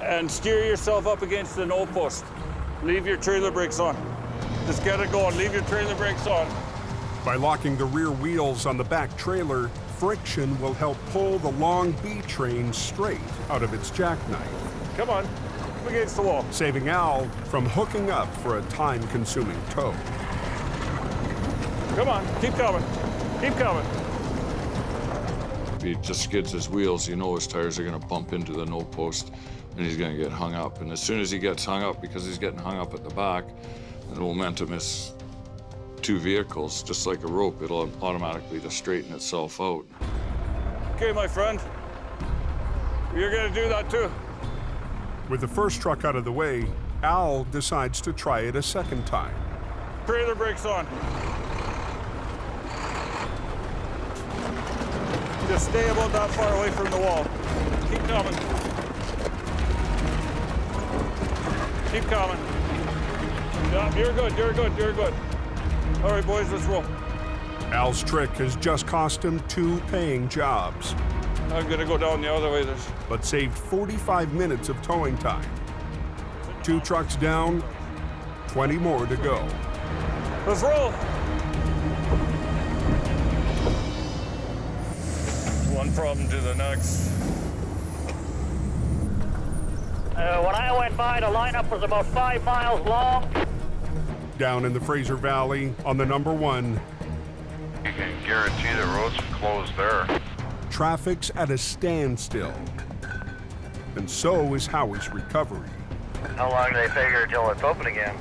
Speaker 18: and steer yourself up against the no post. Leave your trailer brakes on. Just get it going. Leave your trailer brakes on.
Speaker 1: By locking the rear wheels on the back trailer, friction will help pull the long B train straight out of its jackknife.
Speaker 18: Come on, up against the wall.
Speaker 1: Saving Al from hooking up for a time-consuming tow.
Speaker 18: Come on, keep coming, keep coming. If he just skids his wheels, you know his tires are gonna bump into the no post and he's gonna get hung up. And as soon as he gets hung up, because he's getting hung up at the back, the momentum is 2 vehicles, just like a rope, it'll automatically just straighten itself out. Okay, my friend, you're gonna do that too.
Speaker 1: With the first truck out of the way, Al decides to try it a second time.
Speaker 18: Trailer brakes on. Just stay about that far away from the wall. Keep coming. Keep coming. Yeah, you're good, you're good, you're good. All right, boys, let's roll.
Speaker 1: Al's trick has just cost him 2 paying jobs.
Speaker 18: I'm gonna go down the other way.
Speaker 1: But saved 45 minutes of towing time. 2 trucks down, 20 more to go.
Speaker 18: Let's roll. One problem to the next.
Speaker 16: When I went by, the lineup was about 5 miles long.
Speaker 1: Down in the Fraser Valley on the number 1.
Speaker 9: You can guarantee the road's closed there.
Speaker 1: Traffic's at a standstill. And so is Howie's recovery.
Speaker 23: How long do they figure till it's open again?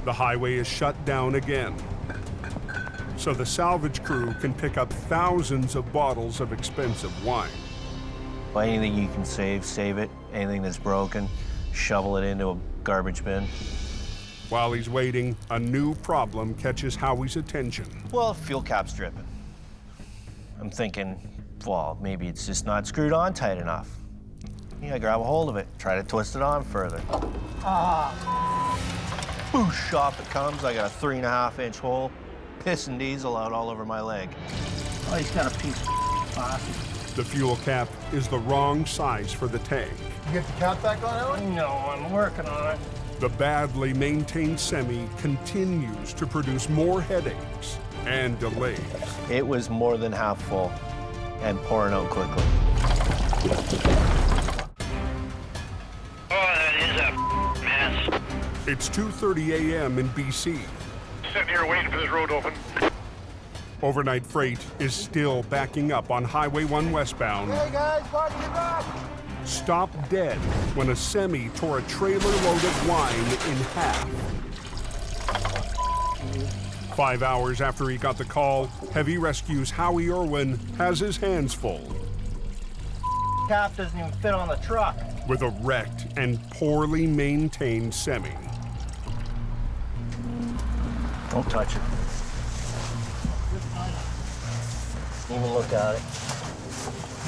Speaker 1: The highway is shut down again. So the salvage crew can pick up thousands of bottles of expensive wine.
Speaker 7: Well, anything you can save, save it. Anything that's broken, shovel it into a garbage bin.
Speaker 1: While he's waiting, a new problem catches Howie's attention.
Speaker 7: Well, fuel cap's dripping. I'm thinking, well, maybe it's just not screwed on tight enough. Yeah, grab a hold of it, try to twist it on further. boosh, off it comes. I got a 3.5-inch hole, pissing diesel out all over my leg.
Speaker 5: Oh, he's got a piece of plastic.
Speaker 1: The fuel cap is the wrong size for the tank.
Speaker 12: You get the cap back on, Alan?
Speaker 5: No, I'm working on it.
Speaker 1: The badly maintained semi continues to produce more headaches and delays.
Speaker 7: It was more than half full and pouring out quickly.
Speaker 16: Oh, that is a mess.
Speaker 1: It's 2:30 a.m. in BC.
Speaker 9: Sitting here waiting for this road to open.
Speaker 1: Overnight freight is still backing up on Highway 1 westbound.
Speaker 12: Hey guys, party you back!
Speaker 1: Stopped dead when a semi tore a trailer load of wine in half. 5 hours after he got the call, Heavy Rescue's Howie Irwin has his hands full
Speaker 5: Cap doesn't even fit on the truck.
Speaker 1: with a wrecked and poorly maintained semi.
Speaker 7: Don't touch it. Even look at it.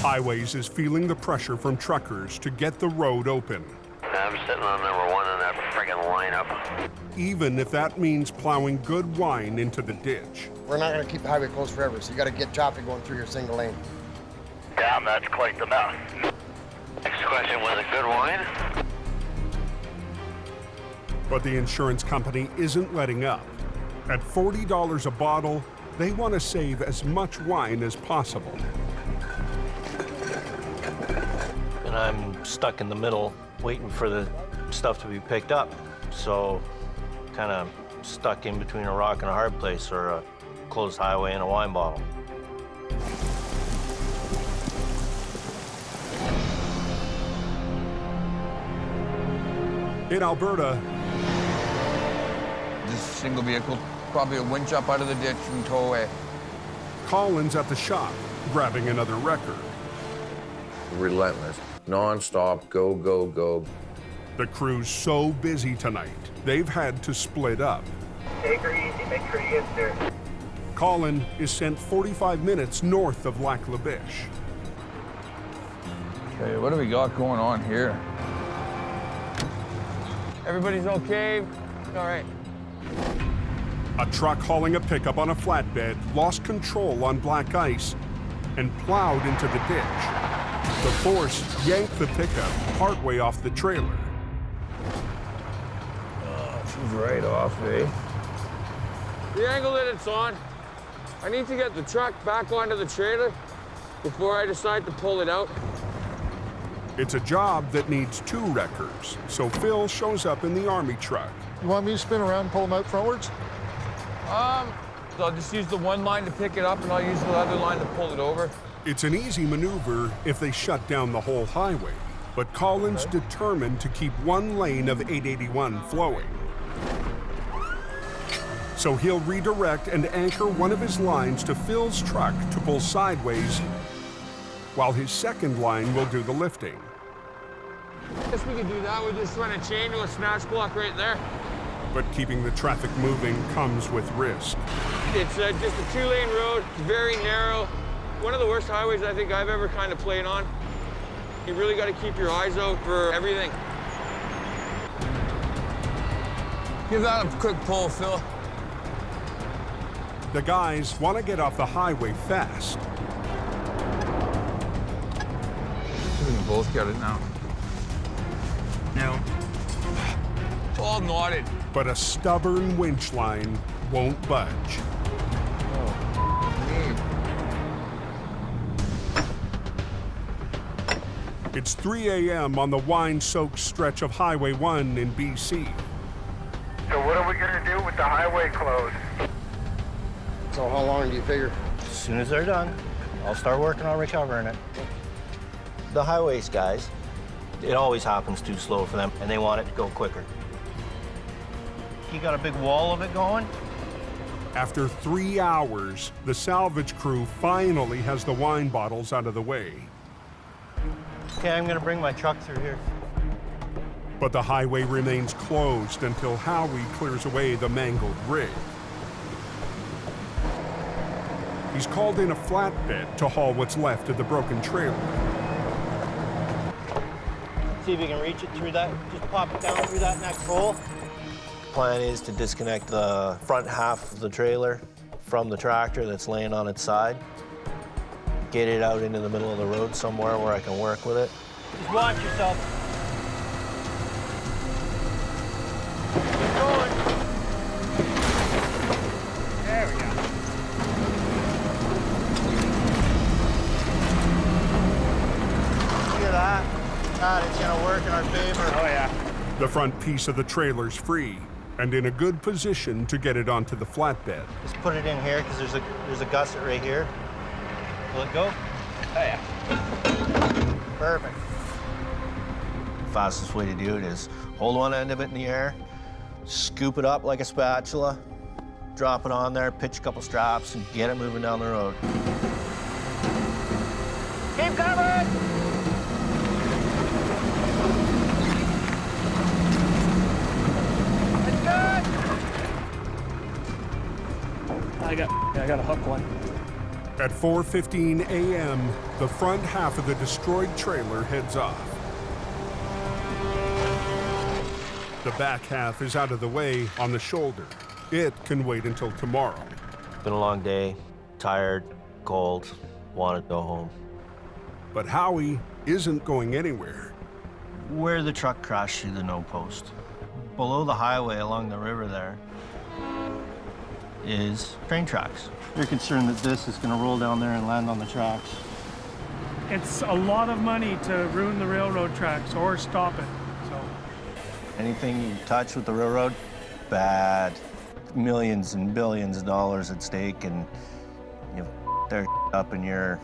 Speaker 1: Highways is feeling the pressure from truckers to get the road open,
Speaker 17: I'm sitting on number 1 in that friggin' lineup.
Speaker 1: even if that means plowing good wine into the ditch.
Speaker 12: We're not gonna keep the highway closed forever, so you gotta get traffic going through your single lane.
Speaker 9: Damn, that's quite the mess.
Speaker 17: Next question, was it good wine?
Speaker 1: But the insurance company isn't letting up. At $40 a bottle, they want to save as much wine as possible.
Speaker 7: And I'm stuck in the middle waiting for the stuff to be picked up. So kind of stuck in between a rock and a hard place, or a closed highway and a wine bottle.
Speaker 1: In Alberta,
Speaker 6: This single vehicle, probably a winch up out of the ditch and tow away.
Speaker 1: Colin's at the shop, grabbing another record.
Speaker 20: Relentless, non-stop, go, go, go.
Speaker 1: The crew's so busy tonight, they've had to split up.
Speaker 16: Take her easy, make sure you get there.
Speaker 1: Colin is sent 45 minutes north of Lac La Biche.
Speaker 6: Okay, what do we got going on here?
Speaker 13: Everybody's okay? All right.
Speaker 1: A truck hauling a pickup on a flatbed lost control on black ice and plowed into the ditch. The force yanked the pickup partway off the trailer.
Speaker 6: Oh, she's right off, eh?
Speaker 13: The angle that it's on, I need to get the truck back onto the trailer before I decide to pull it out.
Speaker 1: It's a job that needs 2 wreckers, so Phil shows up in the army truck.
Speaker 12: You want me to spin around and pull them out frontwards?
Speaker 13: I'll just use the one line to pick it up, and I'll use the other line to pull it over.
Speaker 1: It's an easy maneuver if they shut down the whole highway, but Colin's determined to keep one lane of 881 flowing. So he'll redirect and anchor one of his lines to Phil's truck to pull sideways, while his second line will do the lifting.
Speaker 13: Guess we could do that. We just run a chain to a snatch block right there.
Speaker 1: But keeping the traffic moving comes with risk.
Speaker 13: It's just a 2-lane road. It's very narrow. One of the worst highways I think I've ever kind of played on. You really got to keep your eyes out for everything. Give that a quick pull, Phil.
Speaker 1: The guys want to get off the highway fast.
Speaker 6: We can both get it now.
Speaker 13: No. It's all knotted.
Speaker 1: But a stubborn winch line won't budge. It's 3 a.m. on the wine-soaked stretch of Highway 1 in BC.
Speaker 4: So what are we gonna do with the highway closed?
Speaker 12: So how long do you figure?
Speaker 5: As soon as they're done, I'll start working on recovering it. The highways guys, it always happens too slow for them, and they want it to go quicker. You got a big wall of it going?
Speaker 1: After 3 hours, the salvage crew finally has the wine bottles out of the way.
Speaker 5: Okay, I'm gonna bring my truck through here.
Speaker 1: But the highway remains closed until Howie clears away the mangled rig. He's called in a flatbed to haul what's left of the broken trailer.
Speaker 5: See if you can reach it through that. Just pop it down through that next hole.
Speaker 7: plan is to disconnect the front half of the trailer from the tractor that's laying on its side, get it out into the middle of the road somewhere where I can work with it.
Speaker 21: Just watch yourself. Keep going. There we go.
Speaker 5: Look at that. God, it's gonna work in our favor.
Speaker 21: Oh yeah.
Speaker 1: The front piece of the trailer's free and in a good position to get it onto the flatbed.
Speaker 5: Just put it in here because there's a gusset right here. Will it go?
Speaker 21: Oh yeah.
Speaker 5: Perfect.
Speaker 7: Fastest way to do it is hold one end of it in the air, scoop it up like a spatula, drop it on there, pitch a couple straps, and get it moving down the road.
Speaker 21: Keep coming! It's good!
Speaker 10: I got a hook one.
Speaker 1: At 4:15 a.m., the front half of the destroyed trailer heads off. The back half is out of the way on the shoulder. It can wait until tomorrow.
Speaker 7: Been a long day, tired, cold, want to go home.
Speaker 1: But Howie isn't going anywhere.
Speaker 7: Where the truck crashed through the no post, below the highway along the river there, is train tracks.
Speaker 5: You're concerned that this is gonna roll down there and land on the tracks.
Speaker 10: It's a lot of money to ruin the railroad tracks or stop it, so.
Speaker 7: Anything you touch with the railroad, bad. Millions and billions of dollars at stake, and you their up in your.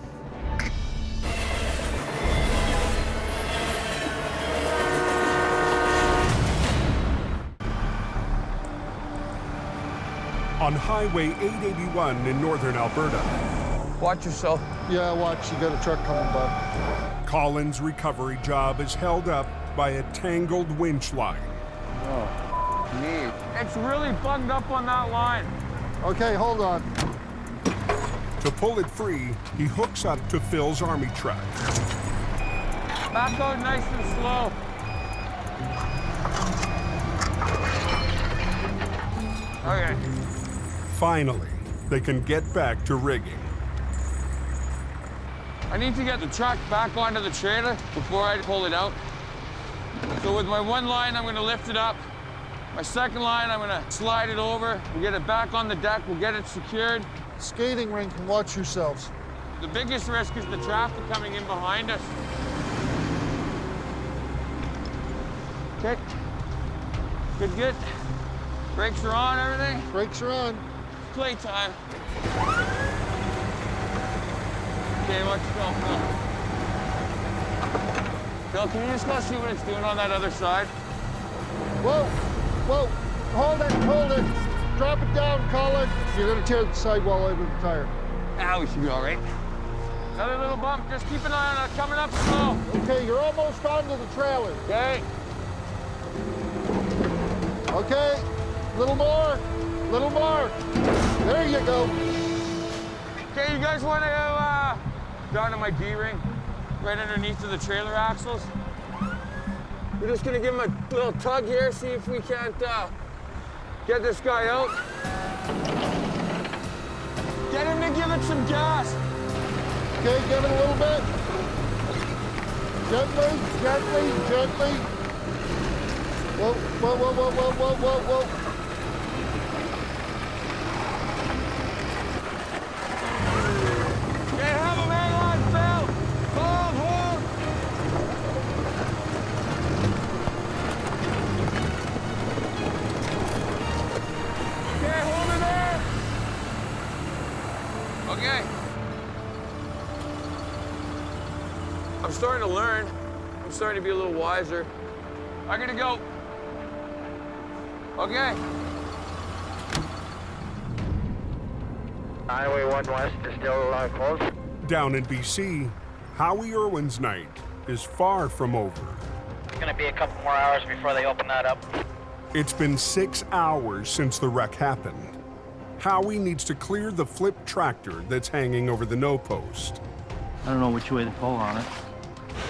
Speaker 1: On Highway 881 in northern Alberta.
Speaker 6: Watch yourself.
Speaker 15: Yeah, watch. You got a truck coming, bud.
Speaker 1: Colin's recovery job is held up by a tangled winch line.
Speaker 15: Oh, neat.
Speaker 13: It's really bugged up on that line.
Speaker 15: Okay, hold on.
Speaker 1: To pull it free, he hooks up to Phil's army truck.
Speaker 13: Back out nice and slow. Okay.
Speaker 1: Finally, they can get back to rigging.
Speaker 13: I need to get the truck back onto the trailer before I pull it out. So with my one line, I'm gonna lift it up. My second line, I'm gonna slide it over. We'll get it back on the deck, we'll get it secured.
Speaker 15: Skating rink, and watch yourselves.
Speaker 13: The biggest risk is the traffic coming in behind us. Okay. Good, good. Brakes are on, everything?
Speaker 15: Brakes are on.
Speaker 13: Playtime. Okay, watch yourself, Phil. Phil, can you just go see what it's doing on that other side?
Speaker 15: Whoa, whoa, hold it. Drop it down, Colin. You're gonna tear the sidewall out of the tire.
Speaker 13: Ah, we should be all right. Another little bump, just keep an eye on it, coming up slow.
Speaker 15: Okay, you're almost onto the trailer.
Speaker 13: Okay.
Speaker 15: Okay, little more. There you go.
Speaker 13: Okay, you guys want to go down to my D-ring, right underneath of the trailer axles? We're just gonna give him a little tug here, see if we can't get this guy out. Get him to give it some gas.
Speaker 15: Okay, give it a little bit. Gently. Whoa.
Speaker 13: Okay, have him hang on, Phil. Hold. Okay, hold it there. Okay. I'm starting to learn. I'm starting to be a little wiser. I'm gonna go. Okay.
Speaker 4: Highway 1 West is still closed.
Speaker 1: Down in BC, Howie Irwin's night is far from over.
Speaker 16: It's gonna be a couple more hours before they open that up.
Speaker 1: It's been 6 hours since the wreck happened. Howie needs to clear the flipped tractor that's hanging over the no post.
Speaker 5: I don't know which way to pull on it.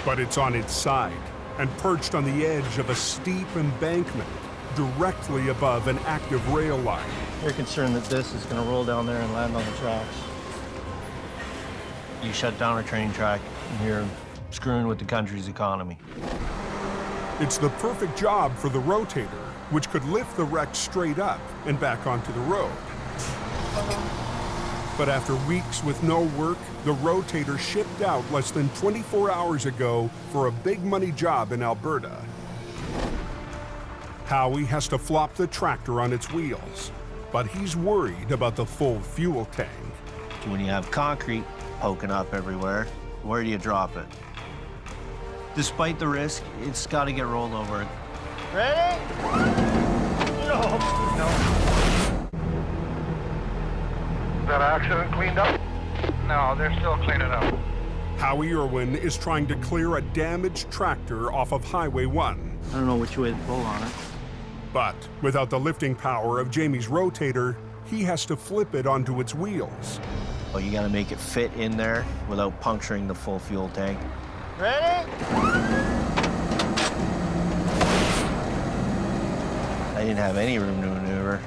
Speaker 1: But it's on its side and perched on the edge of a steep embankment. directly above an active rail line.
Speaker 5: You're concerned that this is going to roll down there and land on the tracks.
Speaker 7: You shut down a train track, and you're screwing with the country's economy.
Speaker 1: It's the perfect job for the Rotator, which could lift the wreck straight up and back onto the road. But after weeks with no work, the Rotator shipped out less than 24 hours ago for a big money job in Alberta. Howie has to flop the tractor on its wheels, but he's worried about the full fuel tank.
Speaker 7: When you have concrete poking up everywhere, where do you drop it? Despite the risk, it's got to get rolled over.
Speaker 5: Ready? No.
Speaker 4: That accident cleaned up?
Speaker 16: No, they're still cleaning up.
Speaker 1: Howie Irwin is trying to clear a damaged tractor off of Highway 1.
Speaker 5: I don't know which way to pull on it.
Speaker 1: But without the lifting power of Jaime's Rotator, he has to flip it onto its wheels.
Speaker 7: Well, you got to make it fit in there without puncturing the full fuel tank.
Speaker 5: Ready?
Speaker 7: I didn't have any room to maneuver.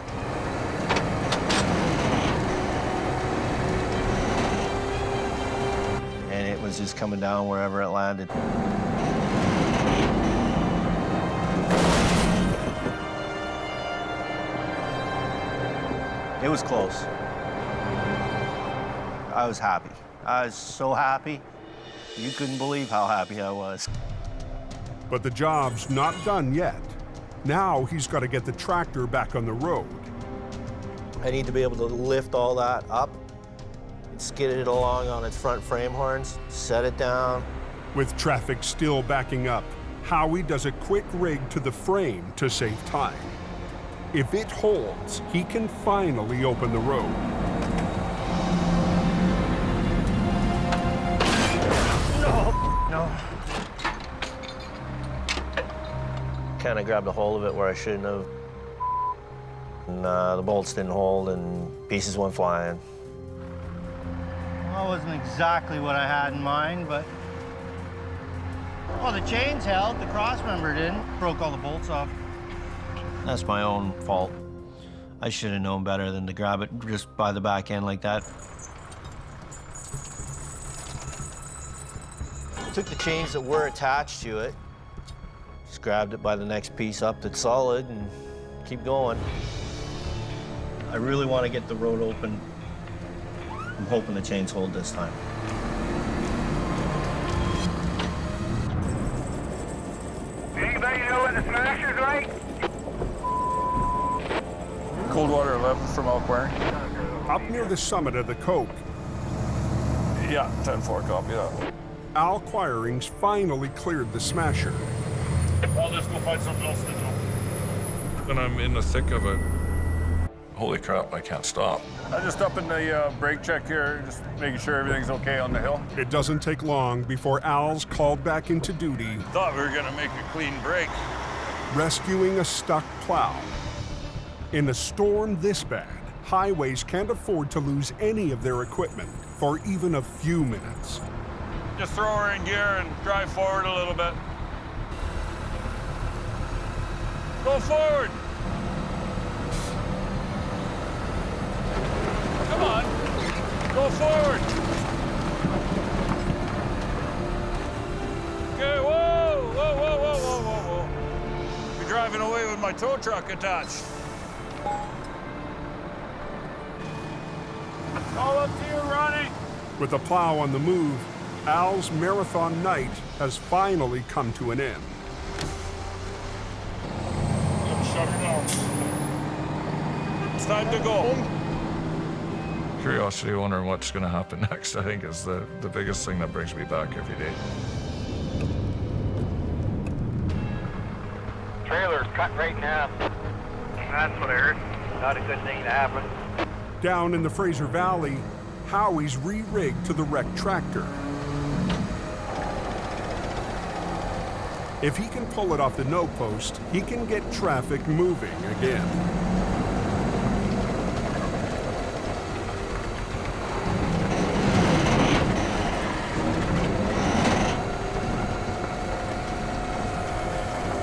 Speaker 7: And it was just coming down wherever it landed. It was close. I was happy. I was so happy. You couldn't believe how happy I was.
Speaker 1: But the job's not done yet. Now he's got to get the tractor back on the road.
Speaker 7: I need to be able to lift all that up and skid it along on its front frame horns, set it down.
Speaker 1: With traffic still backing up, Howie does a quick rig to the frame to save time. If it holds, he can finally open the road.
Speaker 5: No.
Speaker 7: Kind of grabbed a hold of it where I shouldn't have. And the bolts didn't hold and pieces went flying.
Speaker 5: Well, it wasn't exactly what I had in mind, but... Well, the chains held, the cross member didn't. Broke all the bolts off.
Speaker 7: That's my own fault. I should have known better than to grab it just by the back end like that. Took the chains that were attached to it, just grabbed it by the next piece up that's solid and keep going. I really want to get the road open. I'm hoping the chains hold this time.
Speaker 4: Anybody know when the smasher's right?
Speaker 18: Coldwater 11 from Elk
Speaker 1: Up near the summit of the Coke,
Speaker 18: Yeah, 10-4 copy that.
Speaker 1: Al Quiring's finally cleared the smasher.
Speaker 18: I'll just go find something else to do. Then I'm in the thick of it. Holy crap, I can't stop. I'm just up in the brake check here, just making sure everything's okay on the hill.
Speaker 1: It doesn't take long before Al's called back into duty,
Speaker 18: Thought we were gonna make a clean break.
Speaker 1: rescuing a stuck plow. In a storm this bad, highways can't afford to lose any of their equipment for even a few minutes.
Speaker 18: Just throw her in gear and drive forward a little bit. Go forward. Come on, go forward. Okay, whoa, whoa, whoa, whoa, whoa, whoa, whoa. You're driving away with my tow truck attached. All up to you, Ronnie.
Speaker 1: With the plow on the move, Al's marathon night has finally come to an end.
Speaker 18: Shut her down. It's time to go. Curiosity, wondering what's going to happen next, I think, is the biggest thing that brings me back every day.
Speaker 16: Trailer's cut right in half. That's what I heard. Not a good thing to happen.
Speaker 1: Down in the Fraser Valley, Howie's re-rigged to the wrecked tractor. If he can pull it off the no post, he can get traffic moving again.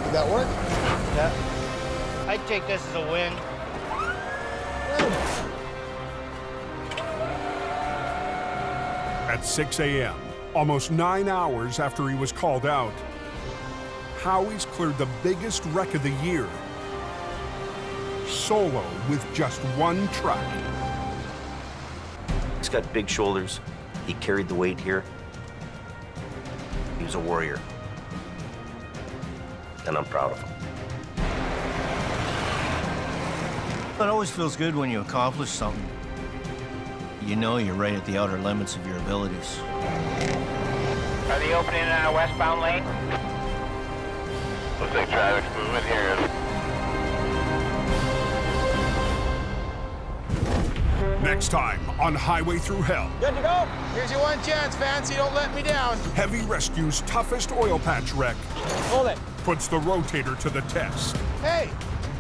Speaker 12: Did that work?
Speaker 5: Yeah. I'd take this as a win.
Speaker 1: At 6 a.m., almost 9 hours after he was called out, Howie's cleared the biggest wreck of the year, solo with just one truck.
Speaker 7: He's got big shoulders. He carried the weight here. He was a warrior. And I'm proud of him. It always feels good when you accomplish something. You know you're right at the outer limits of your abilities.
Speaker 16: Are they opening a westbound lane?
Speaker 17: Looks like traffic's moving here.
Speaker 1: Next time on Highway Thru Hell.
Speaker 12: Good to go. Here's your one chance, Fancy. Don't let me down.
Speaker 1: Heavy Rescue's toughest oil patch wreck
Speaker 12: Hold it.
Speaker 1: puts the Rotator to the test.
Speaker 12: Hey.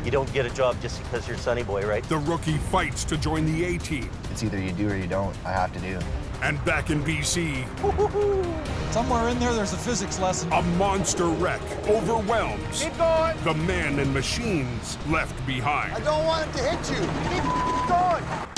Speaker 7: You don't get a job just because you're Sonny Boy, right?
Speaker 1: The rookie fights to join the A-team.
Speaker 14: It's either you do or you don't. I have to do.
Speaker 1: And back in BC,
Speaker 2: somewhere in there, there's a physics lesson.
Speaker 1: A monster wreck overwhelms
Speaker 12: Keep going.
Speaker 1: the men and machines left behind.
Speaker 15: I don't want it to hit you.
Speaker 12: Keep going.